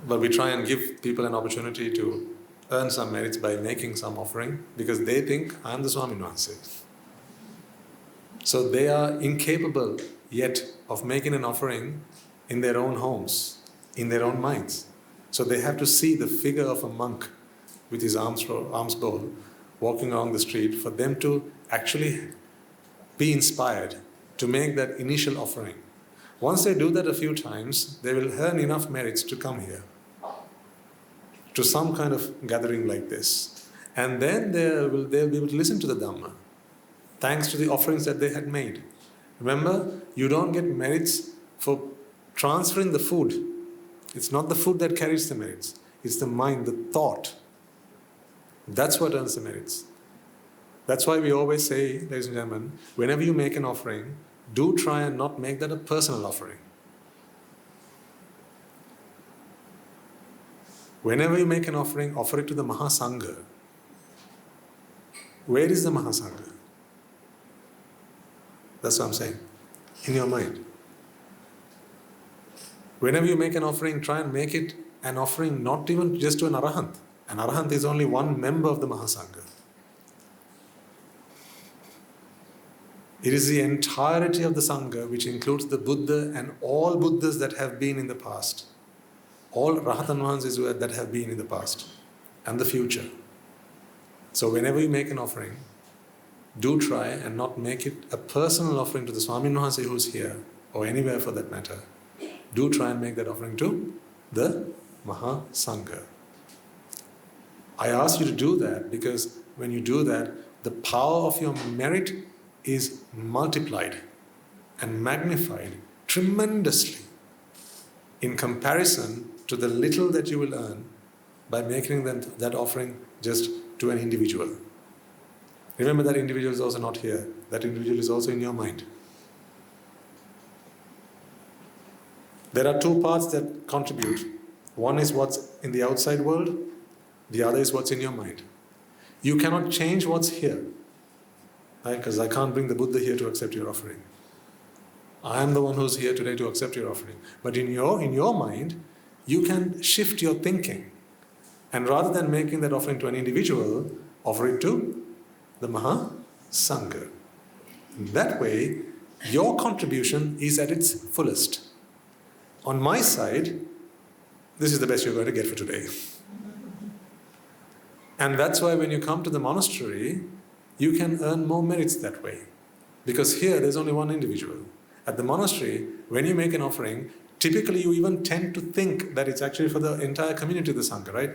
But we try and give people an opportunity to earn some merits by making some offering, because they think, I am the Swami Nuhanse. So they are incapable yet of making an offering in their own homes, in their own minds. So they have to see the figure of a monk with his alms bowl walking along the street for them to actually be inspired to make that initial offering. Once they do that a few times, they will earn enough merits to come here, to some kind of gathering like this. And then they'll be able to listen to the Dhamma, thanks to the offerings that they had made. Remember, you don't get merits for transferring the food. It's not the food that carries the merits. It's the mind, the thought. That's what earns the merits. That's why we always say, ladies and gentlemen, whenever you make an offering, do try and not make that a personal offering. Whenever you make an offering, offer it to the Mahasangha. Where is the Mahasangha? That's what I'm saying. In your mind. Whenever you make an offering, try and make it an offering not even just to an Arahant. An Arahant is only one member of the Mahasangha. It is the entirety of the Sangha, which includes the Buddha and all Buddhas that have been in the past. All Rahatan Mahansis that have been in the past and the future. So whenever you make an offering, do try and not make it a personal offering to the Swami Nuhanse who's here, or anywhere for that matter. Do try and make that offering to the Mahasangha. I ask you to do that because when you do that, the power of your merit is multiplied and magnified tremendously in comparison to the little that you will earn by making that offering just to an individual. Remember, that individual is also not here. That individual is also in your mind. There are two parts that contribute. One is what's in the outside world, the other is what's in your mind. You cannot change what's here, right? Because I can't bring the Buddha here to accept your offering. I am the one who's here today to accept your offering. But in your mind, you can shift your thinking. And rather than making that offering to an individual, offer it to the Mahasangha. That way, your contribution is at its fullest. On my side, this is the best you're going to get for today. And that's why when you come to the monastery, you can earn more merits that way. Because here, there's only one individual. At the monastery, when you make an offering, typically you even tend to think that it's actually for the entire community of the Sangha, right?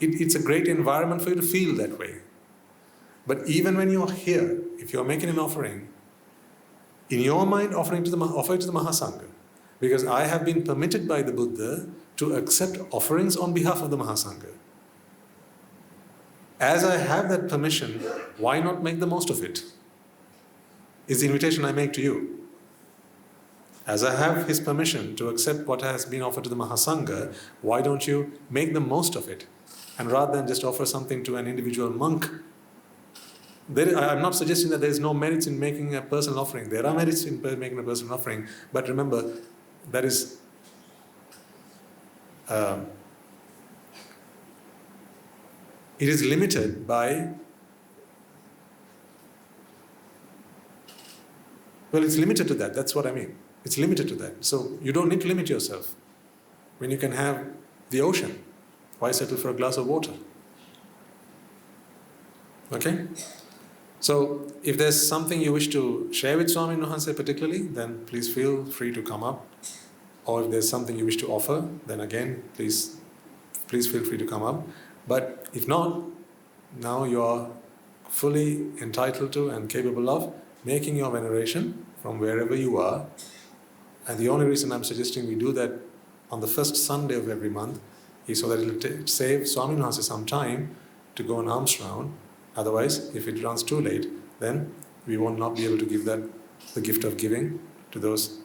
It's a great environment for you to feel that way. But even when you're here, if you're making an offering, in your mind, offer it to the Mahasangha. Because I have been permitted by the Buddha to accept offerings on behalf of the Mahasangha. As I have that permission, why not make the most of it? Is the invitation I make to you. As I have his permission to accept what has been offered to the Mahasangha, why don't you make the most of it? And rather than just offer something to an individual monk, I'm not suggesting that there is no merits in making a personal offering. There are merits in making a personal offering, but remember, that is it is limited by, well, it's limited to that. That's what I mean. It's limited to that. So you don't need to limit yourself. When you can have the ocean, why settle for a glass of water? Okay? So if there's something you wish to share with Swami Nuhanse particularly, then please feel free to come up. Or if there's something you wish to offer, then again, please feel free to come up. But if not, now you are fully entitled to and capable of making your veneration from wherever you are. And the only reason I'm suggesting we do that on the first Sunday of every month is so that it will save Swami Nuhanse some time to go on alms round. Otherwise, if it runs too late, then we will not be able to give that the gift of giving to those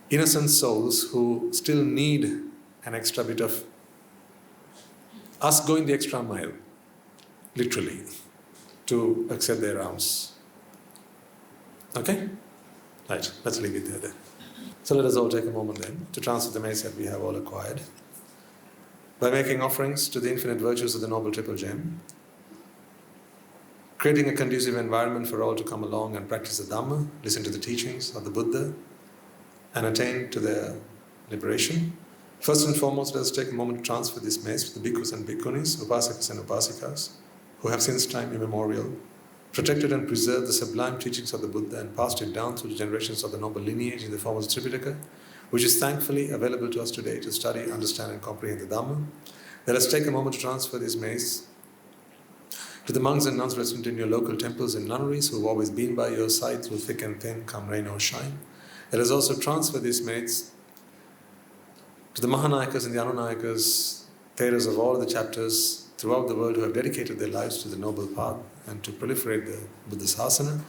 innocent souls who still need an extra bit of us going the extra mile, literally, to accept their alms. Okay? Right, let's leave it there then. So let us all take a moment then to transfer the merits that we have all acquired by making offerings to the infinite virtues of the Noble Triple Gem, creating a conducive environment for all to come along and practice the Dhamma, listen to the teachings of the Buddha, and attain to their liberation. First and foremost, let us take a moment to transfer this message to the bhikkhus and bhikkhunis, upasakas and upasikas, who have since time immemorial protected and preserved the sublime teachings of the Buddha and passed it down through the generations of the noble lineage in the form of the Tripitaka, which is thankfully available to us today to study, understand and comprehend the Dhamma. Let us take a moment to transfer this message to the monks and nuns resident in your local temples and nunneries who have always been by your side through thick and thin, come rain or shine. Let us also transfer this message to the Mahanayakas and the Anunayakas, theras of all the chapters throughout the world who have dedicated their lives to the noble path and to proliferate the Buddha Sasana.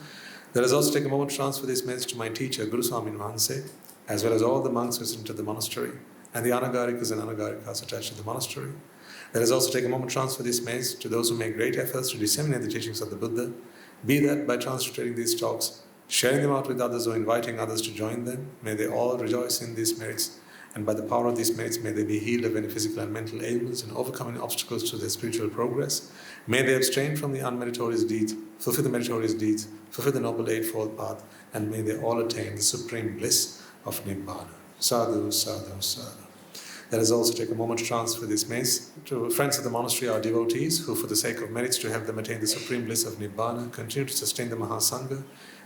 Let us also take a moment to transfer this message to my teacher, Guru Swami Nuhanse, as well as all the monks resident at the monastery and the Anagarikas and Anagarikas attached to the monastery. Let us also take a moment to transfer this message to those who make great efforts to disseminate the teachings of the Buddha, be that by translating these talks, sharing them out with others or inviting others to join them. May they all rejoice in these merits, and by the power of these merits, may they be healed of any physical and mental ailments and overcoming obstacles to their spiritual progress. May they abstain from the unmeritorious deeds, fulfill the meritorious deeds, fulfill the Noble Eightfold Path, and may they all attain the supreme bliss of Nibbāna. Sadhu, sadhu, sadhu. Let us also take a moment to transfer this message to friends of the monastery, our devotees, who for the sake of merits to help them attain the supreme bliss of Nibbāna, continue to sustain the Mahasangha.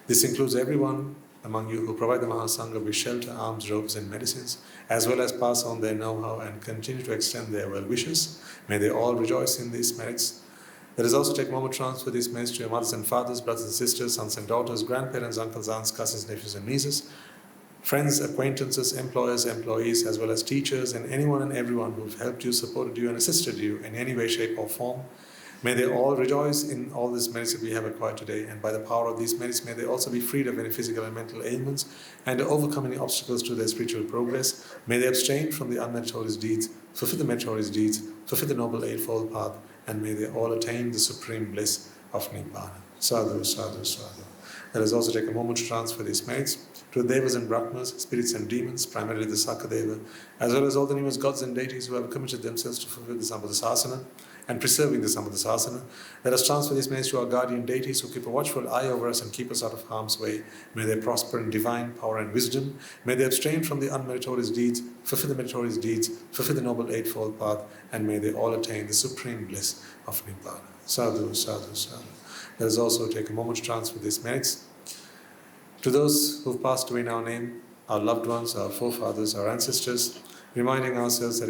This includes everyone among you who provide the Mahasangha with shelter, alms, robes and medicines, as well as pass on their know-how and continue to extend their well wishes. May they all rejoice in these merits. Let us also take a moment to transfer this message to your mothers and fathers, brothers and sisters, sons and daughters, grandparents, uncles, aunts, cousins, nephews and nieces, friends, acquaintances, employers, employees, as well as teachers and anyone and everyone who have helped you, supported you and assisted you in any way, shape or form. May they all rejoice in all these merits that we have acquired today, and by the power of these merits, may they also be freed of any physical and mental ailments, and overcome any obstacles to their spiritual progress. May they abstain from the unmeritorious deeds, fulfill the meritorious deeds, fulfill the Noble Eightfold Path, and may they all attain the supreme bliss of Nibbāna. Sadhu, sadhu, sadhu. Let us also take a moment to transfer these merits to the Devas and Brahmas, spirits and demons, primarily the Sakadeva, as well as all the numerous gods and deities who have committed themselves to fulfill the Sambuddhasasana and preserving the Sambuddhasasana. Let us transfer these merits to our guardian deities who keep a watchful eye over us and keep us out of harm's way. May they prosper in divine power and wisdom. May they abstain from the unmeritorious deeds, fulfill the meritorious deeds, fulfill the Noble Eightfold Path, and may they all attain the supreme bliss of Nibbāna. Sadhu, sadhu, sadhu. Let us also take a moment to transfer these merits to those who have passed away in our name, our loved ones, our forefathers, our ancestors, reminding ourselves that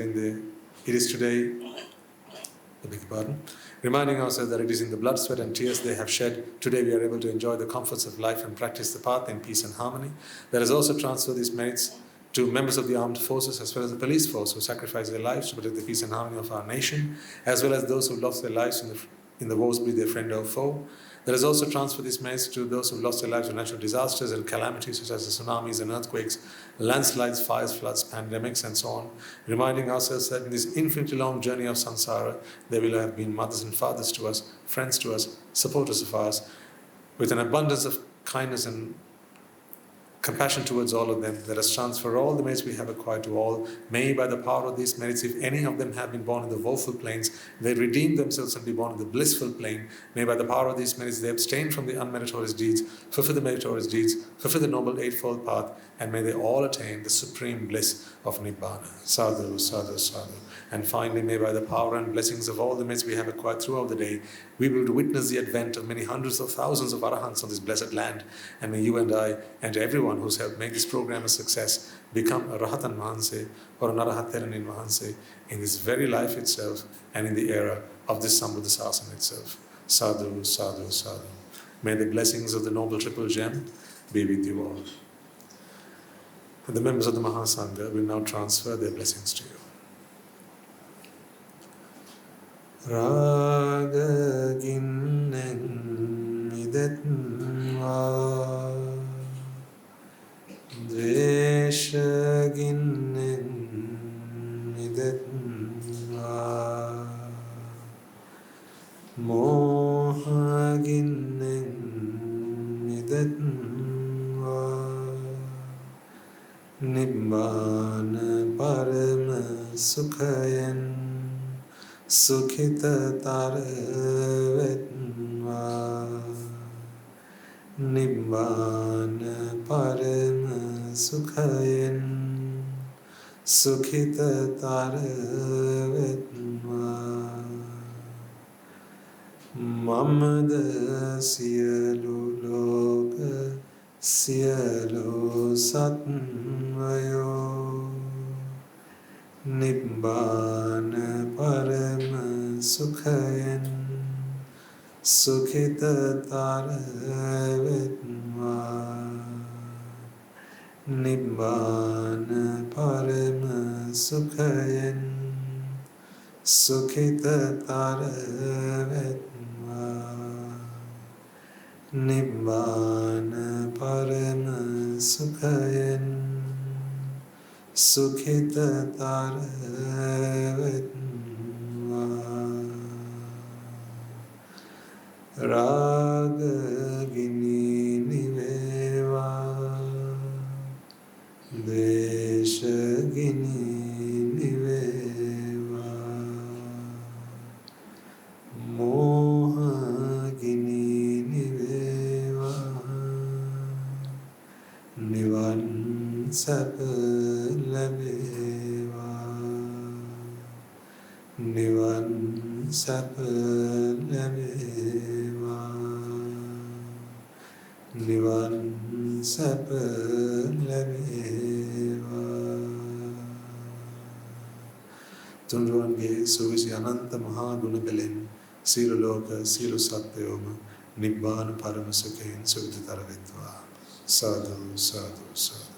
reminding ourselves that it is in the blood, sweat and tears they have shed. Today we are able to enjoy the comforts of life and practice the path in peace and harmony. Let us also transfer these merits to members of the armed forces as well as the police force who sacrifice their lives to protect the peace and harmony of our nation, as well as those who lost their lives in the wars, be their friend or foe. Let us also transfer this message to those who lost their lives in natural disasters and calamities such as the tsunamis and earthquakes, landslides, fires, floods, pandemics, and so on, reminding ourselves that in this infinitely long journey of samsara, there will have been mothers and fathers to us, friends to us, supporters of ours, with an abundance of kindness and compassion towards all of them. Let us transfer all the merits we have acquired to all. May by the power of these merits, if any of them have been born in the woeful planes, they redeem themselves and be born in the blissful plane. May by the power of these merits, they abstain from the unmeritorious deeds, fulfill the meritorious deeds, fulfill the Noble Eightfold Path, and may they all attain the supreme bliss of Nibbāna. Sadhu, sadhu, sadhu. And finally, may by the power and blessings of all the merits we have acquired throughout the day, we will witness the advent of many hundreds of thousands of Arahants on this blessed land. And may you and I, and everyone who's helped make this program a success, become a Rahatan Mahanse or an Arahatheranin Mahanse in this very life itself and in the era of this Sambuddhasasana itself. Sadhu, sadhu, sadhu. May the blessings of the Noble Triple Gem be with you all. And the members of the Mahasangha will now transfer their blessings to you. Rajagiriya Dveshagiriya Mohagiriya Nibbāna Parama Sukhayan Sukhita Taravetva Nibbāna Parama Sukhayan Sukhita Taravetva Mamada Siyalu Loka Siyalu Satmayo Nibbāna Parama Sukhayan Sukhita Taravetva Nibbāna Parama Sukhayan Sukhita Taravetva Nibbāna Parama Sukhayan Sukhita Taravetva Rajagiriya Niveva Dveshagiriya Niveva Mohagiriya Niveva Nivan Sapalabeva Nivan Sapalabeva Nivan Sapalabeva Tunruange Suvisi Ananta Mahagunabelin Silu Loka Silu Satyoma Nibbāna Paramasukhain Suvita Taravetva Sadhu, sadhu, sadhu.